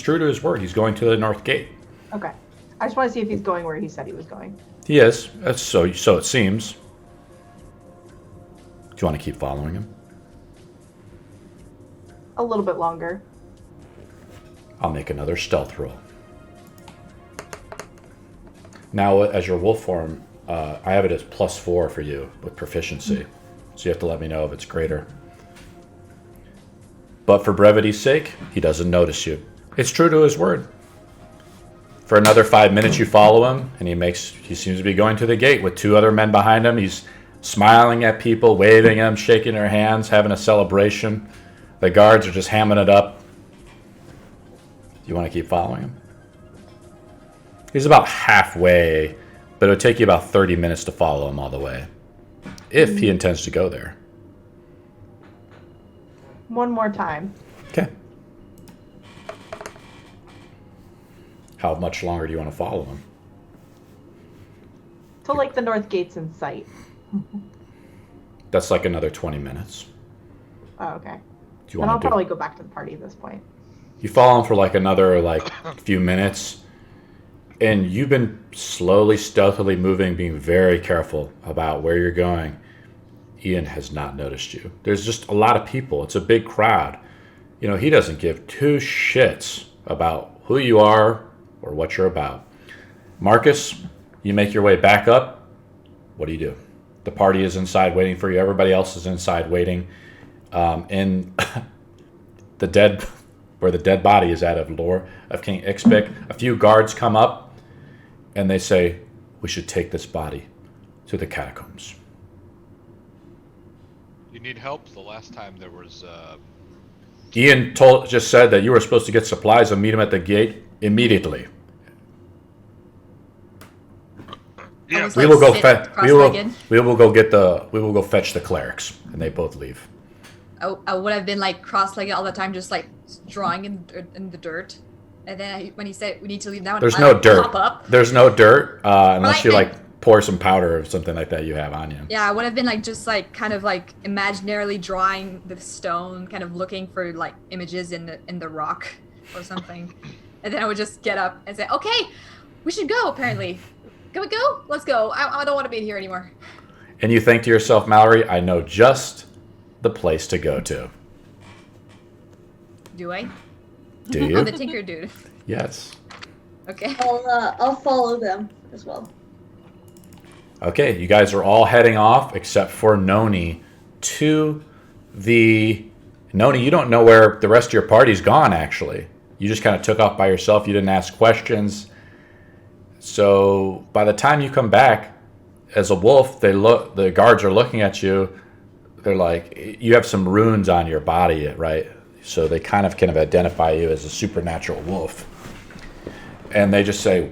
true to his word. He's going to the north gate. Okay. I just want to see if he's going where he said he was going. He is. So it seems. Do you want to keep following him? A little bit longer. I'll make another stealth roll. Now, as your wolf form, I have it as +4 for you with proficiency. So you have to let me know if it's greater. But for brevity's sake, he doesn't notice you. It's true to his word. For another 5 minutes, you follow him, and he seems to be going to the gate with 2 other men behind him. He's smiling at people, waving them, shaking their hands, having a celebration. The guards are just hamming it up. Do you want to keep following him? He's about halfway, but it would take you about 30 minutes to follow him all the way, if he intends to go there. One more time. Okay. How much longer do you want to follow him? So like the north gate's in sight. That's like another 20 minutes. Oh, okay. Do you Then I'll want to do? probably go back to the party at this point. You follow him for like another few minutes, and you've been slowly, stealthily moving, being very careful about where you're going. Ian has not noticed you. There's just a lot of people. It's a big crowd. You know, he doesn't give two shits about who you are or what you're about. Marcus, you make your way back up. What do? The party is inside waiting for you. Everybody else is inside waiting. In where the dead body is at of King Ixpic, a few guards come up and they say, we should take this body to the catacombs. You need help? The last time there was Ian just said that you were supposed to get supplies and meet him at the gate immediately. I was, We like, will go sit fetch. cross-legged. We will go fetch the clerics, and they both leave. I would have been like cross-legged all the time, just like drawing in the dirt. And then when he said we need to leave now, There's I, no like, dirt. pop up. There's no dirt unless you Right. like pour some powder or something like that you have on you. Yeah, I would have been like just like kind of like imaginarily drawing the stone, kind of looking for like images in the rock or something. And then I would just get up and say, "Okay, we should go. Apparently, can we go? Let's go. I don't want to be here anymore." And you think to yourself, Mallory, I know just the place to go to. Do I? Do I'm you? the tinker dude. Yes. Okay. I'll follow them as well. Okay, you guys are all heading off except for Noni to the... Noni, you don't know where the rest of your party's gone, actually. You just kind of took off by yourself. You didn't ask questions. So by the time you come back as a wolf, the guards are looking at you. They're like, you have some runes on your body, right? So they kind of identify you as a supernatural wolf. And they just say,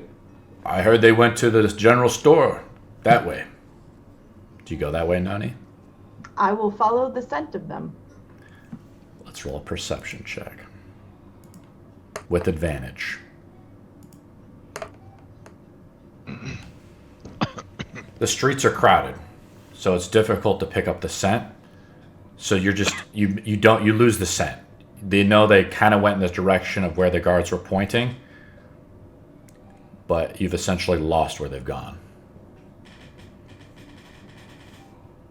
I heard they went to the general store that way. Do you go that way, Noni? I will follow the scent of them. Let's roll a perception check. With advantage. The streets are crowded, so it's difficult to pick up the scent. So you're just you lose the scent. They know they kind of went in the direction of where the guards were pointing, but you've essentially lost where they've gone.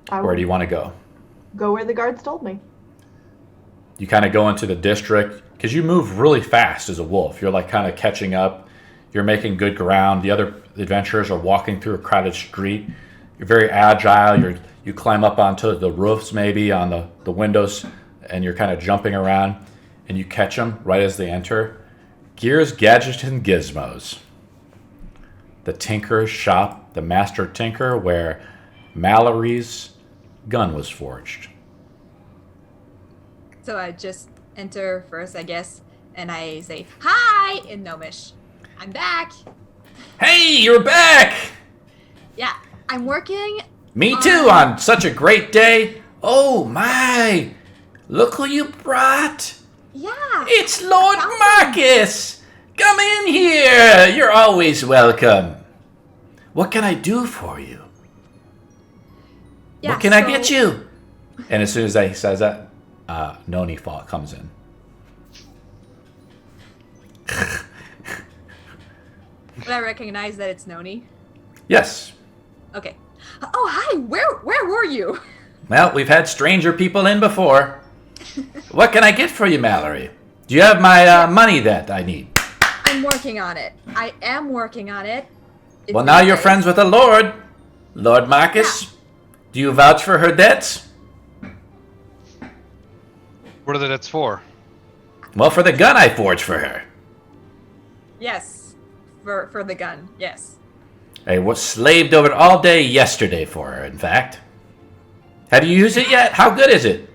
Where do you want to go? Go where the guards told me. You kind of go into the district because you move really fast as a wolf. You're like kind of catching up. You're making good ground. The other adventurers are walking through a crowded street. You're very agile. You climb up onto the roofs, maybe on the windows, and you're kind of jumping around, and you catch them right as they enter. Gears, Gadgets, and Gizmos. The Tinker's shop, the Master Tinker, where Mallory's gun was forged. So I just enter first, I guess, and I say, "Hi!" in Gnomish. I'm back. Hey, you're back! Yeah, I'm working. Me too, on such a great day. Oh my! Look who you brought! Yeah. It's Lord Marcus! Come in here! You're always welcome. What can I do for you? Yeah, What can I get you? And as soon as he says that, Noni comes in. Would I recognize that it's Noni? Yes. Okay. Oh, hi. Where were you? Well, we've had stranger people in before. What can I get for you, Mallory? Do you have my money that I need? I'm working on it. I am working on it. It's Well, now you're nice. friends with the Lord. Lord Marcus, do you vouch for her debts? What are the debts for? Well, for the gun I forged for her. Yes. For the gun. Yes. I was slaved over it all day yesterday for her, in fact. Have you used it yet? How good is it?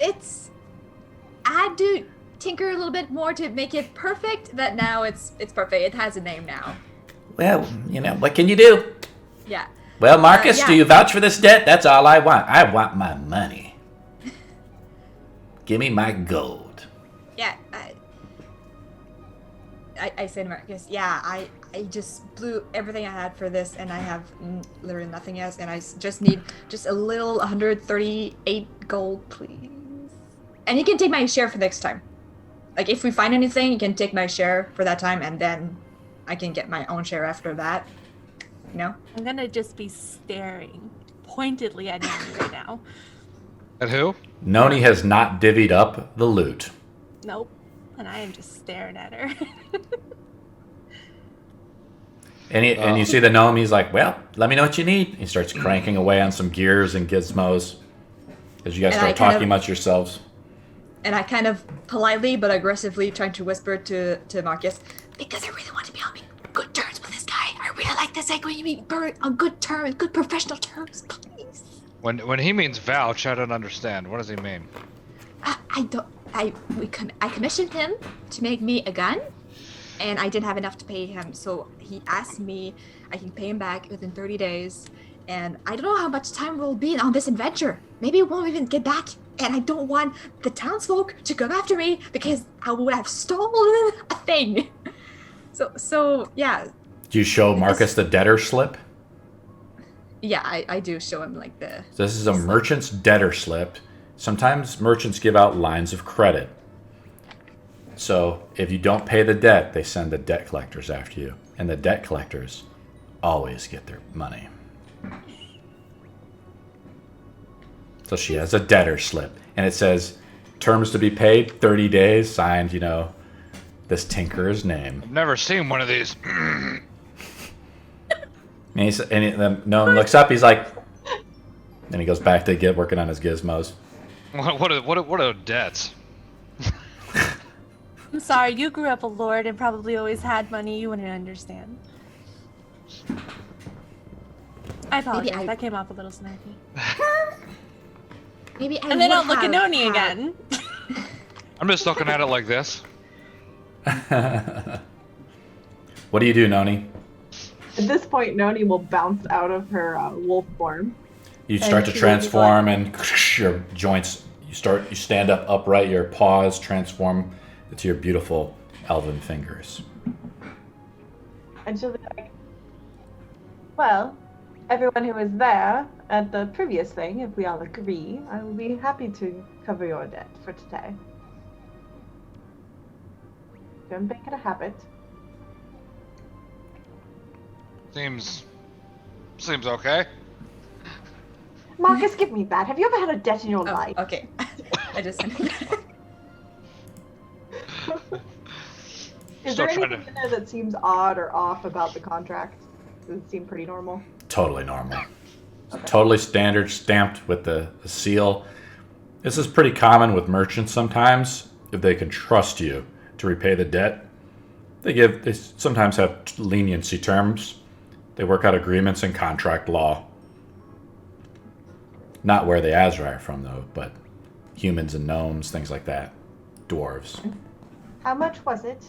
It's I had to tinker a little bit more to make it perfect, but now it's perfect. It has a name now. Well, what can you do? Yeah. Well, Marcus, yeah. do you vouch for this debt? That's all I want. I want my money. Give me my gold. Yeah, I say to Marcus, yeah, I just blew everything I had for this, and I have literally nothing else, and I just need just a little 138 gold, please. And you can take my share for next time. Like, if we find anything, you can take my share for that time, and then I can get my own share after that. You know? I'm gonna just be staring pointedly at Noni right now. At who? Noni has not divvied up the loot. Nope. And I am just staring at her. And you see the gnome, he's like, well, let me know what you need. He starts cranking away on some gears and gizmos as you guys start talking amongst yourselves. And I kind of politely but aggressively trying to whisper to Marcus, because I really want to be on good terms with this guy. I really like this. Like, when you meet Bird on good terms, good professional terms, please. When he means vouch, I don't understand. What does he mean? I commissioned him to make me a gun, and I didn't have enough to pay him, so he asked me I can pay him back within 30 days, and I don't know how much time we'll be on this adventure. Maybe we won't even get back, and I don't want the townsfolk to come after me because I would have stolen a thing. So yeah. Do you show Marcus the debtor slip? Yeah, I do show him like the... This is a merchant's debtor slip. Sometimes merchants give out lines of credit. So if you don't pay the debt, they send the debt collectors after you. And the debt collectors always get their money. So she has a debtor slip. And it says, terms to be paid, 30 days, signed, this tinkerer's name. I've never seen one of these. And the gnome looks up, he's like... Then he goes back to working on his gizmos. What are debts? I'm sorry, you grew up a lord and probably always had money. You wouldn't understand. I apologize. That came off a little snarky. Maybe I and then would I'll look at have Noni had- again. I'm just looking at it like this. What do you do, Noni? At this point, Noni will bounce out of her wolf form. You start to she will be transform, and your joints. You stand up upright. Your paws transform into your beautiful elven fingers. And she'll be like, well, everyone who was there at the previous thing, if we all agree, I will be happy to cover your debt for today. Don't make it a habit. Seems okay. Marcus, give me that. Have you ever had a debt in your life? Okay. I just sent it back. Is there anything in there that seems odd or off about the contract? Does it seem pretty normal? Totally normal. Okay. Totally standard, stamped with the seal. This is pretty common with merchants sometimes. If they can trust you to repay the debt, they sometimes have leniency terms. They work out agreements in contract law. Not where the Azrai are from, though, but humans and gnomes, things like that. Dwarves. How much was it?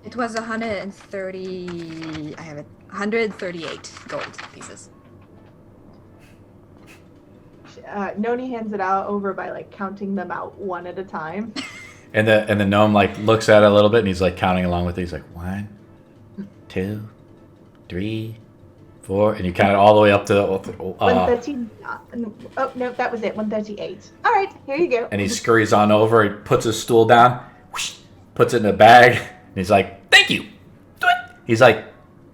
It was 130. I have it. 138 gold pieces. Noni hands it out over by counting them out one at a time. And the gnome looks at it a little bit, and he's counting along with it. He's like 1, 2, 3, 4, and you count it all the way up to 113. Oh no, that was it. 138. All right, here you go. And he scurries on over. He puts his stool down, whoosh, puts it in a bag, and he's like, "Thank you." Do it. He's like,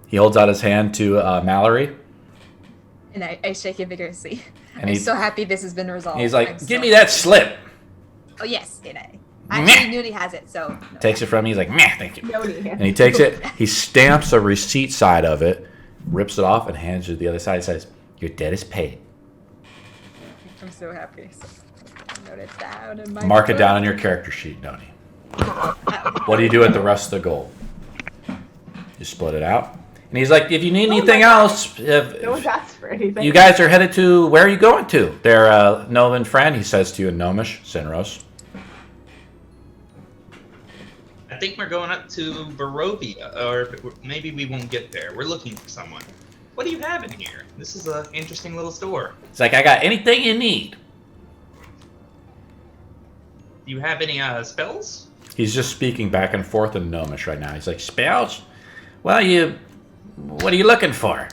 he holds out his hand to Mallory, And I shake it vigorously. and I'm so happy this has been resolved. he's like, I'm "Give so me that slip." Oh yes, and I Meh. actually Nudie has it, so no. Takes it from me. He's like, "Meh, thank you." Noni. And he takes it. He stamps a receipt side of it, rips it off, and hands you the other side. Says, "Your debt is paid." I'm so happy. So I note it down in my Mark it book. down on your character sheet, Noni. What do you do with the rest of the gold? You split it out. And he's like, if you need anything else, No one's asked for anything. you guys are headed to, where are you going to? Their Nobleman friend, he says to you in Gnomish, Sinros. I think we're going up to Barovia, or maybe we won't get there. We're looking for someone. What do you have in here? This is an interesting little store. It's like, I got anything you need. you have any spells? He's just speaking back and forth in Gnomish right now. He's like, spells? Well, what are you looking for?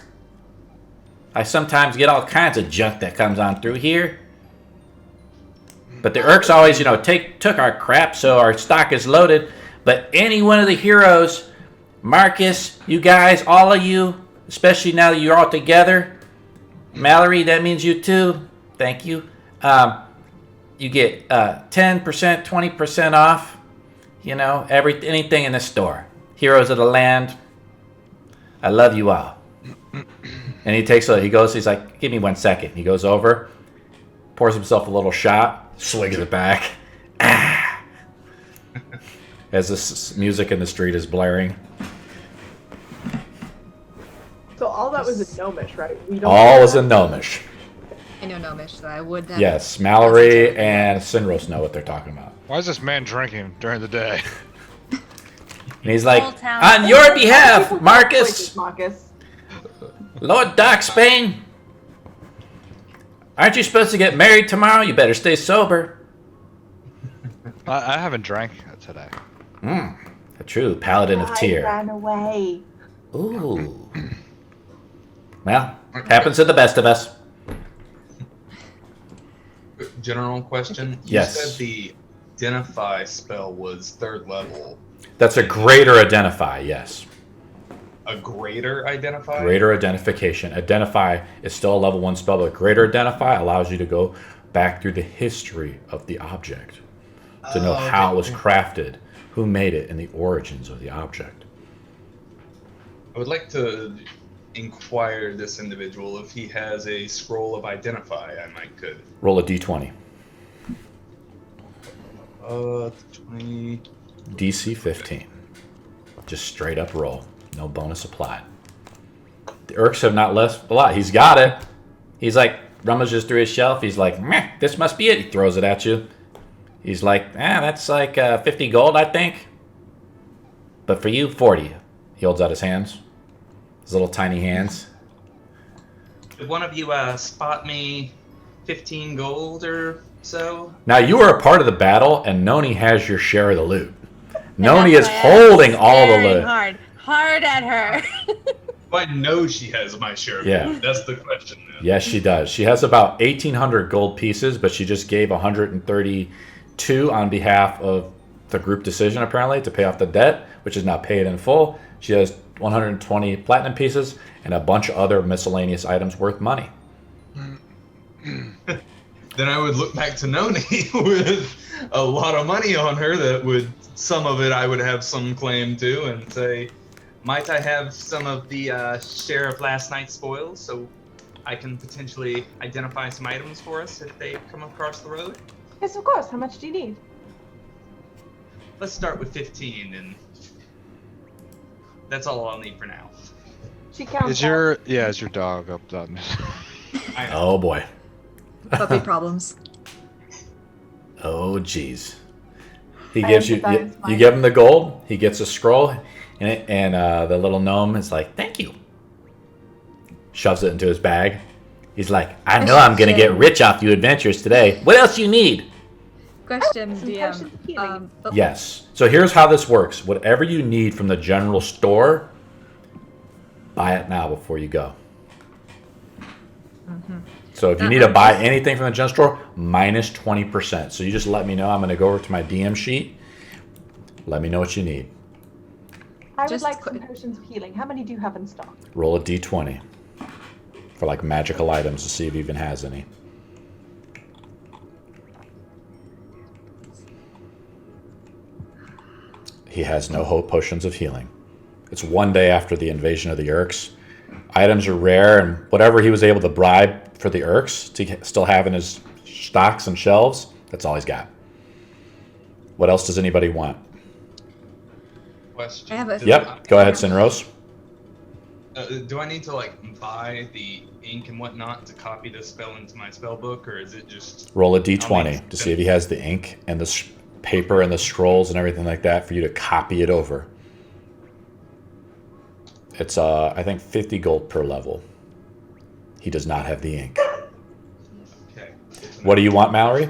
I sometimes get all kinds of junk that comes on through here. But the Urks always, took our crap, so our stock is loaded. But any one of the heroes, Marcus, you guys, all of you, especially now that you're all together, Mallory, that means you too. Thank you. You get 10%, 20% off. Anything in the store. Heroes of the land. I love you all. And he's like, give me 1 second. He goes over, pours himself a little shot, swings it back. As this music in the street is blaring. So all that was in Gnomish, right? All was in Gnomish. I know Gnomish, so I would have. Yes, Mallory and Sinros know what they're talking about. Why is this man drinking during the day? And he's like, Whole town. on your behalf, Marcus, Marcus. Lord Darksbane, aren't you supposed to get married tomorrow? You better stay sober. I haven't drank today. A true paladin of I Tyr. ran away. Ooh. Well, happens to the best of us. General question. You Yes. said the identify spell was 3rd level. That's a greater identify, yes. A greater identify? Greater identification. Identify is still a level 1 spell, but greater identify allows you to go back through the history of the object to know how it was crafted, who made it, and the origins of the object. I would like to inquire this individual if he has a scroll of identify. could. Roll a d20. 20. DC 15. Just straight up roll. No bonus applied. The Urks have not left a lot. He's got it. He's like, rummages through his shelf. He's like, meh, this must be it. He throws it at you. He's like, that's like 50 gold, I think. But for you, 40. He holds out his hands. His little tiny hands. Did one of you spot me 15 gold or so? Now, you are a part of the battle, and Noni has your share of the loot. Noni is That's why I'm holding all the staring loot. hard at her. I know she has my share of Yeah. gold. That's the question. Then. Yes, she does. She has about 1,800 gold pieces, but she just gave 132 on behalf of the group decision, apparently, to pay off the debt, which is now paid in full. She has 120 platinum pieces and a bunch of other miscellaneous items worth money. Then I would look back to Noni with a lot of money on her that would, some of it I would have some claim to, and say, might I have some of the share of last night's spoils so I can potentially identify some items for us if they come across the road? Yes, of course. How much do you need? Let's start with 15, and that's all I'll need for now. She counts. Is your dog up done? I know. Oh, boy. Puppy problems. Oh, jeez. He I gives you, empathize, you Mike. give him the gold, he gets a scroll, and the little gnome is like, thank you. Shoves it into his bag. He's like, I know I'm going to get rich off you adventures today. What else you need? Question, Some DM. potions of healing. Yes. So here's how this works. Whatever you need from the general store, buy it now before you go. So if you need to buy anything from the general store, minus 20%. So you just let me know. I'm going to go over to my DM sheet. Let me know what you need. I would Just like some quick- potions of healing. How many do you have in stock? Roll a d20 for like magical items to see if he even has any. He has no hope potions of healing. It's one day after the invasion of the Urks. Items are rare, and whatever he was able to bribe for the Urks to still have in his stocks and shelves, that's all he's got. What else does anybody want? Question. I have a- Yep, go ahead, Sinrose. Do I need to buy the ink and whatnot to copy this spell into my spell book, or is it just Roll a I'll d20 make to see if he has the ink and the paper and the scrolls and everything like that for you to copy it over. It's, I think, 50 gold per level. He does not have the ink. okay? What do you want, Mallory?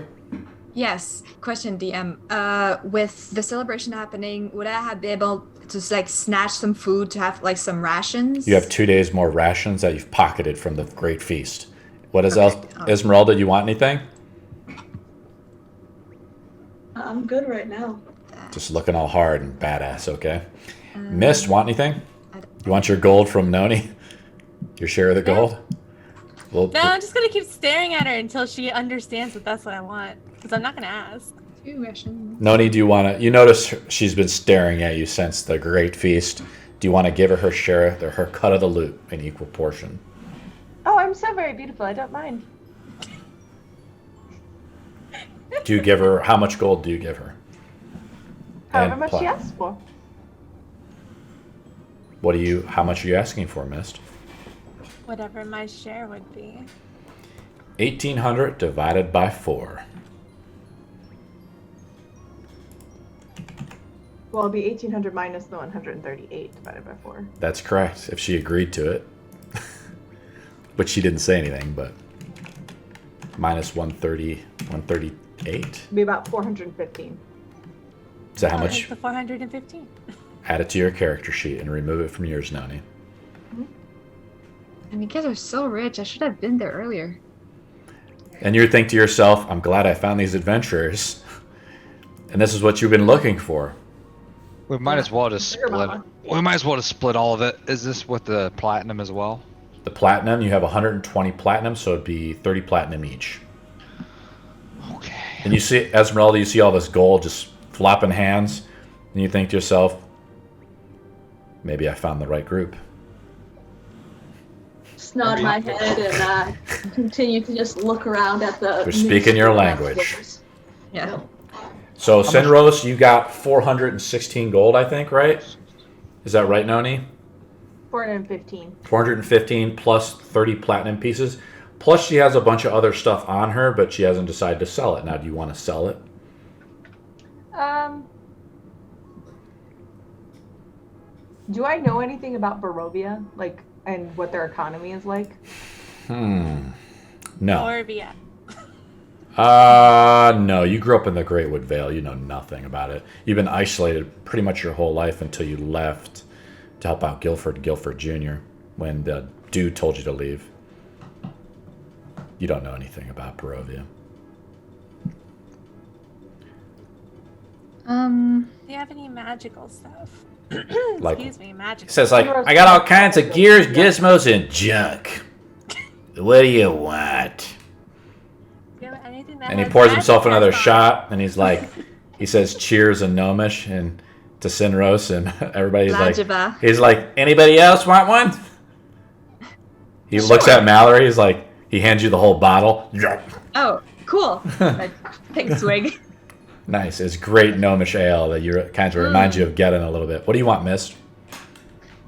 Yes. Question, DM. With the celebration happening, would I have been able to like snatch some food to have like some rations? You have 2 days more rations that you've pocketed from the Great Feast. What is else? Perfect. Esmeralda, you want anything? I'm good right now. Just looking all hard and badass, okay? Mist, want anything? You want your gold from Noni? Your share of the gold? Well, No, I'm just gonna keep staring at her until she understands that that's what I want. Because I'm not gonna ask. 2 rations. Noni, do you want to... You notice she's been staring at you since the Great Feast. Do you want to give her share, her cut of the loot in equal portion? Oh, I'm so very beautiful. I don't mind. Do you give her... How much gold do you give her? However And much pla- she asks for. What do you... How much are you asking for, Mist? Whatever my share would be. 1,800 divided by 4. Well, it'll be 1,800 minus the 138 divided by 4. That's correct, if she agreed to it. But she didn't say anything, but... Minus 138? It'll be about 415. Is that how Like much? the 415. Add it to your character sheet and remove it from yours, Noni. And you guys are so rich. I should have been there earlier. And you think to yourself, I'm glad I found these adventurers. And this is what you've been looking for. We might as well just Sugar split. mama. We might as well just split all of it. Is this with the platinum as well? The platinum, you have 120 platinum, so it'd be 30 platinum each. Okay. And you see, Esmeralda, you see all this gold just flopping hands, and you think to yourself, maybe I found the right group. Just nod my head and continue to just look around at the. We're speaking your minuscule language. leftovers. Yeah. So, Sinros, you got 416 gold, I think, right? Is that right, Noni? 415. 415 plus 30 platinum pieces. Plus, she has a bunch of other stuff on her, but she hasn't decided to sell it. Now, do you want to sell it? Do I know anything about Barovia? Like, and what their economy is like? No. Barovia. No. You grew up in the Greatwood Vale. You know nothing about it. You've been isolated pretty much your whole life until you left to help out Guilford Jr. when the dude told you to leave. You don't know anything about Barovia. Do you have any magical stuff? Like- Excuse me, magical. It says, like, I got all kinds of gears, gizmos, and junk. What do you want? Do you have anything that And he has pours himself magic another on? shot, and he's like, he says cheers in Gnomish and to Sinros, and everybody's like, Lajiba. he's like, anybody else want one? He looks at Mallory, he's like, he hands you the whole bottle. Yeah. Oh, cool. I take a swig. Nice. It's great Gnomish ale that you kind of reminds you of Geddon a little bit. What do you want, Mist?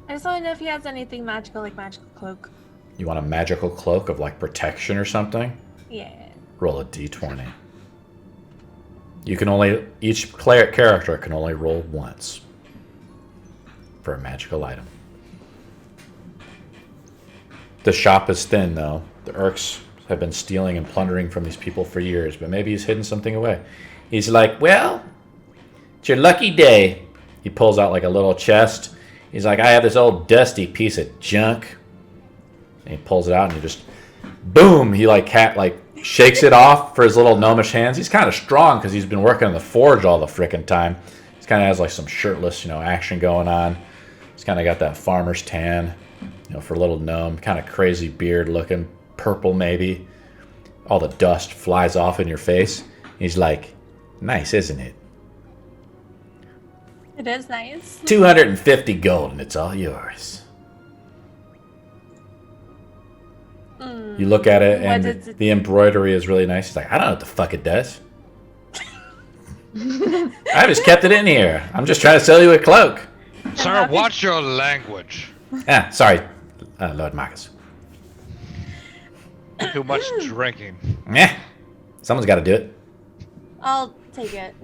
I just want to know if he has anything magical, like magical cloak. You want a magical cloak of like protection or something? Yeah. Roll a d20. You can only, each character can only roll once for a magical item. The shop is thin, though. The Urks have been stealing and plundering from these people for years, but maybe he's hidden something away. He's like, well, it's your lucky day. He pulls out like a little chest. He's like, I have this old dusty piece of junk. And he pulls it out and he just, boom, he like shakes it off for his little gnomish hands. He's kind of strong because he's been working in the forge all the frickin' time. He's kind of has like some shirtless, action going on. He's kind of got that farmer's tan, for a little gnome. Kind of crazy beard looking, purple maybe. All the dust flies off in your face. He's like, nice, isn't it? It is nice. 250 gold and it's all yours. You look at it and What does it the embroidery is really nice. He's like, I don't know what the fuck it does. I just kept it in here. I'm just trying to sell you a cloak. Sir, watch your language. Sorry, Lord Marcus. Too much drinking. Yeah, someone's got to do it. I'll take it.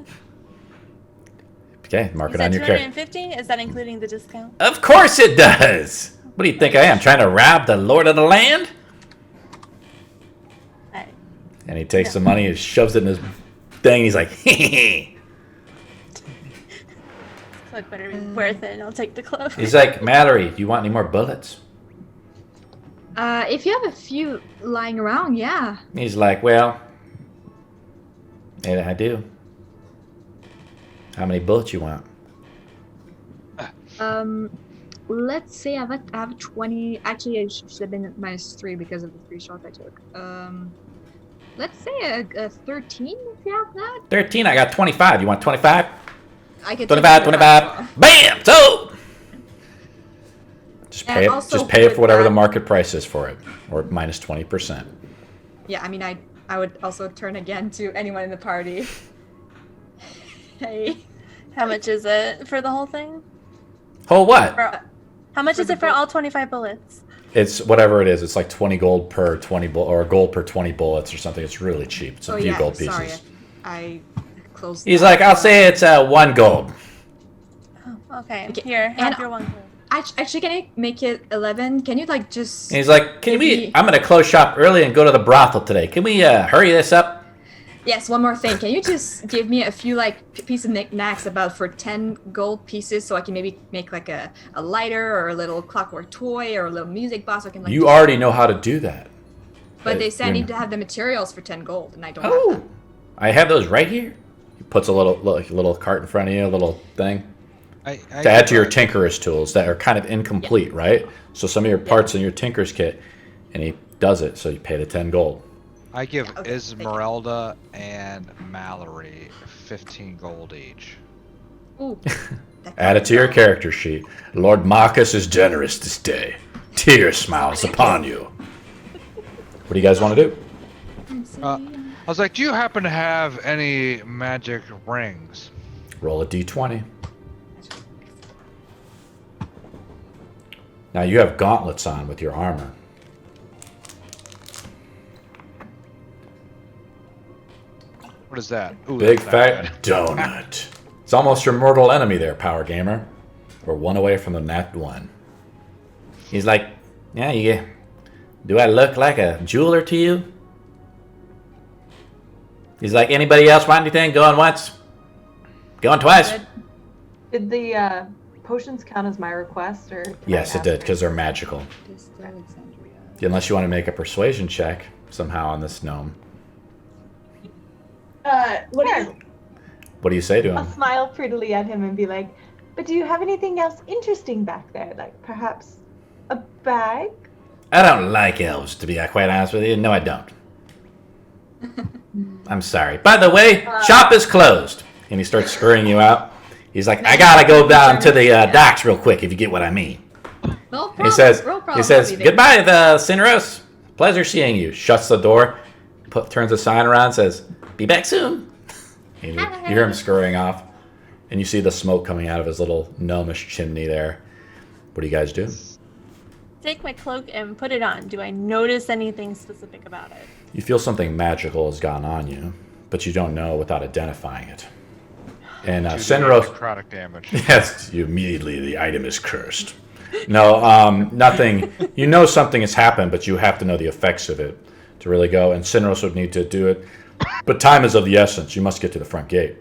Okay, mark You it said on your character. 250? Is that including the discount? Of course it does. What do you think I am, trying to rob the lord of the land? Alright. And he takes the money and shoves it in his thing. He's like, hee. So it better be worth it. I'll take the cloak. He's like, Mallory, do you want any more bullets? If you have a few lying around, yeah. He's like, well, yeah, I do. How many bullets you want? Let's say I have 20. Actually, I should have been at -3 because of the 3 shots I took. Let's say a 13 if you have that. 13, I got 25. You want 25? I could 25, 25. Bam! So! Just pay And it. also Just pay it with for whatever the that- market price is for it, or minus 20%. Yeah, I mean, I would also turn again to anyone in the party. Hey. How much is it for the whole thing? Oh, what? How much For is the it for bull- all 25 bullets? It's whatever it is. It's like 20 gold per 20 or gold per 20 bullets or something. It's really cheap. It's a few gold pieces. Sorry, I closed. He's that. like, I'll say it's 1 gold. Oh, okay. Okay, Here, have and- your 1 gold. Actually, can I make it 11? Can you like just? And he's like, can we? Maybe- I'm gonna close shop early and go to the brothel today. Can we hurry this up? Yes, one more thing. Can you just give me a few like piece of knickknacks about for 10 gold pieces so I can maybe make like a lighter or a little clockwork toy or a little music box so I can like You just- already know how to do that. But they said I you need know. to have the materials for 10 gold and I don't have Oh, that. I have those right here. He puts a little cart in front of you, a little thing I to add to your tinkerer's tools that are kind of incomplete, right? So some of your parts in your tinker's kit, and he does it. So you pay the 10 gold. I give Okay, thank you. Esmeralda and Mallory 15 gold each. Ooh. That Add it to your character sheet. Lord Marcus is generous this day. Tear smiles upon you. What do you guys want to do? I was like, do you happen to have any magic rings? Roll a d20. Now you have gauntlets on with your armor. What is that? Ooh, Big that's fat bad. donut. It's almost your mortal enemy there, Power Gamer. We're 1 away from the nat 1. He's like, yeah, do I look like a jeweler to you? He's like, anybody else want anything? Going once? Going twice? Did the potions count as my request, or? can I Yes, it ask did, for- because they're magical. Unless you want to make a persuasion check somehow on this gnome. What Sure. is What do you say to I'll him? smile prettily at him and be like, but do you have anything else interesting back there? Like perhaps a bag? I don't like elves, to be quite honest with you. No, I don't. I'm sorry. By the way, shop is closed. And he starts scurrying you out. He's like, I gotta go down to the docks real quick, if you get what I mean. No problem. He says, no problem, he says, I'll be there. goodbye, Cineros. Pleasure seeing you. Shuts the door, turns the sign around, says, be back soon. And you hear him scurrying off, and you see the smoke coming out of his little gnomish chimney there. What do you guys do? Take my cloak and put it on. Do I notice anything specific about it? You feel something magical has gone on you, but you don't know without identifying it. And 2d8 Cineros, necrotic damage. yes, you immediately, the item is cursed. No, nothing. You know something has happened, but you have to know the effects of it to really go. And Cineros would need to do it. But time is of the essence. You must get to the front gate.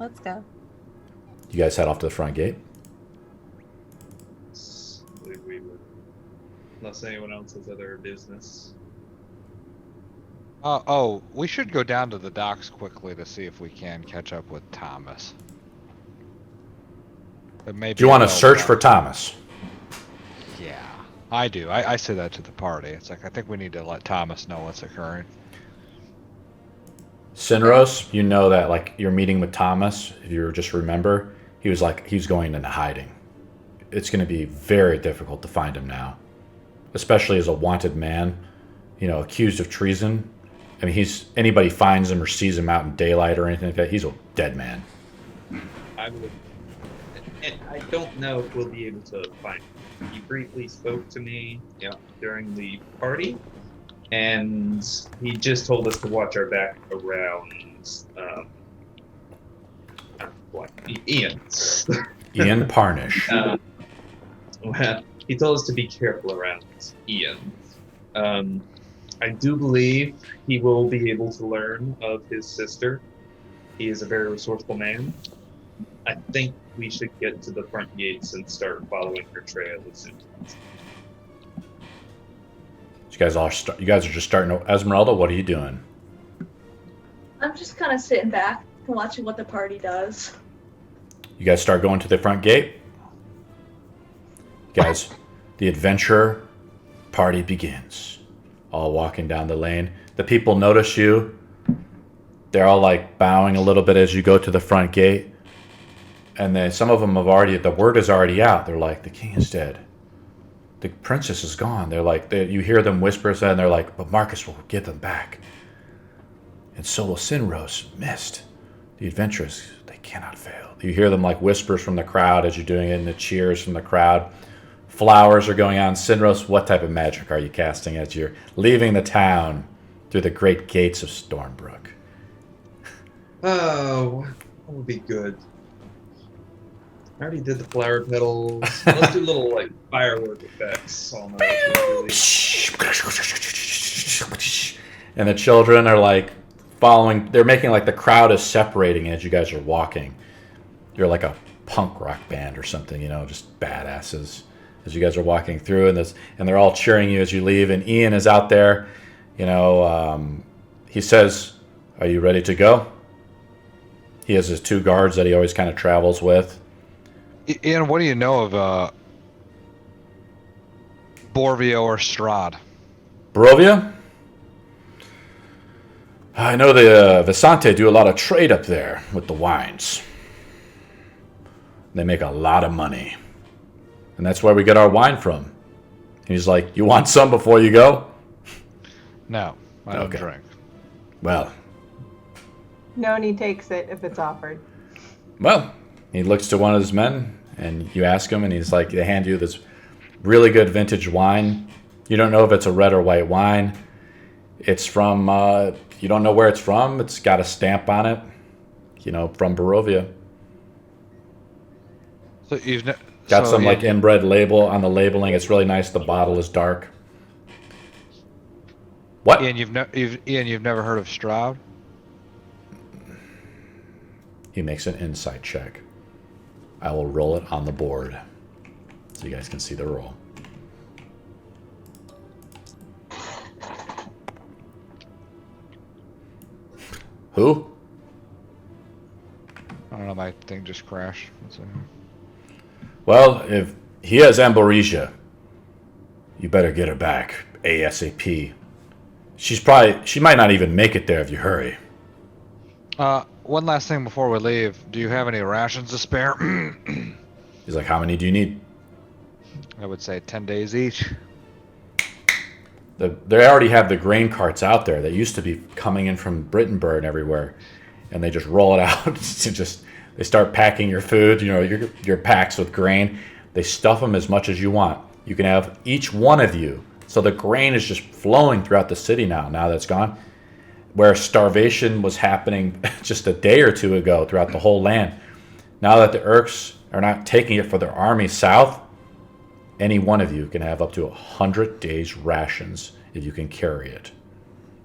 Let's go. You guys head off to the front gate. We would, unless anyone else has other business. We should go down to the docks quickly to see if we can catch up with Thomas. But maybe Do you want to they'll search know. for Thomas? Yeah, I do. I say that to the party. It's like, I think we need to let Thomas know what's occurring. Cineros, you know that like you're meeting with Thomas. If you just remember, he was going into hiding. It's going to be very difficult to find him now, especially as a wanted man, accused of treason. I mean, anybody finds him or sees him out in daylight or anything like that, he's a dead man. I would. And I don't know if we'll be able to find him. He briefly spoke to me during the party, and he just told us to watch our back around. Ian. Ian Parnish. Well, he told us to be careful around Ian. I I do believe he will be able to learn of his sister. He is a very resourceful man. I think we should get to the front gates and start following her trail as soon as possible. You guys are just starting. Esmeralda, what are you doing? I'm just kind of sitting back and watching what the party does. You guys start going to the front gate. Guys, the adventure party begins. All walking down the lane. The people notice you. They're all like bowing a little bit as you go to the front gate. And then some of them have already, the word is already out. They're like, the king is dead. The princess is gone. They're like, you hear them whisper, and they're like, but Marcus will give them back. And so will Sinrose. Missed. The adventurers, they cannot fail. You hear them like whispers from the crowd as you're doing it, and the cheers from the crowd. Flowers are going on. Sinrose, what type of magic are you casting as you're leaving the town through the great gates of Stormbrook? Oh, that would be good. I already did the flower petals. Let's do little like firework effects on that. And the children are like following. They're making like the crowd is separating as you guys are walking. You're like a punk rock band or something, just badasses as you guys are walking through, and they're all cheering you as you leave. And Ian is out there. He says, "Are you ready to go?" He has his 2 guards that he always kind of travels with. Ian, what do you know of Barovia or Strahd? Barovia? I know the Visante do a lot of trade up there with the wines. They make a lot of money. And that's where we get our wine from. And he's like, you want some before you go? No, I don't drink. Well. Noni takes it if it's offered. Well, he looks to one of his men, and you ask him, and he's like, they hand you this really good vintage wine. You don't know if it's a red or white wine. It's from, you don't know where it's from. It's got a stamp on it, from Barovia. So you've got some like inbred label on the labeling. It's really nice. The bottle is dark. What? Ian, you've never heard of Strahd? He makes an insight check. I will roll it on the board so you guys can see the roll. Who? I don't know, my thing just crashed. Well, if he has ambrosia, you better get her back ASAP. She might not even make it there if you hurry. One last thing before we leave. Do you have any rations to spare? He's like, how many do you need? I would say 10 days each. They already have the grain carts out there that used to be coming in from Brittenburg and everywhere, and they just roll it out. They start packing your food, your packs with grain. They stuff them as much as you want. You can have each one of you. So the grain is just flowing throughout the city now that's gone. Where starvation was happening just a day or two ago throughout the whole land. Now that the Urks are not taking it for their army south, any one of you can have up to 100 days rations if you can carry it.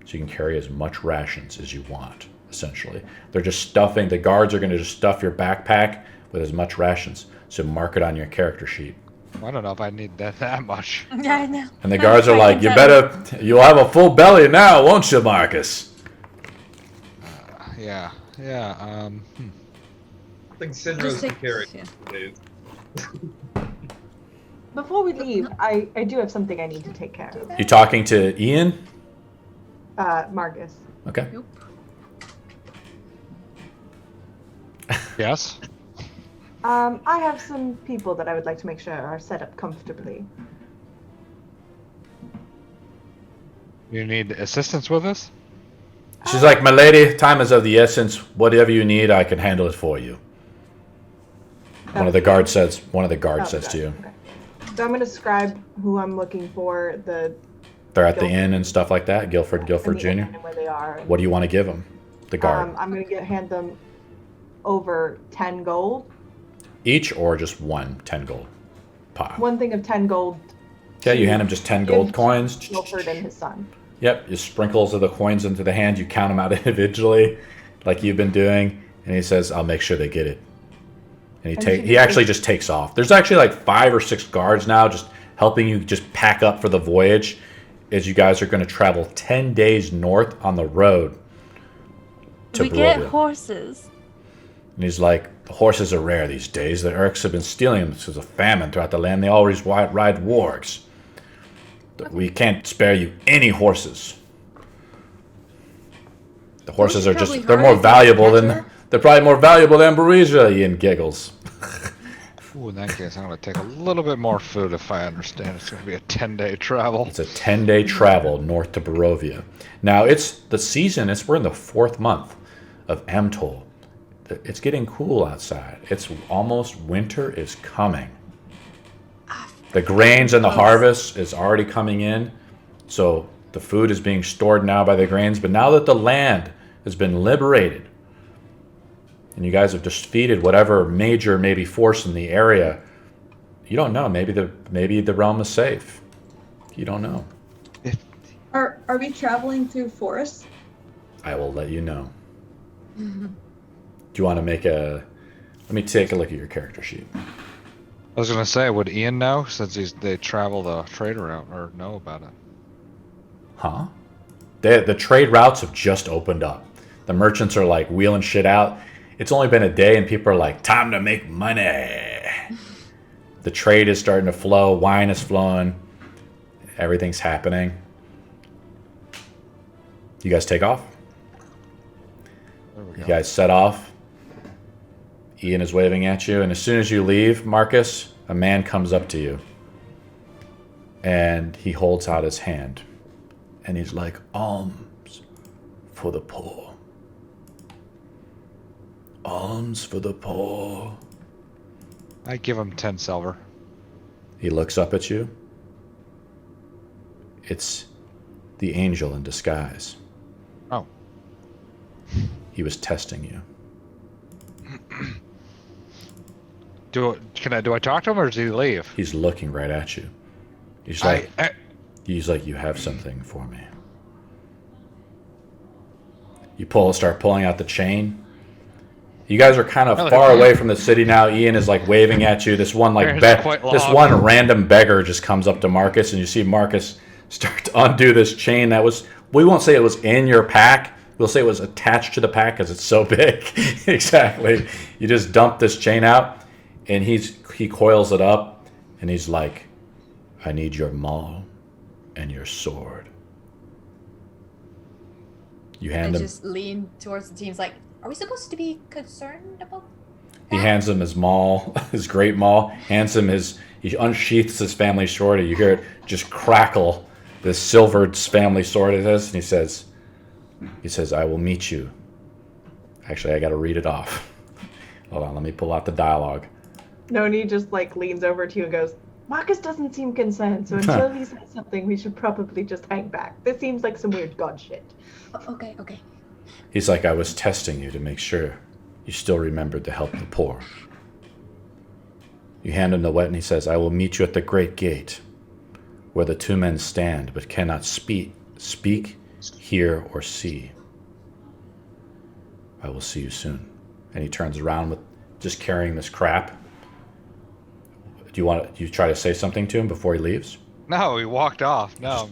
So you can carry as much rations as you want, essentially. They're just stuffing, the guards are going to just stuff your backpack with as much rations. So mark it on your character sheet. I don't know if I need that much. Yeah, I know. And the guards are like, you'll have a full belly now, won't you, Marcus? Yeah. I think Sinrose can carry it. Before we leave, I do have something I need to take care of. You talking to Ian? Marcus. Okay. Nope. Yes? I have some people that I would like to make sure are set up comfortably. You need assistance with this? She's like, my lady, time is of the essence. Whatever you need, I can handle it for you. One of the guards says to you. Okay. So I'm going to describe who I'm looking for. They're at the inn and stuff like that. Guilford Jr. And where they are. What do you want to give them? The guard. I'm going to hand them over 10 gold. Each or just 10 gold pot? One thing of 10 gold. Okay, you hand him just 10 gold coins. Guilford and his son. Yep, you sprinkles of the coins into the hand. You count them out individually, like you've been doing. And he says, "I'll make sure they get it." And he actually just takes off. There's actually like 5 or 6 guards now just helping you just pack up for the voyage, as you guys are going to travel 10 days north on the road to We get Barovia. horses. And he's like, "The horses are rare these days. The Urks have been stealing them because of famine throughout the land. They always ride wargs. We can't spare you any horses. The horses are just, they're more valuable than, they're probably more valuable than Barovia," Ian giggles. Ooh, in that case, I'm going to take a little bit more food if I understand. It's going to be a 10-day travel. It's a 10-day travel north to Barovia. Now, it's the season, we're in the 4th month of Amtol. It's getting cool outside. It's almost winter is coming. The grains and the harvest is already coming in. So the food is being stored now by the grains. But now that the land has been liberated, and you guys have defeated whatever major maybe force in the area, you don't know. Maybe the realm is safe. You don't know. Are we traveling through forests? I will let you know. Do you want to make a... Let me take a look at your character sheet. I was going to say, would Ian know since they travel the trade route or know about it? Huh? The trade routes have just opened up. The merchants are like wheeling shit out. It's only been a day and people are like, time to make money. The trade is starting to flow. Wine is flowing. Everything's happening. You guys take off? There we go. You guys set off. Ian is waving at you. And as soon as you leave, Marcus, a man comes up to you. And he holds out his hand. And he's like, "Alms for the poor. Alms for the poor." I give him 10 silver. He looks up at you. It's the angel in disguise. Oh. He was testing you. Do I talk to him or does he leave? He's looking right at you. He's like, "You have something for me." You start pulling out the chain. You guys are kind of far away from the city now. Ian is like waving at you. This one this one random beggar just comes up to Marcus, and you see Marcus start to undo this chain that was, we won't say it was in your pack. We'll say it was attached to the pack because it's so big. Exactly. You just dump this chain out, and he coils it up, and he's like, "I need your maul and your sword." You hand him. Just lean towards the teams like, are we supposed to be concerned about that? He hands him his maul, his great maul. He unsheaths his family sword, and you hear it just crackle. This silvered family sword it is, and he says, "I will meet you." Actually, I got to read it off. Hold on, let me pull out the dialogue. Noni just like leans over to you and goes, "Marcus doesn't seem concerned, so until he says something, we should probably just hang back. This seems like some weird god shit." Okay. He's like, "I was testing you to make sure you still remembered to help the poor." You hand him the wet, and he says, "I will meet you at the great gate, where the 2 men stand, but cannot speak, hear, or see. I will see you soon." And he turns around with just carrying this crap. Do you try to say something to him before he leaves? No, he walked off. No.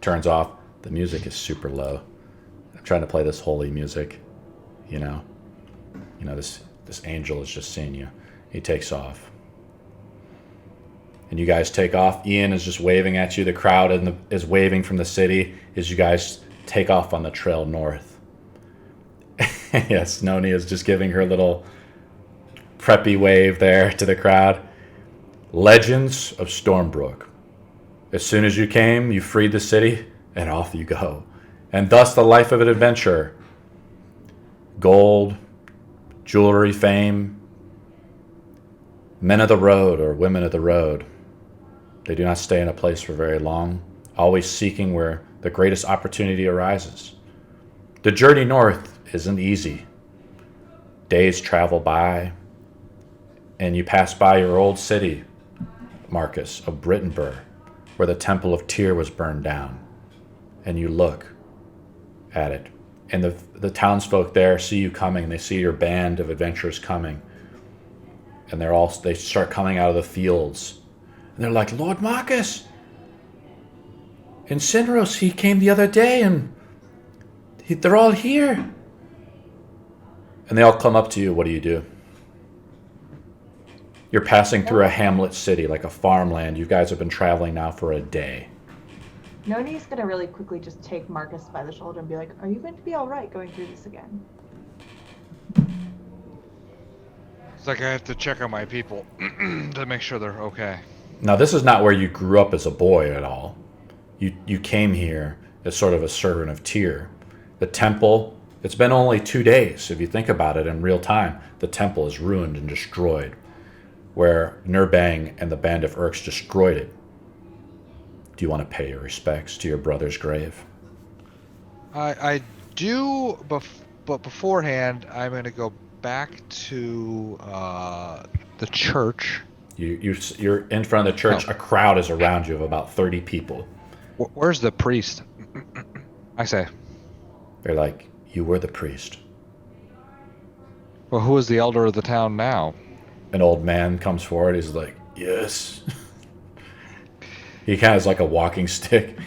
Turns off. The music is super low. I'm trying to play this holy music, you know. This angel is just seeing you. He takes off. And you guys take off. Ian is just waving at you. The crowd is waving from the city as you guys take off on the trail north. Yes, Noni is just giving her little preppy wave there to the crowd. Legends of Stormbrook. As soon as you came, you freed the city, and off you go. And thus the life of an adventurer. Gold, jewelry, fame, men of the road or women of the road. They do not stay in a place for very long, always seeking where the greatest opportunity arises. The journey north isn't easy. Days travel by, and you pass by your old city, Marcus, of Brittenburg, where the Temple of Tyr was burned down. and you look at it. And the townsfolk there see you coming. They see your band of adventurers coming. And they start coming out of the fields. And they're like, Lord Marcus! In Sinros, he came the other day, and they're all here. And they all come up to you. What do you do? You're passing through a hamlet city, like a farmland. You guys have been traveling now for a day. Noni's gonna really quickly just take Marcus by the shoulder and be like, are you going to be alright going through this again? It's like I have to check on my people to make sure they're okay. Now, this is not where you grew up as a boy at all. You came here as sort of a servant of Tyr. The temple, it's been only 2 days. If you think about it in real time, the temple is ruined and destroyed, where Nurbang and the band of Urks destroyed it. Do you want to pay your respects to your brother's grave? I do, but beforehand, I'm going to go back to the church. You're in front of the church. Oh. A crowd is around you of about 30 people. Where's the priest? I say. They're like, you were the priest. Well, who is the elder of the town now? An old man comes forward. He's like, yes. He kind of is like a walking stick.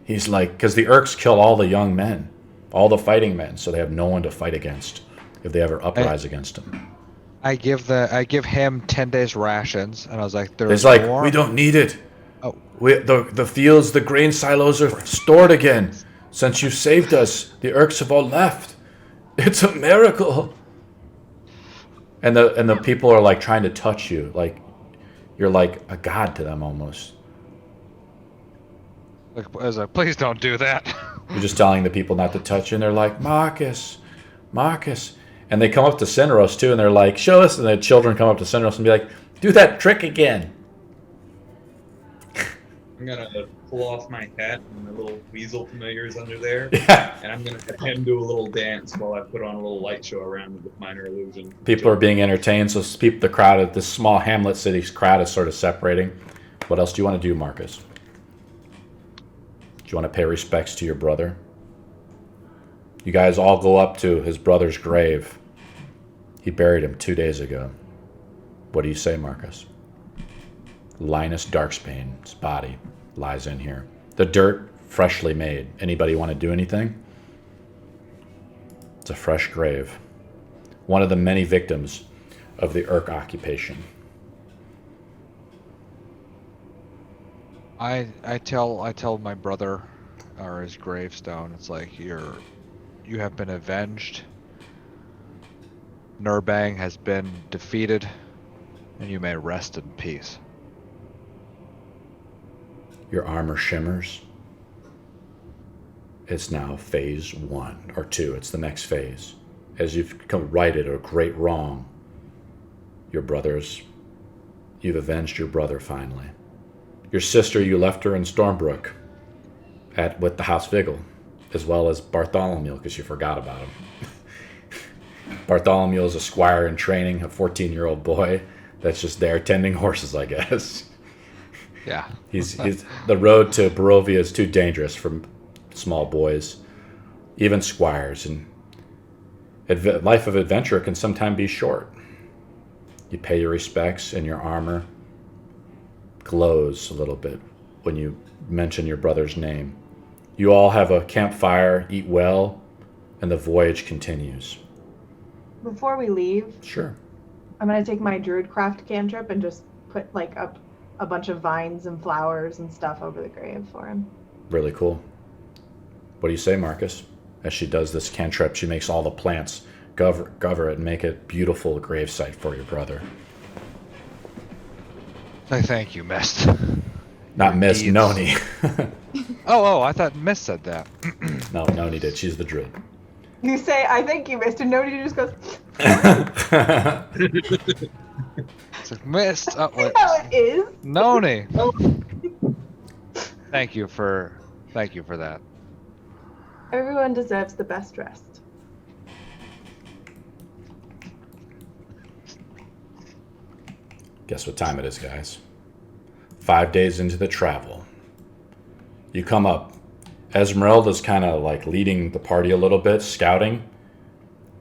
He's like, because the Urks kill all the young men, all the fighting men, so they have no one to fight against if they ever uprise against him. I give him 10 days rations, and I was like, It's like, we don't need it. Oh. The fields, the grain silos are stored again. Since you saved us, the Urks have all left. It's a miracle. And the people are like trying to touch you, like you're like a god to them almost. I was like, please don't do that. You're just telling the people not to touch you, and they're like, Marcus. And they come up to Sinros too, and they're like, show us. And the children come up to Sinros and be like, do that trick again. I'm gonna pull off my hat, and the little weasel familiar is under there. Yeah. And I'm gonna have him do a little dance while I put on a little light show around it with minor illusion. People are being entertained, so the crowd of this small hamlet city's crowd is sort of separating. What else do you want to do, Marcus? Do you want to pay respects to your brother? You guys all go up to his brother's grave. He buried him 2 days ago. What do you say, Marcus? Linus Darksbane's body lies in here. The dirt, freshly made. Anybody want to do anything? It's a fresh grave. One of the many victims of the Urk occupation. I tell my brother, or his gravestone, it's like you have been avenged. Nurbang has been defeated, and you may rest in peace. Your armor shimmers. It's now phase 1 or 2. It's the next phase. As you've righted a great wrong, you've avenged your brother finally. Your sister, you left her in Stormbrook with the House Vigil, as well as Bartholomew, because you forgot about him. Bartholomew is a squire in training, a 14-year-old boy that's just there tending horses, I guess. Yeah. He's the road to Barovia is too dangerous for small boys, even squires, and life of adventure can sometimes be short. You pay your respects, and your armor glows a little bit when you mention your brother's name. You all have a campfire, eat well, and the voyage continues. Before we leave, Sure. I'm gonna take my Druidcraft cantrip and just put like a bunch of vines and flowers and stuff over the grave for him. Really cool. What do you say, Marcus? As she does this cantrip, she makes all the plants cover it and make a beautiful gravesite for your brother. I thank you, Mist. Not Miss Deeds. Noni. Oh, I thought Mist said that. No, Noni did. She's the druid. You say, I thank you, Mr. Nobody just goes, It's like, Mist. Oh, wait. how it is. Noni. Thank you for that. Everyone deserves the best rest. Guess what time it is, guys? 5 days into the travel. You come up, Esmeralda's kind of like leading the party a little bit, scouting.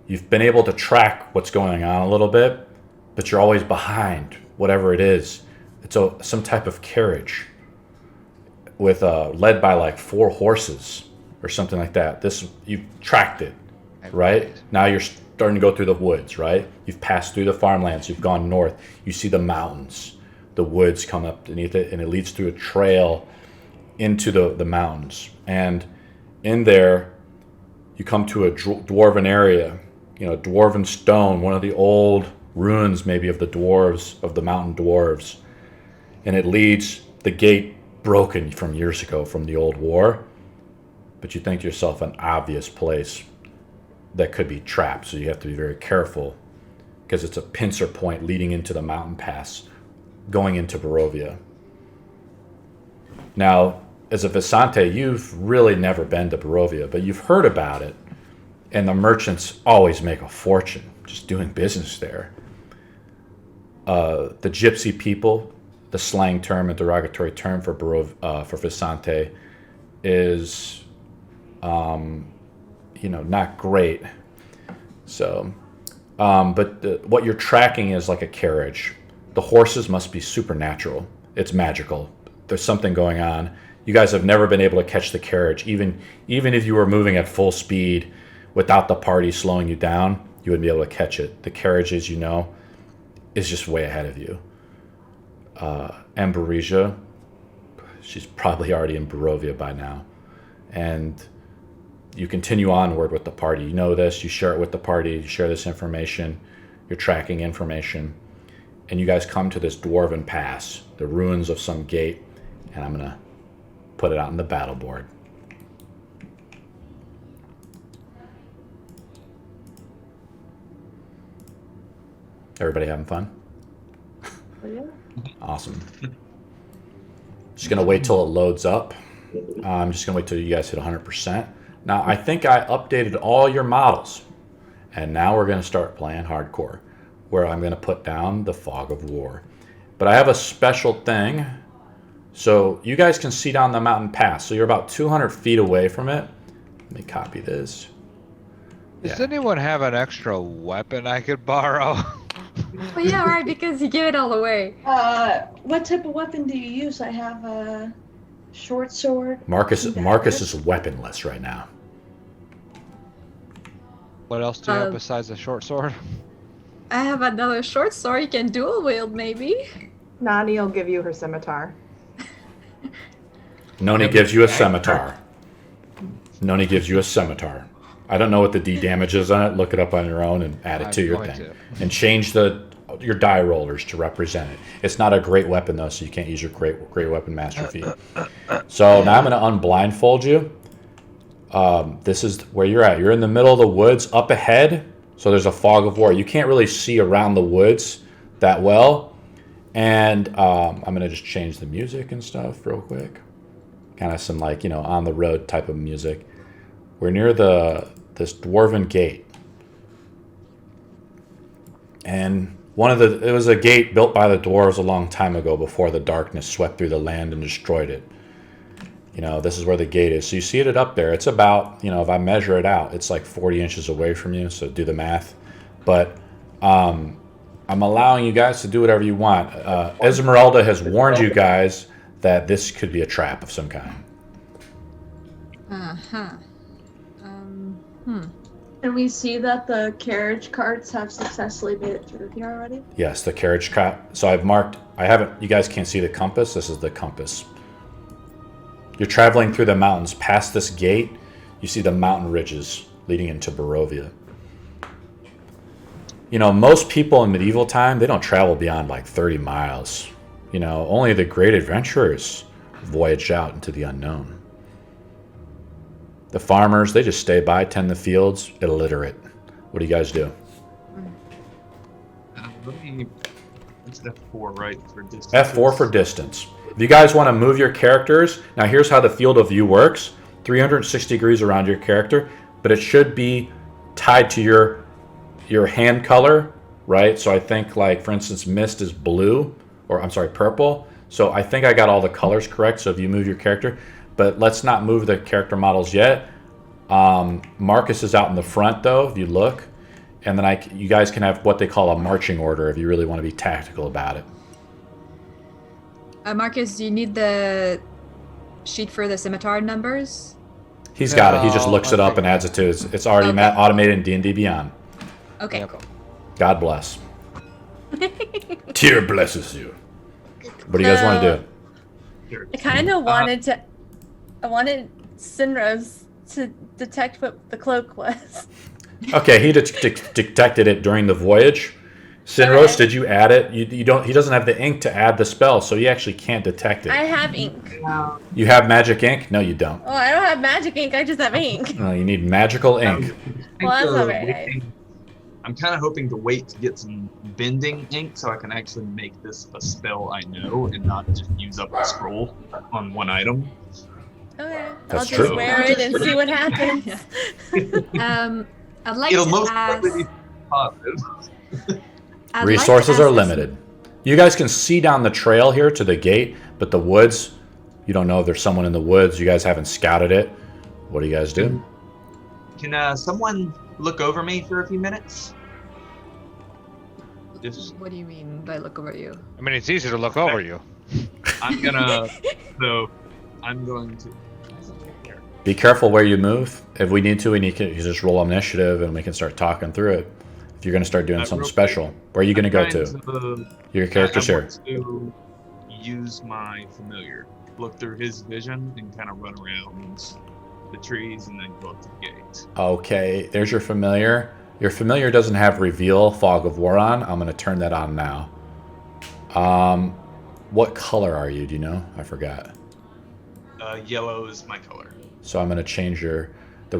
You've been able to track what's going on a little bit, but you're always behind whatever it is. It's some type of carriage with led by like 4 horses or something like that. You've tracked it, right? Now you're starting to go through the woods, right? You've passed through the farmlands. You've gone north. You see the mountains. The woods come up beneath it, and it leads through a trail into the mountains. And in there, you come to a dwarven area, dwarven stone, one of the old ruins maybe of the dwarves, of the mountain dwarves. And it leads, the gate broken from years ago from the old war. But you think to yourself, an obvious place that could be trapped. So you have to be very careful because it's a pincer point leading into the mountain pass going into Barovia. Now, as a Visante, you've really never been to Barovia, but you've heard about it. And the merchants always make a fortune just doing business there. The gypsy people, the slang term, a derogatory term for Visante, is, not great. So, but what you're tracking is like a carriage. The horses must be supernatural. It's magical. There's something going on. You guys have never been able to catch the carriage. Even if you were moving at full speed without the party slowing you down, you wouldn't be able to catch it. The carriage, as you know, is just way ahead of you. Amberisia, she's probably already in Barovia by now. And you continue onward with the party. You know this, you share it with the party, you share this information, you're tracking information, and you guys come to this dwarven pass, the ruins of some gate, and I'm going to put it out on the battle board. Everybody having fun? Yeah. Awesome. Just going to wait till it loads up. I'm just going to wait till you guys hit 100%. Now, I think I updated all your models. And now we're going to start playing hardcore, where I'm going to put down the Fog of War. But I have a special thing. So you guys can see down the mountain pass. So you're about 200 feet away from it. Let me copy this. Does anyone have an extra weapon I could borrow? Well, yeah, right, because you give it all away. What type of weapon do you use? I have a short sword. Marcus is weaponless right now. What else do you have besides a short sword? I have another short sword you can dual wield, maybe. Nani will give you her scimitar. Noni gives you a scimitar. Noni gives you a scimitar. I don't know what the D damage is on it. Look it up on your own and add it to your thing. And change your die rollers to represent it. It's not a great weapon, though, so you can't use your great weapon master feat. So now I'm going to unblindfold you. This is where you're at. You're in the middle of the woods up ahead. So there's a fog of war. You can't really see around the woods that well. And I'm going to just change the music and stuff real quick. Kind of some on the road type of music. We're near this dwarven gate. And it was a gate built by the dwarves a long time ago before the darkness swept through the land and destroyed it. This is where the gate is. So you see it up there. It's about, if I measure it out, it's like 40 inches away from you. So do the math. But I'm allowing you guys to do whatever you want. Esmeralda has warned you guys that this could be a trap of some kind. Uh-huh. And we see that the carriage carts have successfully made it through here already? Yes, the carriage cart. So you guys can't see the compass. This is the compass. You're traveling through the mountains. Past this gate, you see the mountain ridges leading into Barovia. Most people in medieval time, they don't travel beyond like 30 miles. Only the great adventurers voyage out into the unknown. The farmers, they just stay by, tend the fields, illiterate. What do you guys do? It's F4, right? For distance. F4 for distance. If you guys want to move your characters, now here's how the field of view works. 360 degrees around your character, but it should be tied to your hand color, right? So I think, for instance, mist is blue, or I'm sorry, purple. So I think I got all the colors correct. So if you move your character, but let's not move the character models yet. Marcus is out in the front, though, if you look. And then you guys can have what they call a marching order if you really want to be tactical about it. Marcus, do you need the sheet for the scimitar numbers? He's got it. He just No, looks it up and adds it to his. It's already Okay. automated in D&D Beyond. Okay, Yep. cool. God bless. Tyr blesses you. What do you guys want to do? I kind of wanted to. I wanted Sinros to detect what the cloak was. Okay, he detected it during the voyage. Sinros, Okay. did you add it? You don't. He doesn't have the ink to add the spell, so he actually can't detect it. I have ink. You have magic ink? No, you don't. Oh, I don't have magic ink. I just have ink. No, you need magical ink. Well, that's not very Waiting- I'm kind of hoping to wait to get some bending ink so I can actually make this a spell I know and not just use up a scroll on one item. Okay. That's I'll just true. wear it and see what happens. I'd like It'll to most ask. likely be positive. I'd like to Resources ask are this- limited. You guys can see down the trail here to the gate, but the woods, you don't know if there's someone in the woods. You guys haven't scouted it. What do you guys do? Can someone look over me for a few minutes? Just, What do you mean by look over you? I mean, it's easy to look over you. I'm gonna. So, I'm going to. Be careful where you move. If we need to, you can just roll initiative and we can start talking through it. If you're going to start doing something real special, where are you going to go to? Your character's I here. want to use my familiar, look through his vision, and kind of run around the trees and then go up to the gate. Okay, there's your familiar. Your familiar doesn't have reveal fog of war on. I'm going to turn that on now. What color are you? Do you know? I forgot. Yellow is my color. So I'm going to change the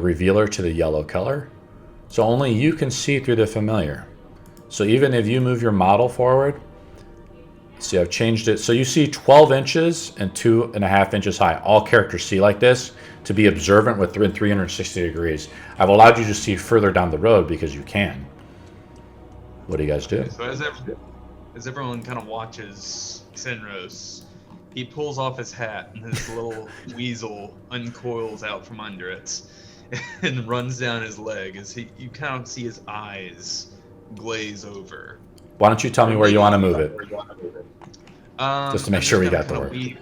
revealer to the yellow color. So only you can see through the familiar. So even if you move your model forward, see, I've changed it. So you see 12 inches and 2.5 inches high. All characters see like this to be observant within 360 degrees. I've allowed you to see further down the road because you can. What do you guys do? So as everyone kind of watches Sinros, he pulls off his hat and his little weasel uncoils out from under it and runs down his leg as you kind of see his eyes glaze over. Why don't you tell me where you want to move it? Just to make I'm sure we gonna got the kinda word.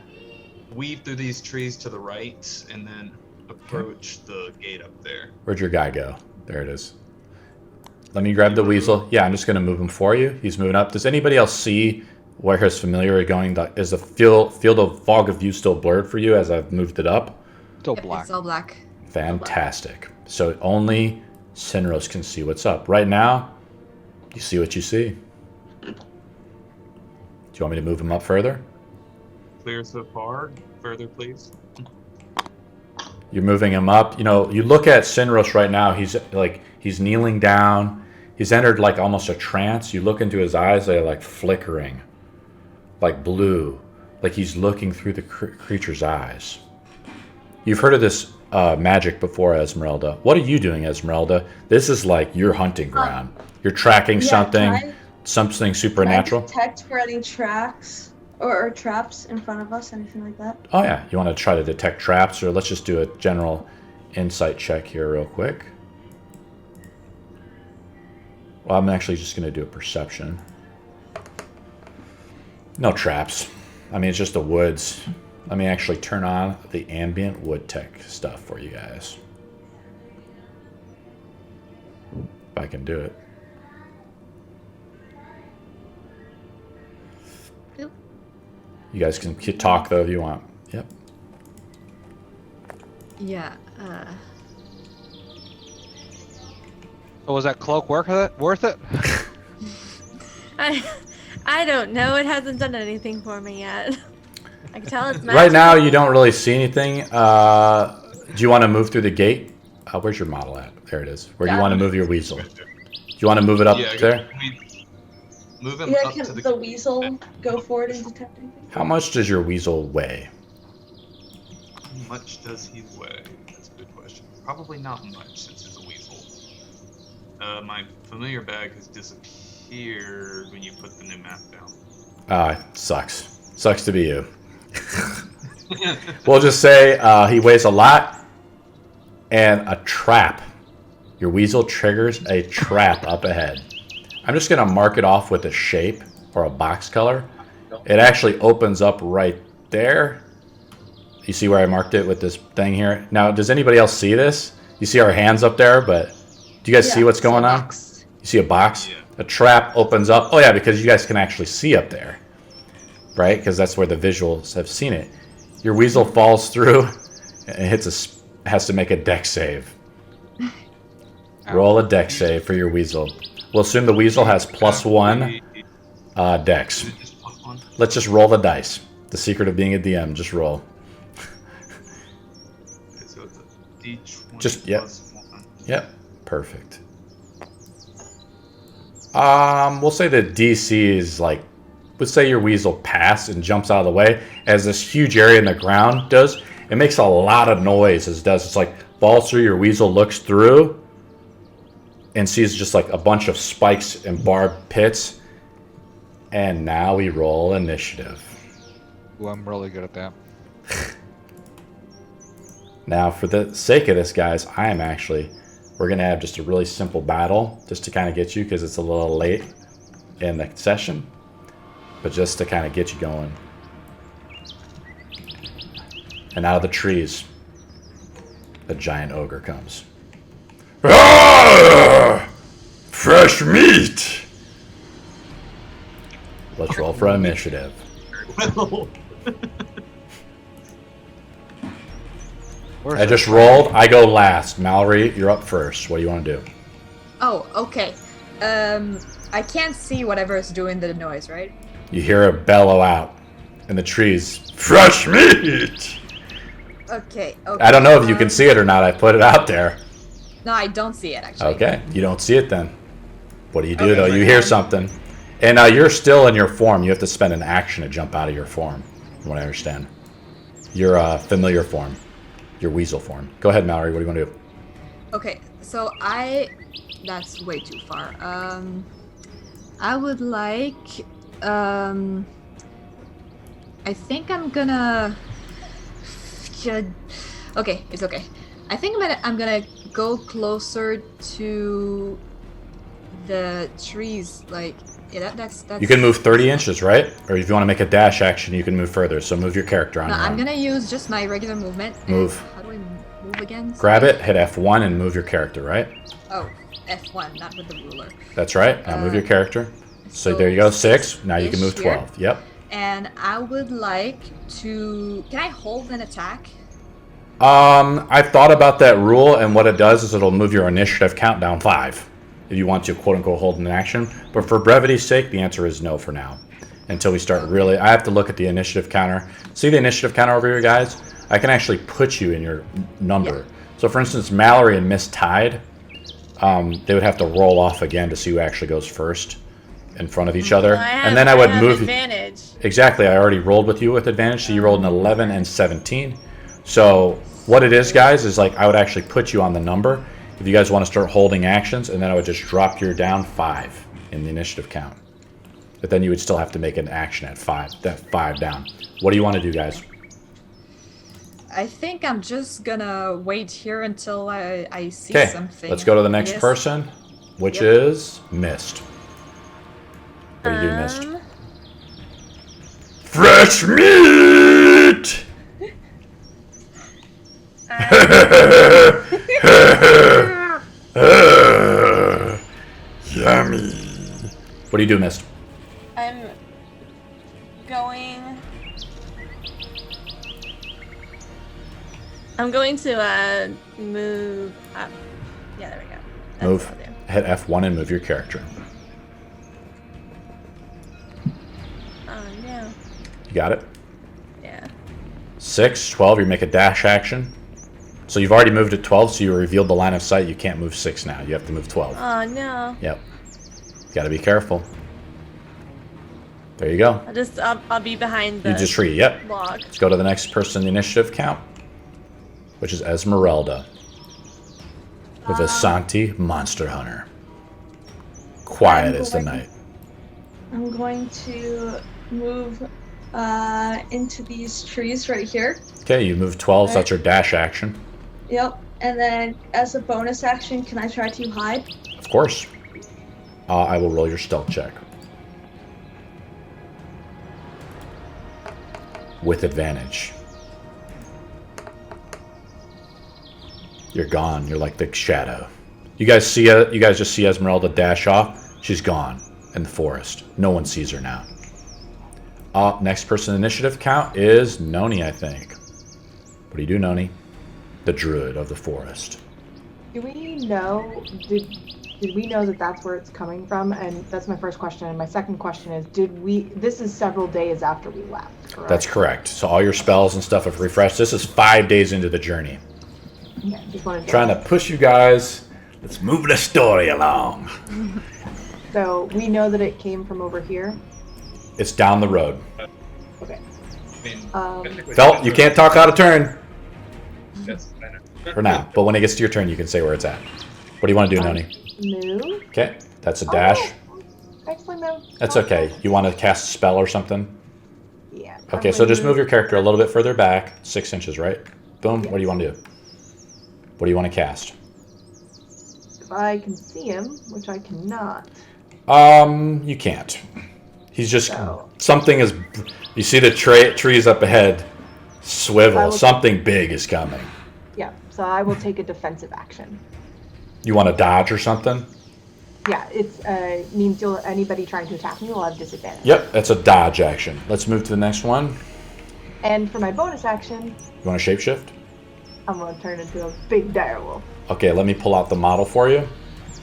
Weave through these trees to the right and then approach the gate up there. Where'd your guy go? There it is. Let me grab the weasel. Yeah, I'm just going to move him for you. He's moving up. Does anybody else see where his familiar is going? Is the field of fog of view still blurred for you as I've moved it up? Still Yep, black. it's all black. Fantastic. So only Sinros can see what's up. Right now, you see what you see. Do you want me to move him up further? Clear so far. Further, please. You're moving him up. You know, you look at Sinros right now. He's kneeling down. He's entered like almost a trance. You look into his eyes; they're like flickering, like blue, like he's looking through the creature's eyes. You've heard of this magic before, Esmeralda. What are you doing, Esmeralda? This is like your hunting ground. You're tracking something supernatural. Detect for any tracks or traps in front of us, anything like that. Oh yeah, you want to try to detect traps, or let's just do a general insight check here real quick. Well, I'm actually just going to do a perception. No traps. I mean, it's just the woods. Let me actually turn on the ambient wood tech stuff for you guys. If I can do it. Oop. You guys can talk though if you want. Yep. Yeah. So was that cloak worth it? I don't know. It hasn't done anything for me yet. I can tell it's magical. Right now, you don't really see anything. Do you want to move through the gate? Where's your model at? There it is. Where do you want to move your weasel? Do you want to move it up there? Move him Yeah, up can to the weasel go forward and detect anything? How much does your weasel weigh? How much does he weigh? That's a good question. Probably not much since it's a weasel. My familiar bag has disappeared when you put the new map down. Sucks. Sucks to be you. We'll just say he weighs a lot, and a trap. Your weasel triggers a trap up ahead. I'm just going to mark it off with a shape or a box color. It actually opens up right there. You see where I marked it with this thing here? Now, does anybody else see this? You see our hands up there, but do you guys see what's going on? You see a box? Yeah. A trap opens up. Oh, yeah, because you guys can actually see up there, right? Because that's where the visuals have seen it. Your weasel falls through and has to make a dex save. Roll a dex save for your weasel. We'll assume the weasel has +1 dex. Is it just +1? Let's just roll the dice. The secret of being a DM, just roll. Okay, so it's a D20 Just- yep. +1. Yep, perfect. We'll say the DC is like, let's say your weasel passed and jumps out of the way, as this huge area in the ground does. It makes a lot of noise as it does. It's like falls through, your weasel looks through and sees just like a bunch of spikes and barbed pits. And now we roll initiative. Ooh, I'm really good at that. Now, for the sake of this, guys, we're going to have just a really simple battle just to kind of get you, because it's a little late in the session, but just to kind of get you going. And out of the trees, a giant ogre comes. Ah! Fresh meat! Let's roll for initiative. Well, Where's I that just from? rolled. I go last. Mallory, you're up first. What do you want to do? Oh, okay. I can't see whatever is doing the noise, right? You hear it bellow out in the trees. Fresh meat! Okay. Okay. I don't know if you can see it or not. I put it out there. No, I don't see it actually. Okay, you don't see it then. What do you do Okay, though? You hear something. And you're still in your form. You have to spend an action to jump out of your form, from what I understand. Your familiar form. Your weasel form. Go ahead, Mallory. What do you want to do? Okay, so that's way too far. I would like, I think I'm gonna, okay, it's okay. I think I'm gonna go closer to the trees, like, yeah, that's. You can move 30 inches, right? Or if you want to make a dash action, you can move further. So move your character on. No, your I'm own. gonna use just my regular movement. and- Move. How do I move again? Grab it, hit F1, and move your character, right? Oh, F1, not with the ruler. That's right. Now move your character. So there you go, 6. Now you can move ish here. 12. Yep. And I would like to. Can I hold an attack? I've thought about that rule, and what it does is it'll move your initiative count down 5 if you want to quote unquote hold an action. But for brevity's sake, the answer is no for now. Until we start really, I have to look at the initiative counter. See the initiative counter over here, guys? I can actually put you in your number. So for instance, Mallory and Miss tied. They would have to roll off again to see who actually goes first in front of each other. And then I would move. advantage. Exactly. I already rolled with you with advantage, so you rolled an 11 and 17. So what it is, guys, is like I would actually put you on the number if you guys want to start holding actions, and then I would just drop you down 5 in the initiative count. But then you would still have to make an action at 5. That 5 down. What do you want to do, guys? I think I'm just gonna wait here until I see Okay. something. Let's go to the next Yes. person, which Yep. is Mist. What do you do, Mist? Um, Fresh meat! Yummy. What do you do, Mist? I'm going. I'm going to move up. Yeah, there we go. That's Move. what I'll do. Hit F1 and move your character. Oh no. You got it? Yeah. 6, 12, you make a dash action. So you've already moved at 12, so you revealed the line of sight. You can't move 6 now. You have to move 12. Oh no. Yep. Got to be careful. There you go. I'll be behind the You just tree. Yep. log. Let's go to the next person in the initiative count, which is Esmeralda with a Santi Monster Hunter. Quiet as the night. I'm going to move into these trees right here. Okay, you move 12, so that's your dash action. Yep. And then as a bonus action, can I try to hide? Of course. I will roll your stealth check. With advantage. You're gone. You're like the shadow. You guys just see Esmeralda dash off. She's gone in the forest. No one sees her now. Next person initiative count is Noni, I think. What do you do, Noni? The druid of the forest. Do we know? Did we know that that's where it's coming from? And that's my first question. And my second question is, this is several days after we left, correct? That's correct. So all your spells and stuff have refreshed. This is 5 days into the journey. Yeah, just wanted Trying to push you guys. Let's move the story along. So we know that it came from over here. It's down the road. Okay. I mean, Felt, you can't talk out of turn Yes, I know. for now. But when it gets to your turn, you can say where it's at. What do you want to do, Noni? Move. Okay, that's a dash. Oh, actually, no. That's okay. You want to cast a spell or something? Yeah. Okay, so just move your character a little bit further back. 6 inches, right? Boom. What do you want to do? What do you want to cast? If I can see him, which I cannot. You can't. He's just So- something is. You see the trees up ahead. I Swivel. will- Something big is coming. Yeah. So I will take a defensive action. You want to dodge or something? Yeah, it's means anybody trying to attack me will have disadvantage. Yep, that's a dodge action. Let's move to the next one. And for my bonus action, You want to shapeshift? I'm gonna turn into a big direwolf. Okay, let me pull out the model for you.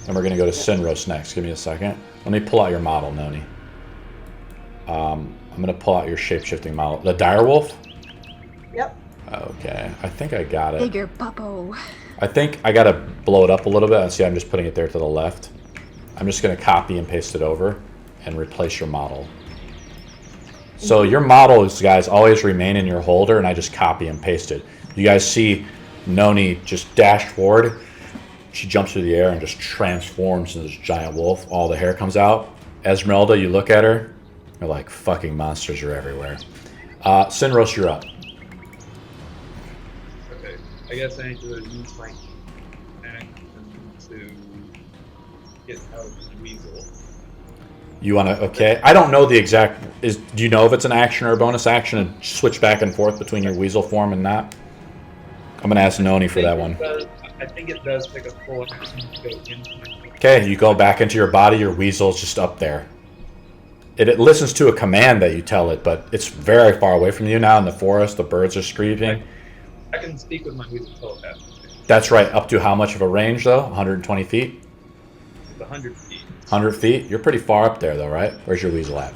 And we're going to go to Sinros next. Give me a second. Let me pull out your model, Noni. I'm going to pull out your shapeshifting model. The direwolf? Yep. Okay, I think I got it. Bigger bubble. I think I got to blow it up a little bit. See, I'm just putting it there to the left. I'm just going to copy and paste it over and replace your model. So your models, guys, always remain in your holder, and I just copy and paste it. You guys see Noni just dash forward. She jumps through the air and just transforms into this giant wolf. All the hair comes out. Esmeralda, you look at her. You're like, fucking monsters are everywhere. Sinros, you're up. Okay, I guess I need to use my action to get out of the weasel. You want to, okay. I don't know the exact, do you know if it's an action or a bonus action and switch back and forth between your weasel form and not? I'm going to ask Noni for that one. I think it does take a full action to go into my... Okay, you go back into your body, your weasel's just up there. It listens to a command that you tell it, but it's very far away from you now in the forest. The birds are screaming. I can speak with my weasel telepathically. That's right. Up to how much of a range, though? 120 feet? It's 100 feet. 100 feet? You're pretty far up there, though, right? Where's your weasel at?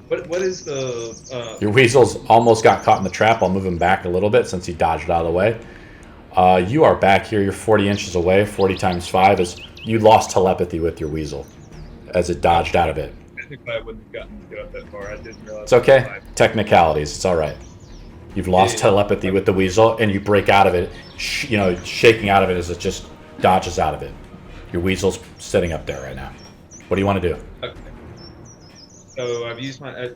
What is the... Your weasel's almost got caught in the trap. I'll move him back a little bit since he dodged out of the way. You are back here. You're 40 inches away. 40 times 5 is... You lost telepathy with your weasel as it dodged out of it. Technically, I wouldn't have gotten to go up that far. I didn't realize... It's okay. Technicalities. It's all right. You've lost telepathy with the weasel, and you break out of it, shaking out of it as it just dodges out of it. Your weasel's sitting up there right now. What do you want to do? Okay. So I've used my...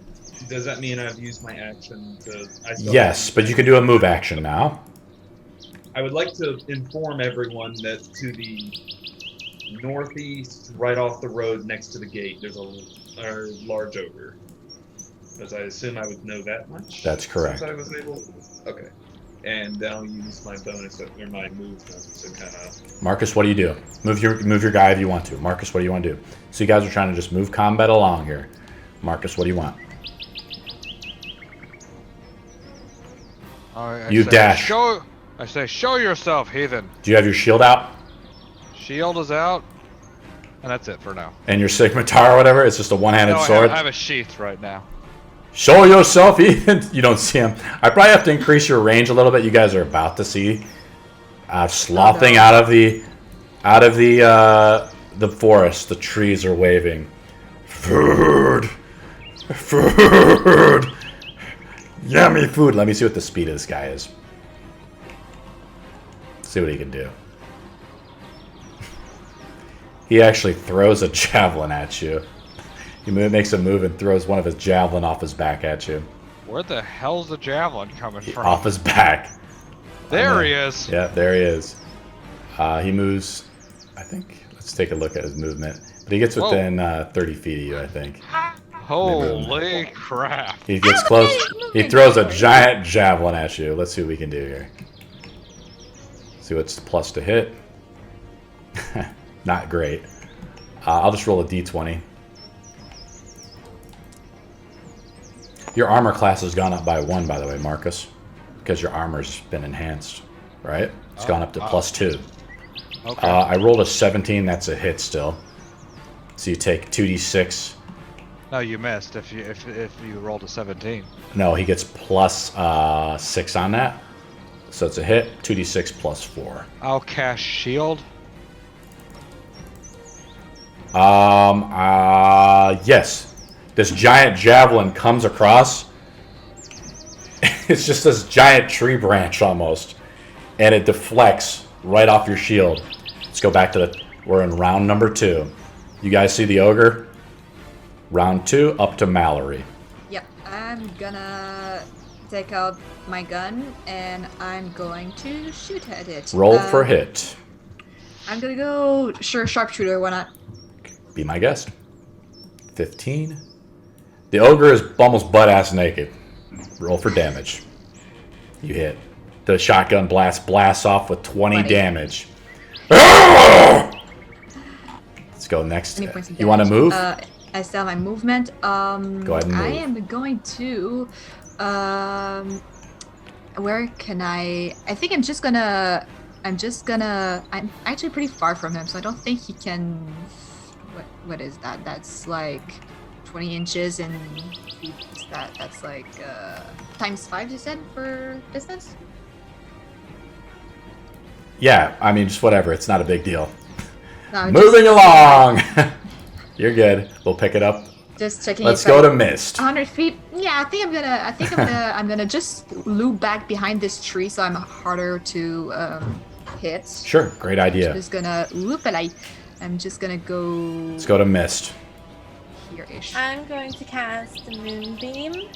does that mean I've used my action to... Yes, but you can do a move action now. I would like to inform everyone that to the northeast, right off the road next to the gate, there's a large ogre. Because I assume I would know that much. That's correct. Since I was able. Okay. And then I'll use my bonus or my movement to kind of. Marcus, what do you do? Move your guy if you want to. Marcus, what do you want to do? So you guys are trying to just move combat along here. Marcus, what do you want? You dash. I say, show yourself, heathen. Do you have your shield out? Shield is out, and that's it for now. And your scimitar or whatever? It's just a one-handed No, sword? I have a sheath right now. Show yourself, Ethan. You don't see him. I probably have to increase your range a little bit. You guys are about to see sloughing out of the forest. The trees are waving. Food, food, yummy food. Let me see what the speed of this guy is. See what he can do. He actually throws a javelin at you. He makes a move and throws one of his javelin off his back at you. Where the hell's the javelin coming from? Off his back. There he is. Yeah, there he is. He moves, I think, let's take a look at his movement. But he gets within 30 feet of you, I think. Holy crap. He gets close. He throws a giant javelin at you. Let's see what we can do here. See what's the plus to hit. Not great. I'll just roll a d20. Your armor class has gone up by 1, by the way, Marcus. Because your armor's been enhanced, right? It's gone up to +2. Okay. I rolled a 17. That's a hit still. So you take 2d6. No, you missed if you rolled a 17. No, he gets +6 on that. So it's a hit. 2d6 +4. I'll cast shield. Yes. This giant javelin comes across. It's just this giant tree branch almost. And it deflects right off your shield. Let's go back to we're in round number 2. You guys see the ogre? Round 2, up to Mallory. Yep, I'm gonna take out my gun and I'm going to shoot at it. Roll for hit. I'm gonna go sharpshooter, why not? Be my guest. 15. The ogre is almost butt-ass naked. Roll for damage. You hit. The shotgun blasts off with 20 damage. Let's go next. Any points of You want to damage? move? I still have my movement. Go ahead and move. I am going to. Where can I? I think I'm just gonna. I'm actually pretty far from him, so I don't think he can. What is that? That's like 20 inches in feet. That's like times 5, you said, for distance? Yeah, I mean, just whatever. It's not a big deal. No, Moving along. You're good. We'll pick it up. Just checking. Let's go to Mist. 100 feet. Yeah, I think I'm gonna just loop back behind this tree so I'm harder to hit. Sure, great idea. I'm just gonna loop it. I'm just gonna go. Let's go to Mist. Here-ish. I'm going to cast a moonbeam.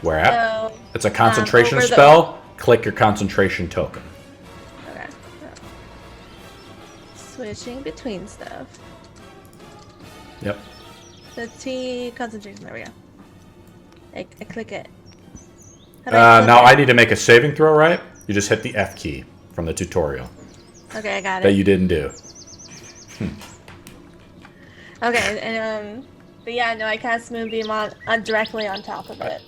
Where at? So, It's a concentration over the- spell. Click your concentration token. okay. Switching between stuff. Yep. The T concentration. There we go. I click it. How do I click Now it? I need to make a saving throw, right? You just hit the F key from the tutorial Okay, I got that it. you didn't do. Okay, and but yeah, no, I cast moonbeam on directly on top of it.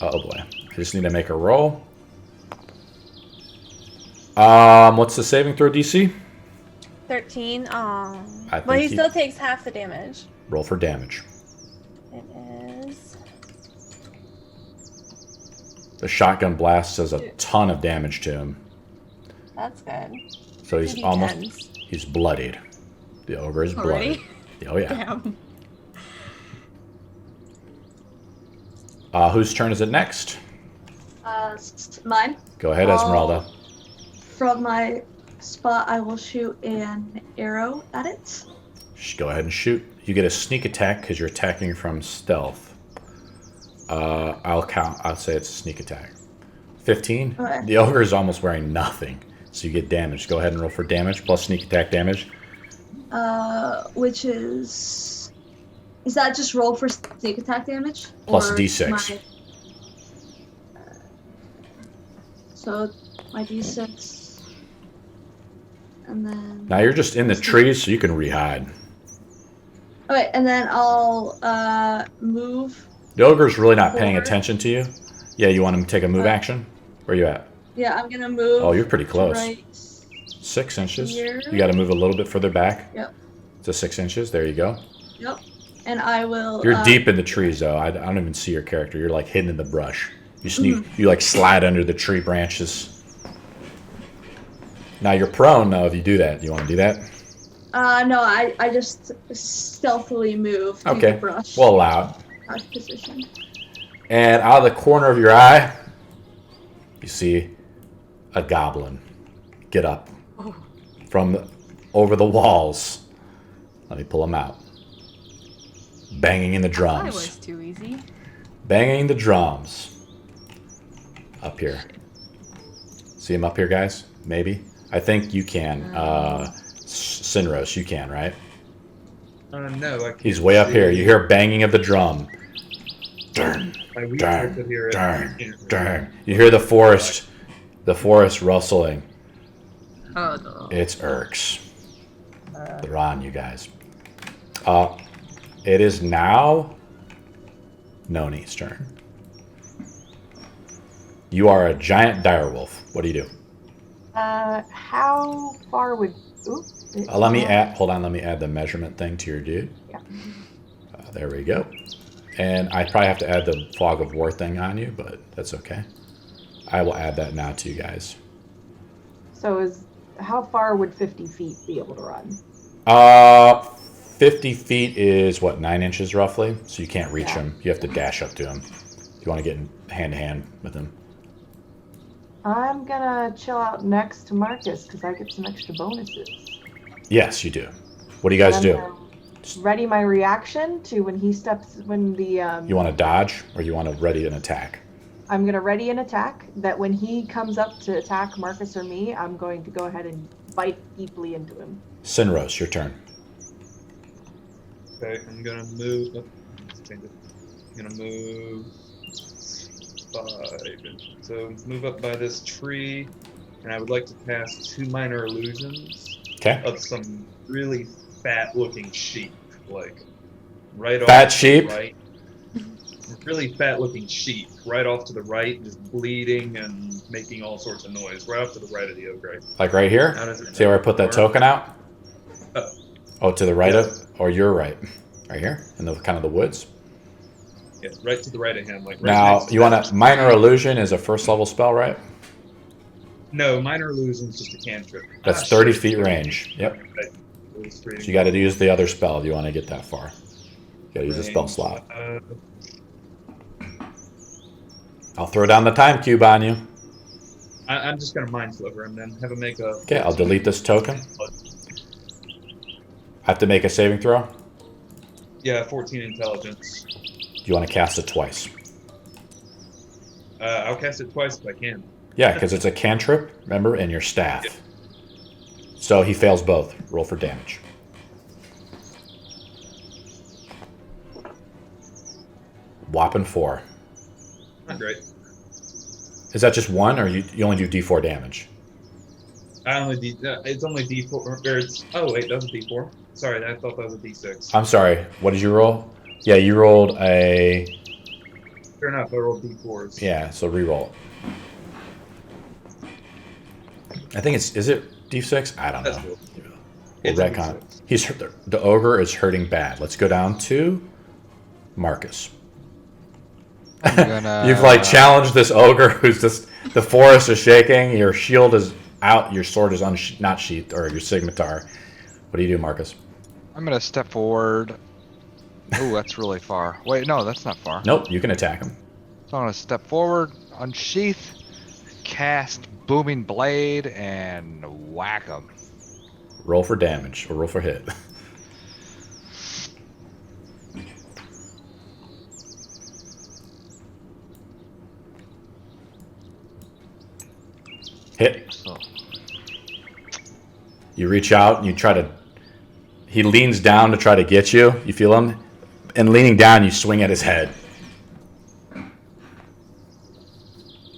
Oh boy. I just need to make a roll. What's the saving throw DC? 13. Oh, I well, he think still takes half the damage. Roll for damage. It is. The shotgun blast does a ton of damage to him. That's good. So he's 2d10s. almost, he's bloodied. The ogre is bloodied. Already? Oh yeah. Damn. Whose turn is it next? Mine. Go ahead, Esmeralda. From my spot, I will shoot an arrow at it. Go ahead and shoot. You get a sneak attack because you're attacking from stealth. I'll count. I'll say it's a sneak attack. 15. Okay. The ogre is almost wearing nothing, so you get damage. Go ahead and roll for damage plus sneak attack damage. Which is that just roll for sneak attack damage? Plus Or D6. So my D6, and then. Now you're just in the trees, so you can rehide. Okay, and then I'll move. The ogre's really not paying Forward. attention to you. Yeah, you want him to take a move action? Where you at? Yeah, I'm gonna move. Oh, you're pretty to close. Right. 6 inches. Here. You got to move a little bit further back. Yep. To 6 inches. There you go. Yep. And I will. You're deep in the trees, though. I don't even see your character. You're like hidden in the brush. You sneak. You like slide under the tree branches. Now you're prone. Now, if you do that, do you want to do that? No, I just stealthily move through Okay. the brush. We'll allow it. Crouch position. And out of the corner of your eye, you see a goblin get up from over the walls. Let me pull him out. Banging in the That drums. was too easy. Banging the drums. up here. See him up here, guys? Maybe. I think you can. Sinros, you can, right? No, I can't. He's way up here. You hear banging of the drum. My weak ear could hear it. Darn. You hear the forest rustling. Oh no. It's Urks. They're on you guys. It is now Noni's turn. You are a giant direwolf. What do you do? How far would? Ooh, Let me add the measurement thing to your dude. Yeah. There we go. And I probably have to add the fog of war thing on you, but that's okay. I will add that now to you guys. So how far would 50 feet be able to run? 50 feet is what, 9 inches roughly? So you can't reach him. You have to dash up to him. You want to get in hand to hand with him. I'm gonna chill out next to Marcus because I get some extra bonuses. Yes, you do. What do you guys do? Ready my reaction to when he steps when the. You want to dodge or you want to ready an attack? I'm gonna ready an attack that when he comes up to attack Marcus or me, I'm going to go ahead and bite deeply into him. Sinros, your turn. Okay, I'm gonna move. I'm gonna move 5 inches. So move up by this tree, and I would like to cast 2 minor illusions of some really fat-looking sheep, like right fat off sheep. To the right. Really fat-looking sheep, right off to the right, just bleeding and making all sorts of noise, right off to the right of the ogre. Like right here? See where I put that token out? Oh, to the right of, or your right? Right here, in the kind of the woods. Yeah, right to the right of him. Like right now, next to you want a minor illusion is a first level spell, right? No, minor illusion is just a cantrip. That's 30 feet range. Yep. Right. So you got to use the other spell if you want to get that far. You got to use a spell slot. I'll throw down the time cube on you. I'm just gonna mind flicker and then have him make a. Okay, I'll delete this token. I have to make a saving throw. Yeah, 14 intelligence. You want to cast it twice? I'll cast it twice if I can. Yeah, because it's a cantrip, remember, and your staff. Yep. So he fails both. Roll for damage. Whopping 4. Not great. Is that just 1, or you only do D4 damage? It's only D4. Or oh wait, that was a D4. Sorry, I thought that was a D6. I'm sorry. What did you roll? Yeah, you rolled a. Fair enough. I rolled D4s. Yeah, so re-roll. I think it's. Is it D6? I don't know. Cool. We'll retcon. The ogre is hurting bad. Let's go down to Marcus. You've like challenged this ogre who's just. The forest is shaking. Your shield is out. Your sword is not sheathed, or your scimitar. What do you do, Marcus? I'm gonna step forward. Oh, that's really far. Wait, no, that's not far. Nope, you can attack him. So I'm gonna step forward, unsheath, cast Booming Blade, and whack him. Roll for damage, or roll for hit. Hit. You reach out and you try to. He leans down to try to get you. You feel him? And leaning down, you swing at his head.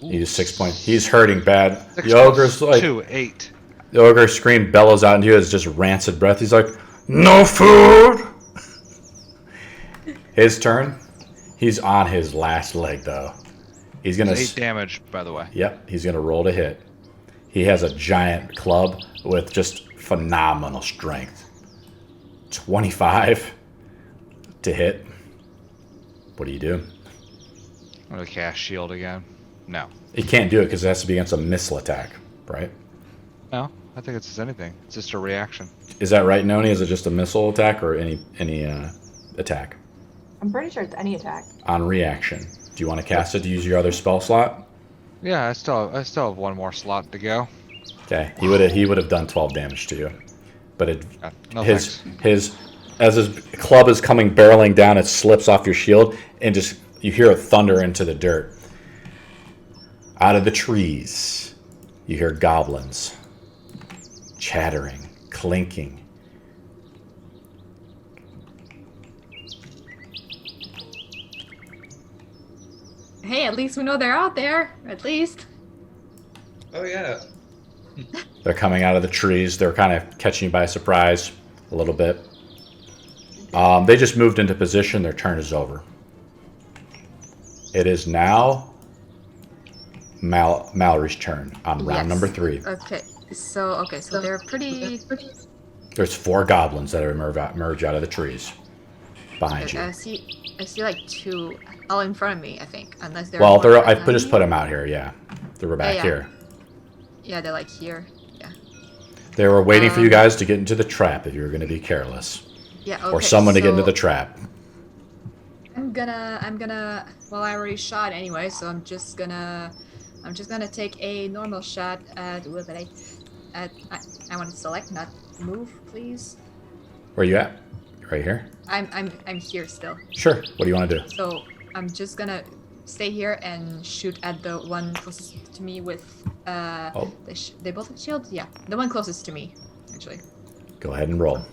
He's 6 points. He's hurting bad. The ogre's like. 2, 8. The ogre scream bellows out into you as just rancid breath. He's like, no food! His turn. He's on his last leg, though. He's going to. 8 damage, by the way. Yep, he's going to roll to hit. He has a giant club with just phenomenal strength. 25 to hit. What do you do? I'm going to cast shield again. No. He can't do it because it has to be against a missile attack, right? No, I think it's just anything. It's just a reaction. Is that right, Noni? Is it just a missile attack or any attack? I'm pretty sure it's any attack. On reaction. Do you want to cast it to use your other spell slot? Yeah, I still have one more slot to go. Okay, he would have done 12 damage to you, but as his club is coming barreling down, it slips off your shield and just you hear it thunder into the dirt. Out of the trees, you hear goblins chattering, clinking. Hey, at least we know they're out there. At least. Oh yeah. They're coming out of the trees. They're kind of catching you by surprise a little bit. They just moved into position. Their turn is over. It is now Mallory's turn on round number 3. Okay. So they're pretty. There's 4 goblins that emerge out of the trees behind you. I see like 2 all in front of me, I think. Unless they're. Well, I just put them out here. Yeah, they were back here. Yeah, they're like here. Yeah. They were waiting for you guys to get into the trap if you were going to be careless. Yeah. Okay, Or someone to get into the trap. I'm gonna. Well, I already shot anyway, so I'm just gonna take a normal shot at. What did I want to select, not move, please. Where are you at? Right here? I'm here still. Sure. What do you want to do? So I'm just gonna stay here and shoot at the one closest to me with they both have shields. Yeah, the one closest to me, actually. Go ahead and roll.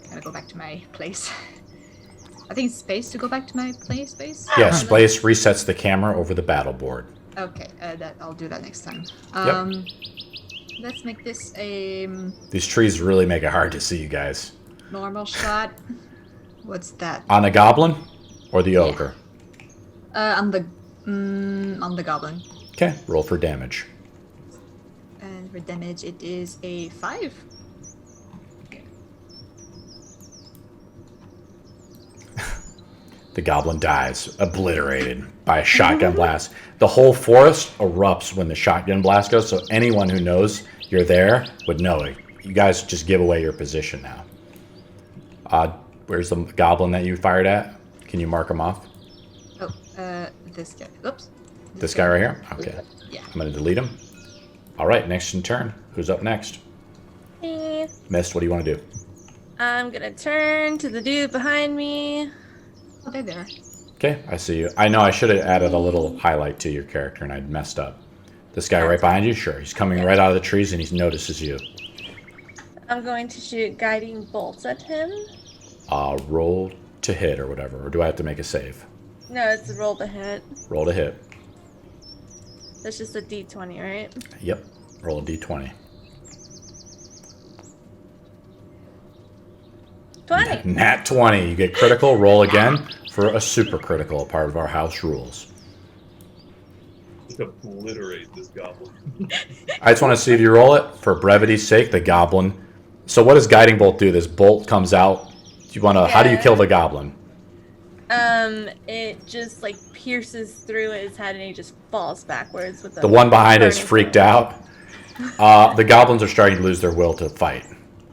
Gotta go back to my place. I think it's space to go back to my place. Space. Yeah, space resets the camera over the battle board. Okay, I'll do that next time. Yep. Let's make this a These trees really make it hard to see you guys. normal shot. What's that? On the goblin or the ogre? On the goblin. Okay, roll for damage. And for damage, it is a 5. The goblin dies, obliterated by a shotgun blast. The whole forest erupts when the shotgun blast goes, so anyone who knows you're there would know it. You guys just give away your position now. Where's the goblin that you fired at? Can you mark him off? Oh, this guy. Oops. This guy right here? Okay. Yeah. I'm going to delete him. All right, next in turn. Who's up next? Me. Mist, what do you want to do? I'm gonna turn to the dude behind me. Oh, they're there. Okay, I see you. I know I should have added a little highlight to your character, and I'd messed up. This guy right behind you? Sure. He's coming right out of the trees, and he notices you. I'm going to shoot guiding bolts at him. Roll to hit or whatever, or do I have to make a save? No, it's a roll to hit. Roll to hit. That's just a d20, right? Yep. Roll a d20. 20. Nat 20. You get critical. Roll again for a super critical, a part of our house rules. Just obliterate this goblin. I just want to see if you roll it. For brevity's sake, the goblin. So what does guiding bolt do? This bolt comes out. Do you want to? How do you kill the goblin? It just like pierces through his head and he just falls backwards with The one behind is freaked out. The goblins are starting to lose their will to fight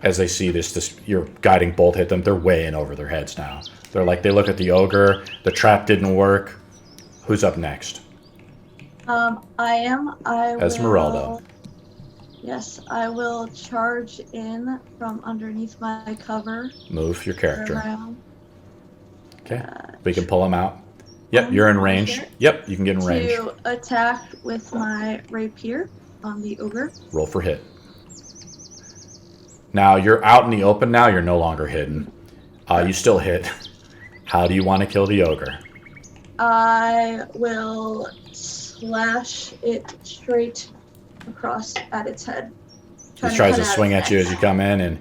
as they see this your guiding bolt hit them. They're way in over their heads now. They're like, they look at the ogre. The trap didn't work. Who's up next? I am. Esmeralda. Yes, I will charge in from underneath my cover. Move your character. Around. Okay. We can pull him out. Yep, you're in range. Here. Yep, you can get in range. To attack with my rapier on the ogre. Roll for hit. Now, you're out in the open now. You're no longer hidden. You still hit. How do you want to kill the ogre? I will slash it straight across at its head. He tries to swing at you as you come in and...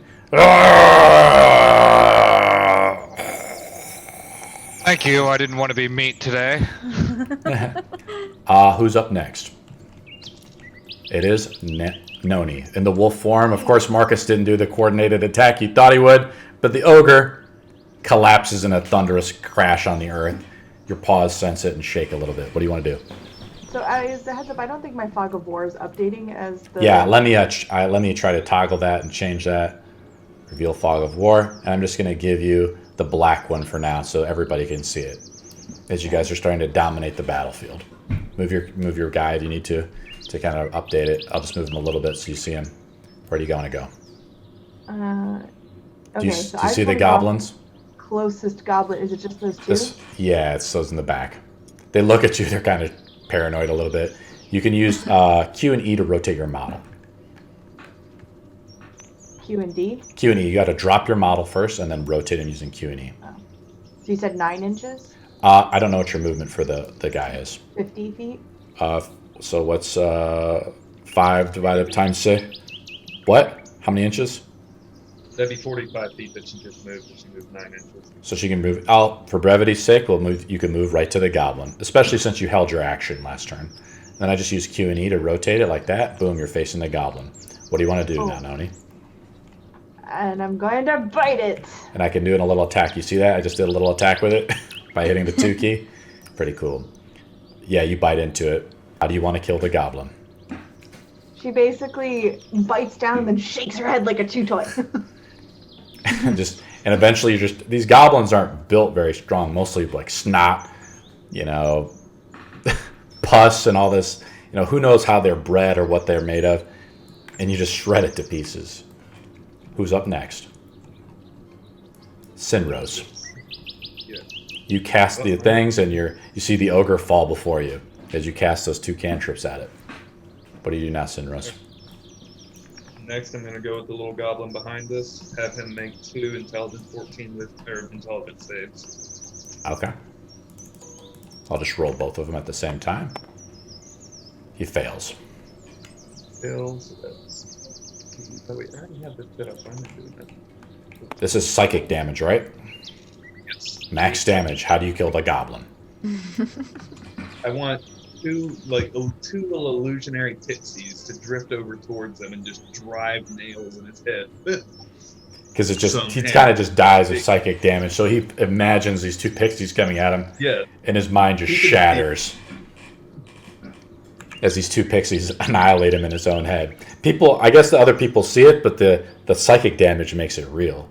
Thank you. I didn't want to be meat today. Who's up next? It is Noni. In the wolf form, of course, Marcus didn't do the coordinated attack he thought he would, but the ogre collapses in a thunderous crash on the earth. Your paws sense it and shake a little bit. What do you want to do? So as a heads up, I don't think my fog of war is updating as the... Yeah, let me try to toggle that and change that. Reveal fog of war, and I'm just going to give you the black one for now so everybody can see it as you guys are starting to dominate the battlefield. Move your guy if you need to kind of update it. I'll just move him a little bit so you see him. Where do you want to go? Okay, do you so see the goblins? Closest goblin, is it just those two? Yeah, it's those in the back. They look at you, they're kind of paranoid a little bit. You can use Q and E to rotate your model. Q and D. Q and E, you got to drop your model first and then rotate him using Q and E. Oh. So you said 9 inches? I don't know what your movement for the guy is. 50 feet? So what's 5 divided times 6? What? How many inches? That'd be 45 feet that she just moved, if she moved 9 inches. So she can move. For brevity's sake, we'll move. You can move right to the goblin, especially since you held your action last turn. Then I just use Q and E to rotate it like that. Boom, you're facing the goblin. What do you want to do now, Noni? And I'm going to bite it. And I can do a little attack. You see that? I just did a little attack with it by hitting the 2 key. Pretty cool. Yeah, you bite into it. How do you want to kill the goblin? She basically bites down and then shakes her head like a chew toy. And eventually these goblins aren't built very strong. Mostly like snot, pus and all this. Who knows how they're bred or what they're made of. And you just shred it to pieces. Who's up next? Sinrose. Yeah. You cast the things and you see the ogre fall before you as you cast those 2 cantrips at it. What do you do now, Sinrose? Next, I'm gonna go with the little goblin behind us. Have him make 2 intelligence 14 intelligence saves. Okay. I'll just roll both of them at the same time. He fails. Fails. Oh wait, I already have this set up. Why am I doing that? This is psychic damage, right? Yes. Max damage. How do you kill the goblin? I want 2 little illusionary pixies to drift over towards him and just drive nails in his head. Because he kind of just dies of psychic damage. So he imagines these 2 pixies coming at him. Yeah. And his mind just shatters as these 2 pixies annihilate him in his own head. I guess the other people see it, but the psychic damage makes it real.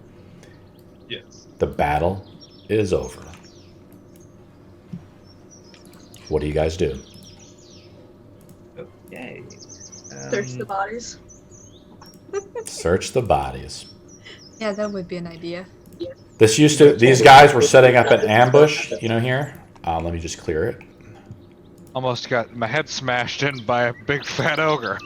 Yes. The battle is over. What do you guys do? Okay. Search the bodies. Search the bodies. Yeah, that would be an idea. These guys were setting up an ambush, here. Let me just clear it. Almost got my head smashed in by a big fat ogre.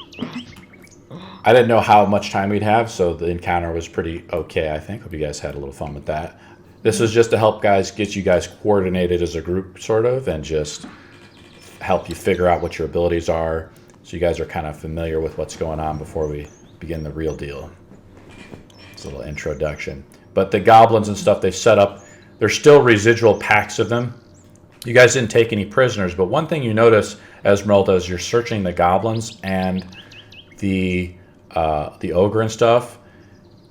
I didn't know how much time we'd have, so the encounter was pretty okay, I think. Hope you guys had a little fun with that. This was just to help get you guys coordinated as a group, sort of, and just help you figure out what your abilities are, so you guys are kind of familiar with what's going on before we begin the real deal. It's a little introduction. But the goblins and stuff they set up, there's still residual packs of them. You guys didn't take any prisoners, but one thing you notice, Esmeralda, as you're searching the goblins and the ogre and stuff,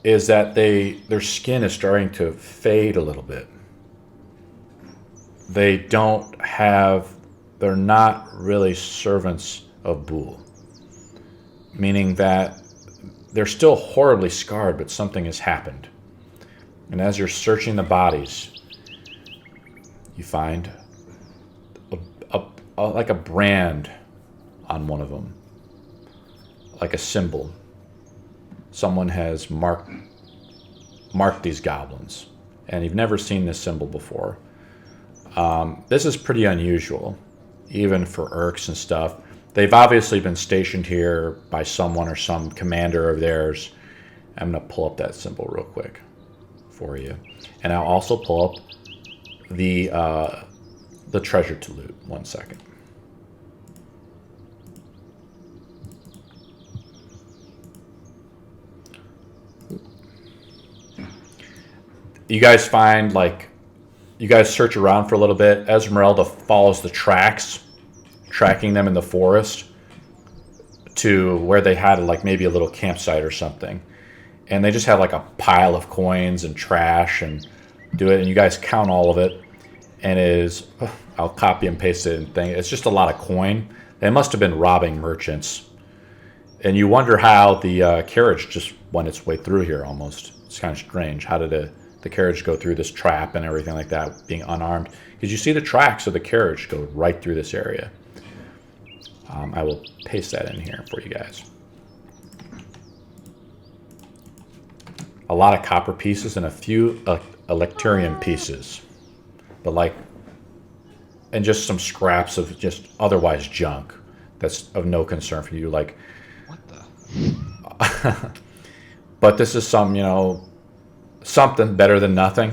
is that their skin is starting to fade a little bit. They're not really servants of Bool. Meaning that they're still horribly scarred, but something has happened. And as you're searching the bodies, you find like a brand on one of them, like a symbol. Someone has marked these goblins, and you've never seen this symbol before. This is pretty unusual, even for Urks and stuff. They've obviously been stationed here by someone or some commander of theirs. I'm going to pull up that symbol real quick for you. And I'll also pull up the treasure to loot. 1 second. You guys find, you guys search around for a little bit. Esmeralda follows the tracks, tracking them in the forest to where they had maybe a little campsite or something. And they just have a pile of coins and trash and do it. And you guys count all of it. And I'll copy and paste it and it's just a lot of coin. They must have been robbing merchants. And you wonder how the carriage just went its way through here almost. It's kind of strange. How did the carriage go through this trap and everything like that, being unarmed? Because you see the tracks of the carriage go right through this area. I will paste that in here for you guys. A lot of copper pieces and a few electurium pieces. But and just some scraps of just otherwise junk. that's of no concern for you. Like, What the? but this is some, something better than nothing.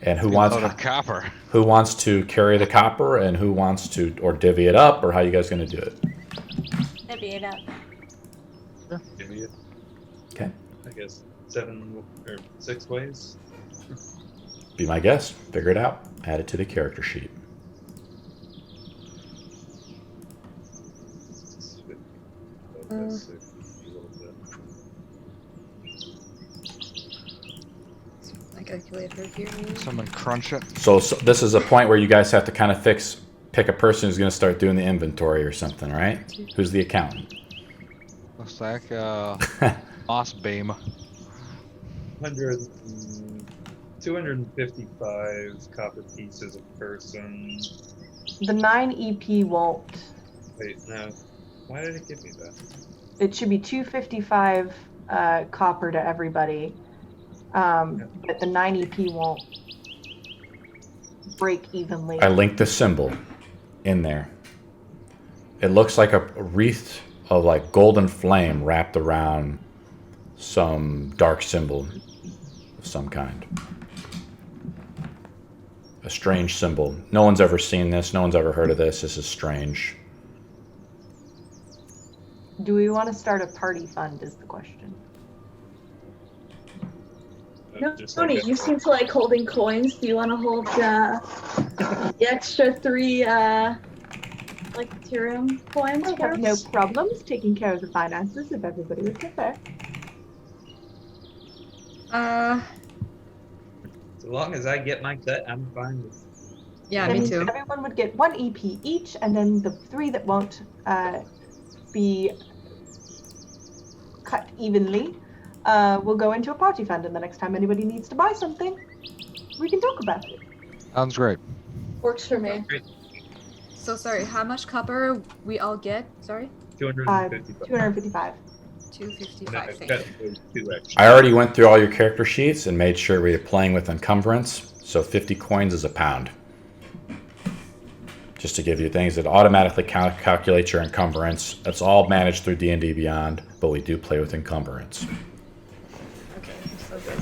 And who wants Load of copper. who wants to carry the copper, and who wants to or divvy it up, or how you guys going to do it? Divvy it up. Give me it, Okay, I guess 7 or 6 ways. be my guest. Figure it out. Add it to the character sheet. My calculator here. Someone crunch it. So this is a point where you guys have to kind of pick a person who's going to start doing the inventory or something, right? Who's the accountant? Looks like Moss Beam. 255 copper pieces a person. The 9 EP won't. Wait, no. Why did it give me that? It should be 255 copper to everybody. But the 9 EP won't break evenly. I linked the symbol in there. It looks like a wreath of like golden flame wrapped around some dark symbol of some kind. A strange symbol. No one's ever seen this. No one's ever heard of this. This is strange. Do we want to start a party fund is the question. No, Just Tony, like you seem to like holding coins. Do you want to hold the extra 3 like Ethereum coins? I for have no us? problems taking care of the finances if everybody would prefer. As long as I get my cut, I'm fine with. Yeah, That me means too. everyone would get 1 EP each, and then the 3 that won't be cut evenly will go into a party fund, and the next time anybody needs to buy something, we can talk about it. Sounds great. Works for me. So sorry, how much copper we all get? Sorry? 255. 255. 255, No, thank cut you. those 2 extra. I already went through all your character sheets and made sure we were playing with encumbrance. So 50 coins is a pound. Just to give you things that automatically calculate your encumbrance. That's all managed through D&D Beyond, but we do play with encumbrance. Okay, so good.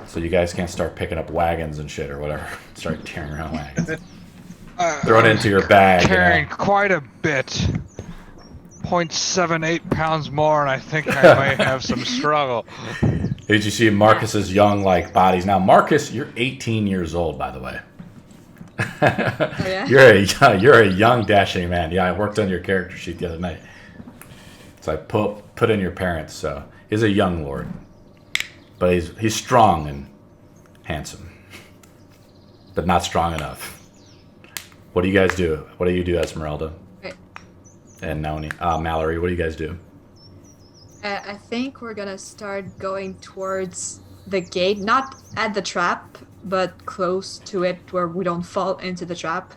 So you guys can't start picking up wagons and shit or whatever. Start tearing around wagons. Throw it into your bag. Carrying quite a bit. 0.78 pounds more, and I think I may have some struggle. Did you see Marcus's young bodies? Now, Marcus, you're 18 years old, by the way. yeah? You're a young dashing man. Yeah, I worked on your character sheet the other night. So I put in your parents. So he's a young lord, but he's strong and handsome, but not strong enough. What do you guys do? What do you do, Esmeralda? Right. And Noni, Mallory, what do you guys do? I think we're gonna start going towards the gate, not at the trap, but close to it where we don't fall into the trap.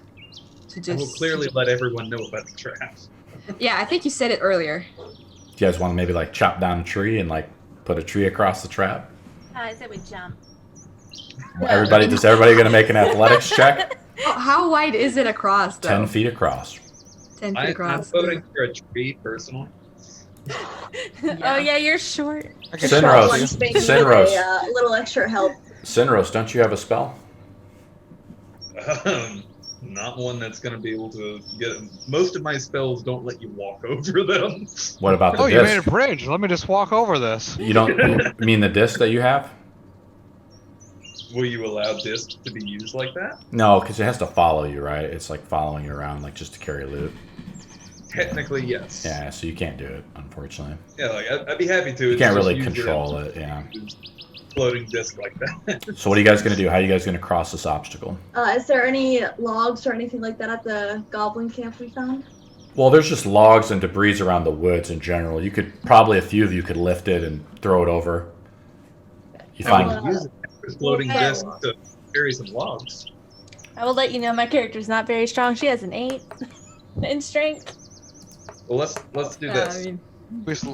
To I just will clearly let everyone know about the trap. Yeah, I think you said it earlier. Do you guys want to maybe chop down a tree and put a tree across the trap? I said we jump. Everybody gonna make an athletics check? How wide is it across, though? 10 feet across. 10 feet I'm across. voting for a tree, personally. Oh yeah, you're short. I can Sinros. One you. spank with Sinros. a little extra help. Sinros, don't you have a spell? Not one that's going to be able to get it. Most of my spells don't let you walk over them. What about the Oh, you made a disc? bridge. Let me just walk over this. You don't mean the disc that you have? Will you allow disc to be used like that? No, because it has to follow you, right? It's like following you around, just to carry loot. Technically, yes. Yeah, so you can't do it, unfortunately. Yeah, I'd be happy to. You It's can't just really use control it, yeah. Floating disc like that. So what are you guys going to do? How are you guys going to cross this obstacle? Is there any logs or anything like that at the goblin camp we found? Well, there's just logs and debris around the woods in general. You could, probably a few of you could lift it and throw it over. You I find, would use a floating Okay. disc to carry some logs. I will let you know my character's not very strong. She has an 8 in strength. Well, let's do Yeah, this. I mean,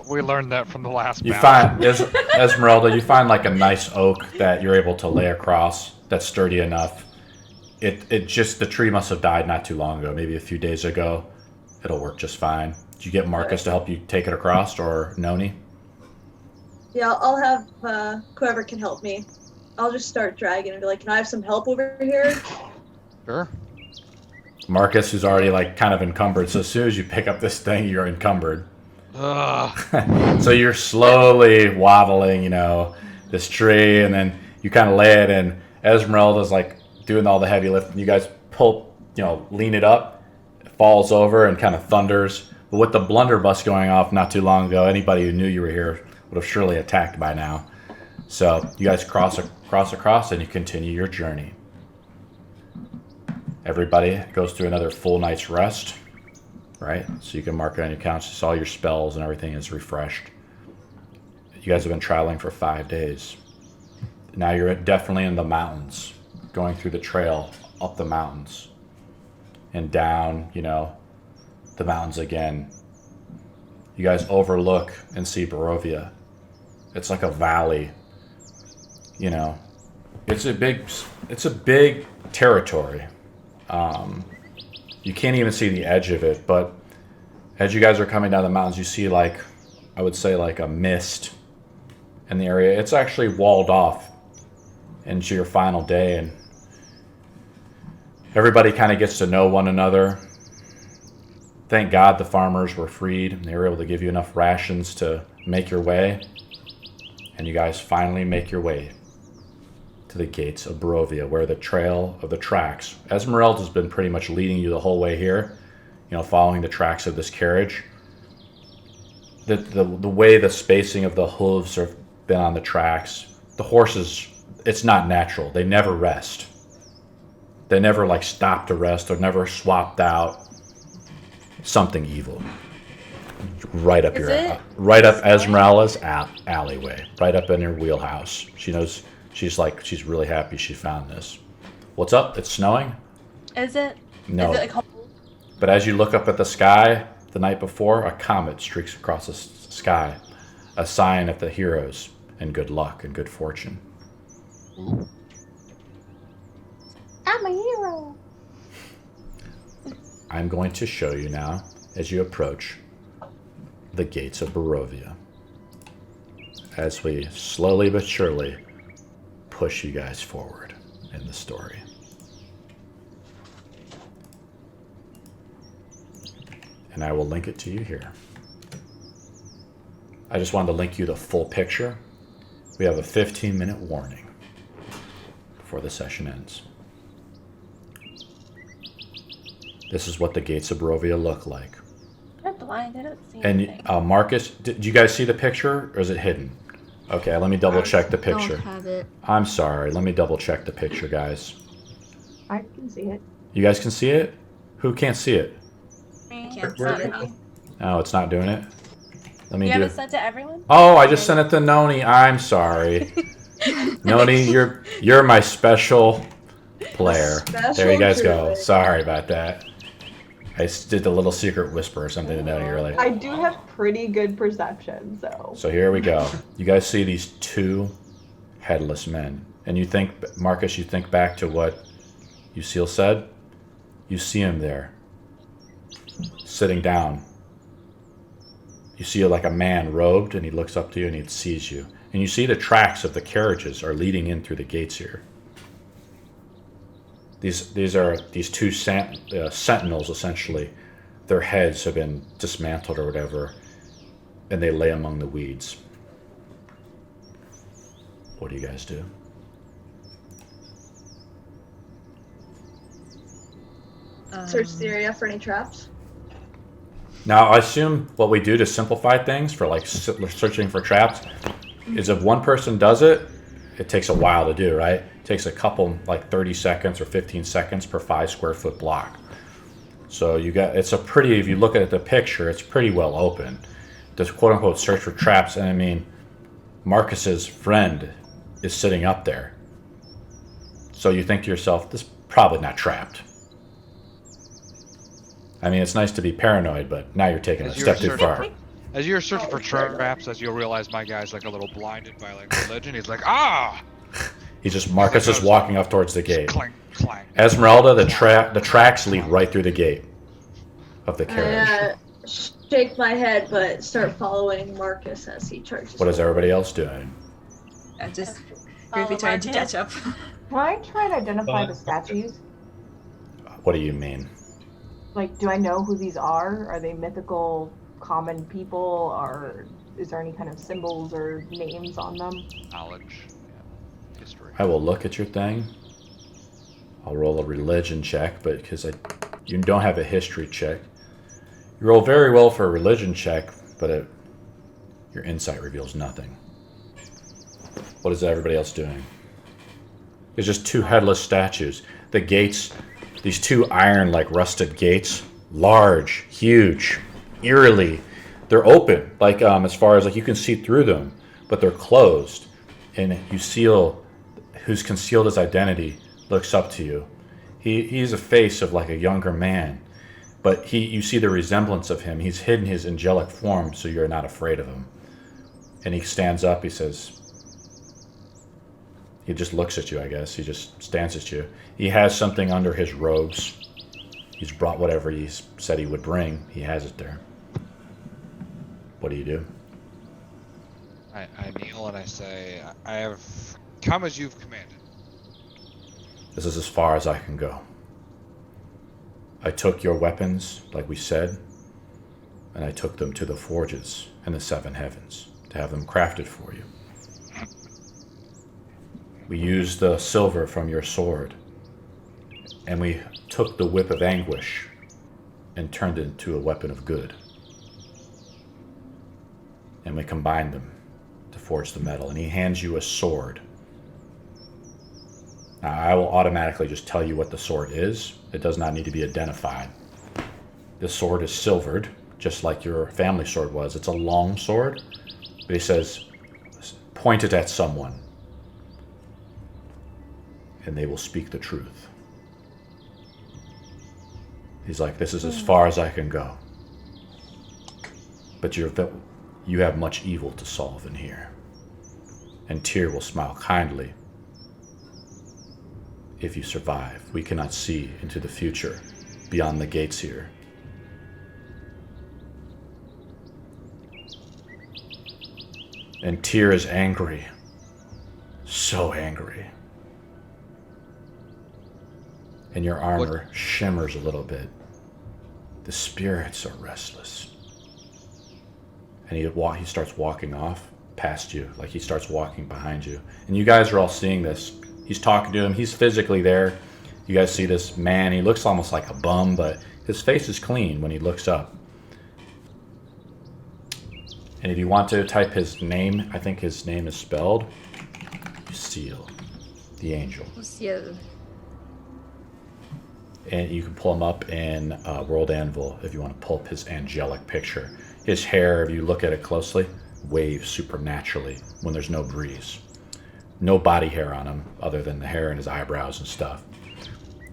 We learned that from the last you battle. find, Esmeralda, you find a nice oak that you're able to lay across that's sturdy enough. it just, the tree must have died not too long ago, maybe a few days ago. It'll work just fine. Did you get Marcus to help you take it across, or Noni? Yeah, I'll have whoever can help me. I'll just start dragging and be like, "Can I have some help over here?" Sure. Marcus, who's already like kind of encumbered, so as soon as you pick up this thing, you're encumbered. So you're slowly wobbling, this tree, and then you kind of lay it, and Esmeralda's like doing all the heavy lifting. You guys pull, lean it up, it falls over and kind of thunders. But with the blunderbuss going off not too long ago, anybody who knew you were here would have surely attacked by now. So you guys cross across, and you continue your journey. Everybody goes through another full night's rest, right? So you can mark it on your counts. Just all your spells and everything is refreshed. You guys have been traveling for 5 days. Now you're definitely in the mountains, going through the trail up the mountains and down, the mountains again. You guys overlook and see Barovia. It's like a valley, It's a big territory. You can't even see the edge of it, but as you guys are coming down the mountains, you see I would say a mist in the area. It's actually walled off into your final day, and everybody kind of gets to know one another. Thank God the farmers were freed, and they were able to give you enough rations to make your way, and you guys finally make your way to the gates of Barovia, where the trail of the tracks. Esmeralda's been pretty much leading you the whole way here, following the tracks of this carriage. The way the spacing of the hooves have been on the tracks, the horses, it's not natural. They never rest. They never stop to rest, or never swapped out. Something evil. Right up Esmeralda's alleyway, right up in her wheelhouse. She knows. She's really happy she found this. What's up? It's snowing? Is it? No. Is it cold? But as you look up at the sky the night before, a comet streaks across the sky, a sign of the heroes and good luck and good fortune. I'm a hero. I'm going to show you now as you approach the gates of Barovia, as we slowly but surely push you guys forward in the story. And I will link it to you here. I just wanted to link you the full picture. We have a 15-minute warning before the session ends. This is what the gates of Barovia look like. I'm blind. I don't see And anything. Marcus, did you guys see the picture, or is it hidden? Okay, let me double check the picture. Don't have it. I'm sorry. Let me double check the picture, guys. I can see it. You guys can see it? Who can't see it? Can't where- see it. Oh, it's not doing it. Let me You do haven't it. sent to everyone? Oh, I just sent it to Noni. I'm sorry. Noni, you're my special player. There you guys go. Special Sorry about that. I did the little secret whisper or something to Noni earlier. I do have pretty good perception, so. So here we go. You guys see these two headless men. And you think, Marcus, you think back to what Usil said? You see him there, sitting down. You see like a man robed, and he looks up to you and he sees you. And you see the tracks of the carriages are leading in through the gates here. These are these two sentinels, essentially. Their heads have been dismantled or whatever, and they lay among the weeds. What do you guys do? Search the area for any traps. Now, I assume what we do to simplify things for searching for traps is if one person does it, it takes a while to do, right? It takes a couple, 30 seconds or 15 seconds per 5 square foot block. So if you look at the picture, it's pretty well open. This quote unquote search for traps, and I mean, Marcus's friend is sitting up there. So you think to yourself, this is probably not trapped. I mean, it's nice to be paranoid, but now you're taking a step too far. As you're searching for traps, as you'll realize my guy's a little blinded by religion. He's like, ah! Marcus is walking up towards the gate. Clink, Clank. Esmeralda, the tracks lead right through the gate of the carriage. I shake my head, but start following Marcus as he charges. What is everybody else doing? Just Follow briefly trying to Marcus. catch up. Can I try and identify the statues? What do you mean? Like, do I know who these are? Are they mythical, common people, or is there any kind of symbols or names on them? Knowledge. Yeah. History. I will look at your thing. I'll roll a religion check, but because you don't have a history check. You roll very well for a religion check, but your insight reveals nothing. What is everybody else doing? There's just two headless statues. The gates, these two iron, like rusted gates, large, huge, eerily. They're open, like as far as like you can see through them, but they're closed. And you see who's concealed his identity looks up to you. He's a face of like a younger man, but you see the resemblance of him. He's hidden his angelic form, so you're not afraid of him. And he stands up. He says, he just looks at you, I guess. He just stands at you. He has something under his robes. He's brought whatever he said he would bring. He has it there. What do you do? I kneel and I say, I have come as you've commanded. This is as far as I can go. I took your weapons, like we said, and I took them to the forges in the seven heavens to have them crafted for you. We used the silver from your sword, and we took the whip of anguish and turned it into a weapon of good. And we combined them to forge the metal, and he hands you a sword. Now, I will automatically just tell you what the sword is. It does not need to be identified. The sword is silvered, just like your family sword was. It's a long sword, but he says, point it at someone, and they will speak the truth. He's like, this is as far as I can go. But you have much evil to solve in here. And Tyr will smile kindly. If you survive, we cannot see into the future beyond the gates here. And Tyr is angry. So angry. And your armor shimmers a little bit. The spirits are restless. And he starts walking off past you, like he starts walking behind you. And you guys are all seeing this. He's talking to him. He's physically there. You guys see this man. He looks almost like a bum, but his face is clean when he looks up. And if you want to type his name, I think his name is spelled Seal, the angel. Seal. And you can pull him up in World Anvil if you want to pull up his angelic picture. His hair, if you look at it closely, waves supernaturally when there's no breeze. No body hair on him other than the hair and his eyebrows and stuff.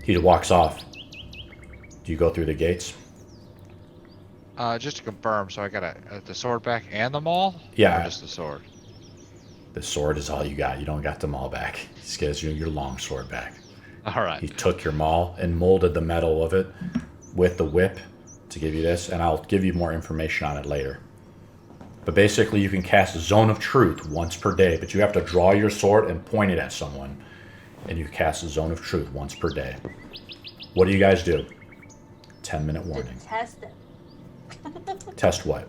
He walks off. Do you go through the gates? Just to confirm, so I got the sword back and the maul? Yeah. Or just the sword? The sword is all you got. You don't got them all back. He gives you your long sword back. All right. He took your maul and molded the metal of it with the whip to give you this, and I'll give you more information on it later. But basically, you can cast Zone of Truth once per day, but you have to draw your sword and point it at someone, and you cast a Zone of Truth once per day. What do you guys do? 10-minute warning. Test it. Test what?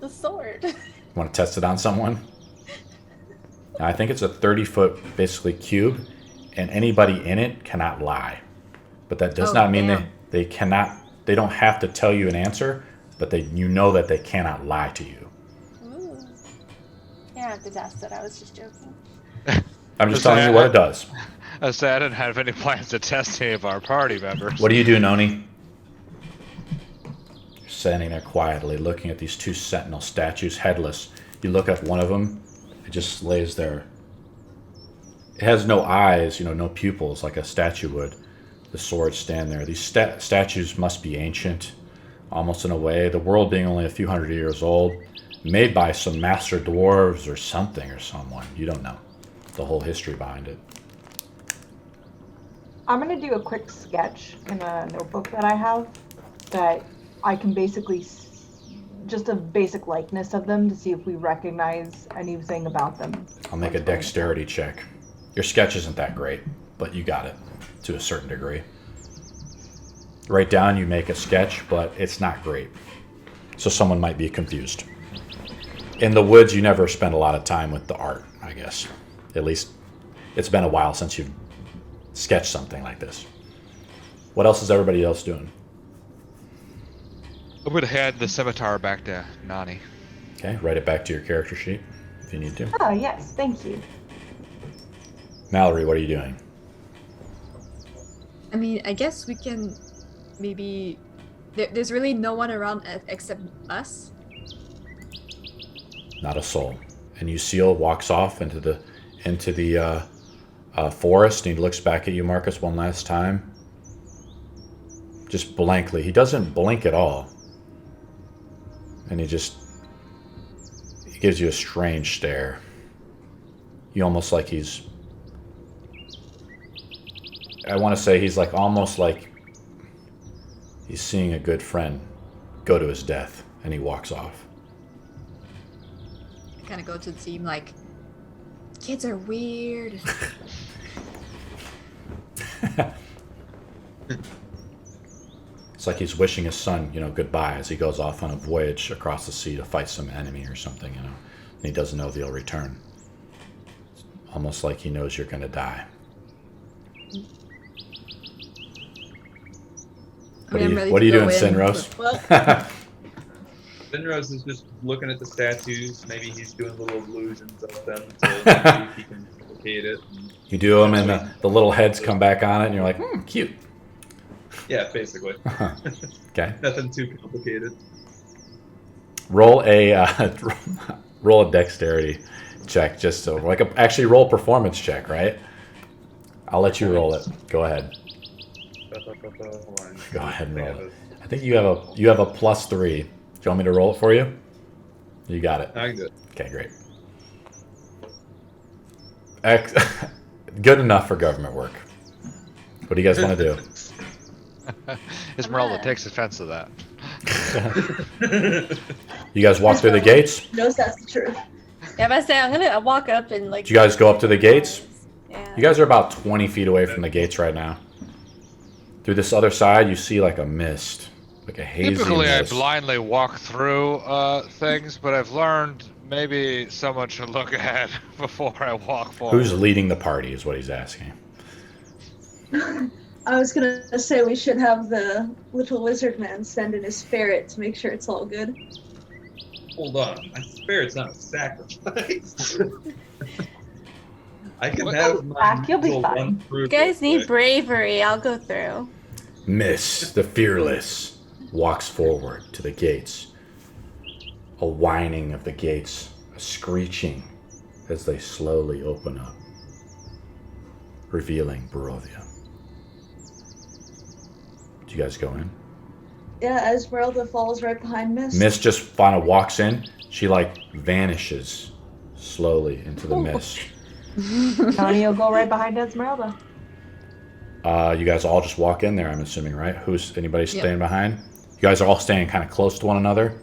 The sword. You want to test it on someone? Now, I think it's a 30-foot, basically, cube, and anybody in it cannot lie. But that does not mean they don't have to tell you an answer, but you know that they cannot lie to you. Ooh. You don't have to test it. I was just joking. I'm just telling you what it does. I said I didn't have any plans to test any of our party members. What do you do, Noni? You're standing there quietly, looking at these two sentinel statues, headless. You look at one of them, it just lays there. It has no eyes, no pupils like a statue would. The swords stand there. These statues must be ancient, almost in a way. The world being only a few hundred years old, made by some master dwarves or something or someone. You don't know the whole history behind it. I'm gonna do a quick sketch in a notebook that I have that I can basically just a basic likeness of them to see if we recognize anything about them. I'll make a dexterity check. Your sketch isn't that great, but you got it to a certain degree. Write down, you make a sketch, but it's not great. So someone might be confused. In the woods, you never spend a lot of time with the art, I guess. At least it's been a while since you've sketched something like this. What else is everybody else doing? I would hand the scimitar back to Nani. Okay, write it back to your character sheet if you need to. Oh, yes, thank you. Mallory, what are you doing? I mean, I guess we can maybe. There's really no one around except us. Not a soul. And Lucille walks off into the forest, and he looks back at you, Marcus, one last time. Just blankly. He doesn't blink at all. And he gives you a strange stare. You almost like he's... I want to say he's like almost like he's seeing a good friend go to his death, and he walks off. Kind of go to the team like, kids are weird. It's like he's wishing his son, goodbye as he goes off on a voyage across the sea to fight some enemy or something, and he doesn't know if he'll return. It's almost like he knows you're going to die. What are you doing, Sinros? Well, Sinros is just looking at the statues. Maybe he's doing little illusions of them to see if he can replicate it. You do them, and the little heads come back on it, and you're like, cute. Yeah, basically. Okay. Nothing too complicated. Roll a dexterity check, just so actually roll a performance check, right? I'll let you roll it. Go ahead. Go ahead and roll it. I think you have a +3. Do you want me to roll it for you? You got it. I can do it. Okay, great. Good enough for government work. What do you guys want to do? Esmeralda takes offense to that. You guys walk through the gates? knows that's the truth. Yeah, but I say I'm gonna walk up and like. Do you guys go up to the gates? Yeah. You guys are about 20 feet away from the gates right now. Through this other side, you see like a mist, like a hazy Typically, mist. I blindly walk through things, but I've learned maybe someone should look ahead before I walk forward. Who's leading the party is what he's asking. I was gonna say we should have the little wizard man send in his ferret to make sure it's all good. Hold on. I swear it's not a sacrifice. I can have my Back, you'll be little fine. run through You guys real need quick. bravery. I'll go through. Miss, the fearless, walks forward to the gates. A whining of the gates, a screeching as they slowly open up, revealing Barovia. Do you guys go in? Yeah, Esmeralda falls right behind Mist. Mist just kind of walks in. She vanishes slowly into the mist. Johnny will go right behind Esmeralda. You guys all just walk in there, I'm assuming, right? Anybody staying behind? You guys are all staying kind of close to one another?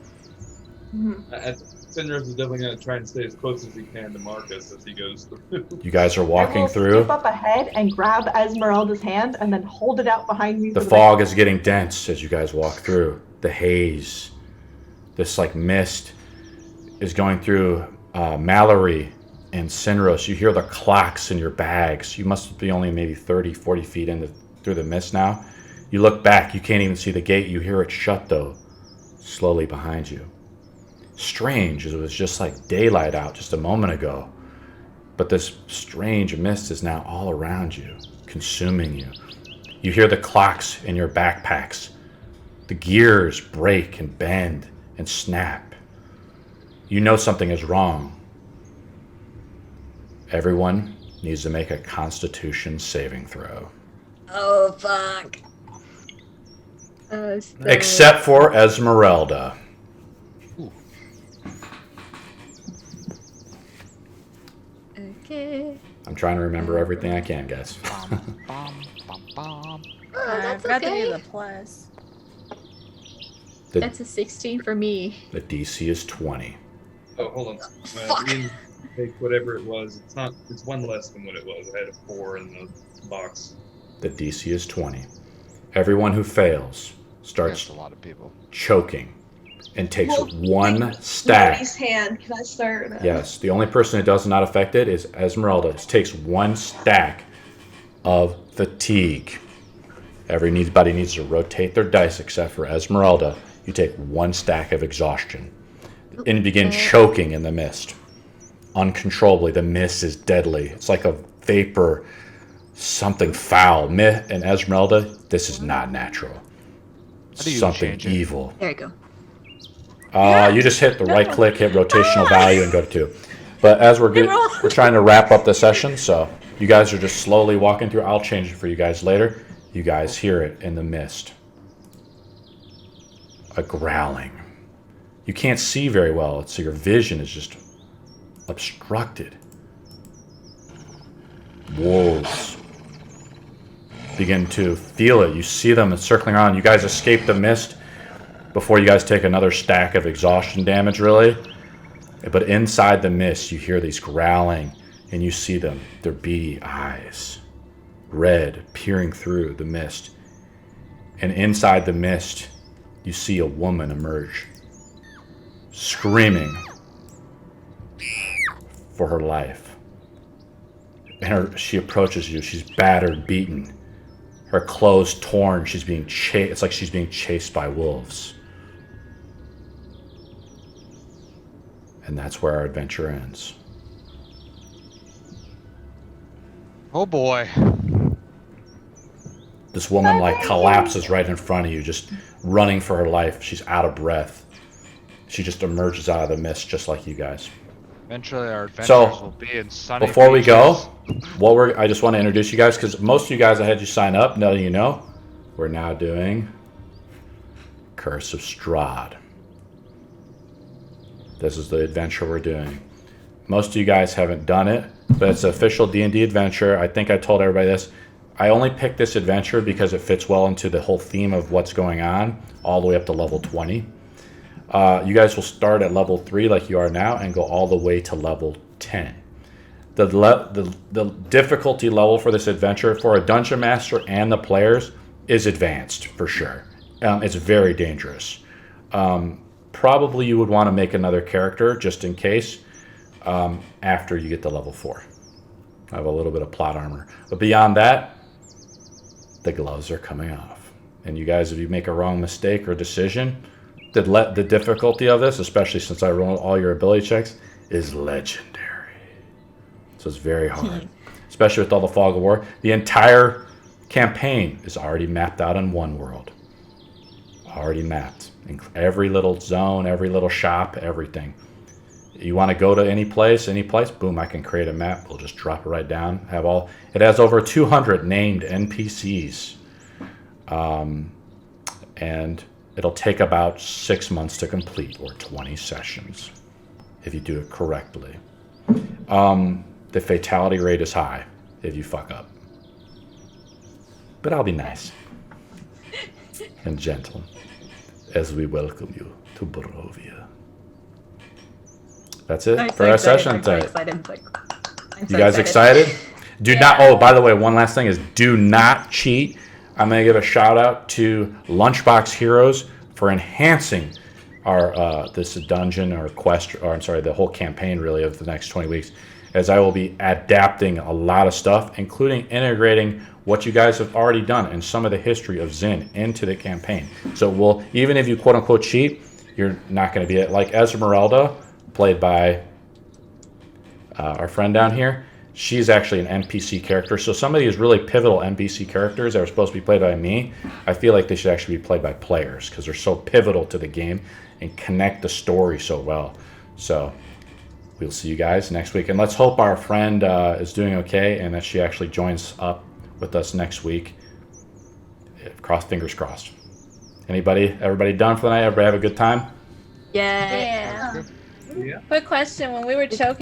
Cinders is definitely going to try and stay as close as he can to Marcus as he goes through. You guys are I walking will through. Skip up ahead and grab Esmeralda's hand and then hold it out behind me. The for fog is getting dense as you guys walk through. The haze, this mist is going through Mallory and Sinros. You hear the clocks in your bags. You must be only maybe 30, 40 feet through the mist now. You look back, you can't even see the gate. You hear it shut though, slowly behind you. Strange, as it was just like daylight out just a moment ago. But this strange mist is now all around you, consuming you. You hear the clocks in your backpacks. The gears break and bend and snap. You know something is wrong. Everyone needs to make a Constitution saving throw. Oh, fuck. Except for Esmeralda. Okay. I'm trying to remember everything I can, guys. Bomb. Oh, I that's forgot to do okay. the plus. That's a 16 for me. The DC is 20. Oh, hold on. Fuck. Ian, take whatever it was. It's not. It's one less than what it was. I had a 4 in the box. The DC is 20. Everyone who fails starts Against a lot of people. choking and takes Well, one stack. Nobody's hand. Can I start? Yes, the only person who does not affect it is Esmeralda. It takes one stack of fatigue. Everybody needs to rotate their dice except for Esmeralda. You take one stack of exhaustion and you begin choking in the mist. Uncontrollably, the mist is deadly. It's like a vapor, something foul. And Esmeralda, this is not natural. How do you Something change it? evil. There you go. You just hit the right click, hit rotational value, and go to 2. But as we're trying to wrap up the session, so you guys are just slowly walking through. I'll change it for you guys later. You guys hear it in the mist. A growling. You can't see very well, so your vision is just obstructed. Wolves begin to feel it. You see them circling around. You guys escape the mist before you guys take another stack of exhaustion damage, really. But inside the mist, you hear these growling, and you see them. Their beady eyes, red, peering through the mist. And inside the mist, you see a woman emerge, screaming for her life. And she approaches you. She's battered, beaten. Her clothes torn. She's being chased. It's like she's being chased by wolves. And that's where our adventure ends. Oh boy. This woman collapses right in front of you, just running for her life. She's out of breath. She just emerges out of the mist, just like you guys. Eventually our adventures So, will be in sunny before we beaches. go, I just want to introduce you guys, because most of you guys I had you sign up. Now you know, we're now doing Curse of Strahd. This is the adventure we're doing. Most of you guys haven't done it, but it's an official D&D adventure. I think I told everybody this. I only picked this adventure because it fits well into the whole theme of what's going on, all the way up to level 20. You guys will start at level 3 like you are now and go all the way to level 10. The difficulty level for this adventure for a dungeon master and the players is advanced for sure. It's very dangerous. Probably you would want to make another character just in case after you get to level 4. I have a little bit of plot armor. But beyond that, the gloves are coming off. And you guys, if you make a wrong mistake or decision, the difficulty of this, especially since I rolled all your ability checks, is legendary. So it's very hard. Especially with all the fog of war. The entire campaign is already mapped out in one world. Already mapped. Every little zone, every little shop, everything. You want to go to any place, boom, I can create a map. We'll just drop it right down. It has over 200 named NPCs. And it'll take about 6 months to complete, or 20 sessions, if you do it correctly. The fatality rate is high if you fuck up. But I'll be nice and gentle as we welcome you to Barovia. That's it for our session tonight. You guys excited? Do not. Oh, by the way, one last thing is do not cheat. I'm going to give a shout out to Lunchbox Heroes for enhancing our this dungeon or quest, or I'm sorry, the whole campaign really of the next 20 weeks, as I will be adapting a lot of stuff, including integrating what you guys have already done and some of the history of Zin into the campaign. So even if you quote unquote cheat, you're not going to be like Esmeralda, played by our friend down here. She's actually an NPC character. So some of these really pivotal NPC characters that are supposed to be played by me, I feel like they should actually be played by players because they're so pivotal to the game and connect the story so well. So we'll see you guys next week. And let's hope our friend is doing okay and that she actually joins up with us next week. Fingers crossed. Everybody done for the night? Everybody have a good time? Yeah. Yeah. Quick question: when we were choking.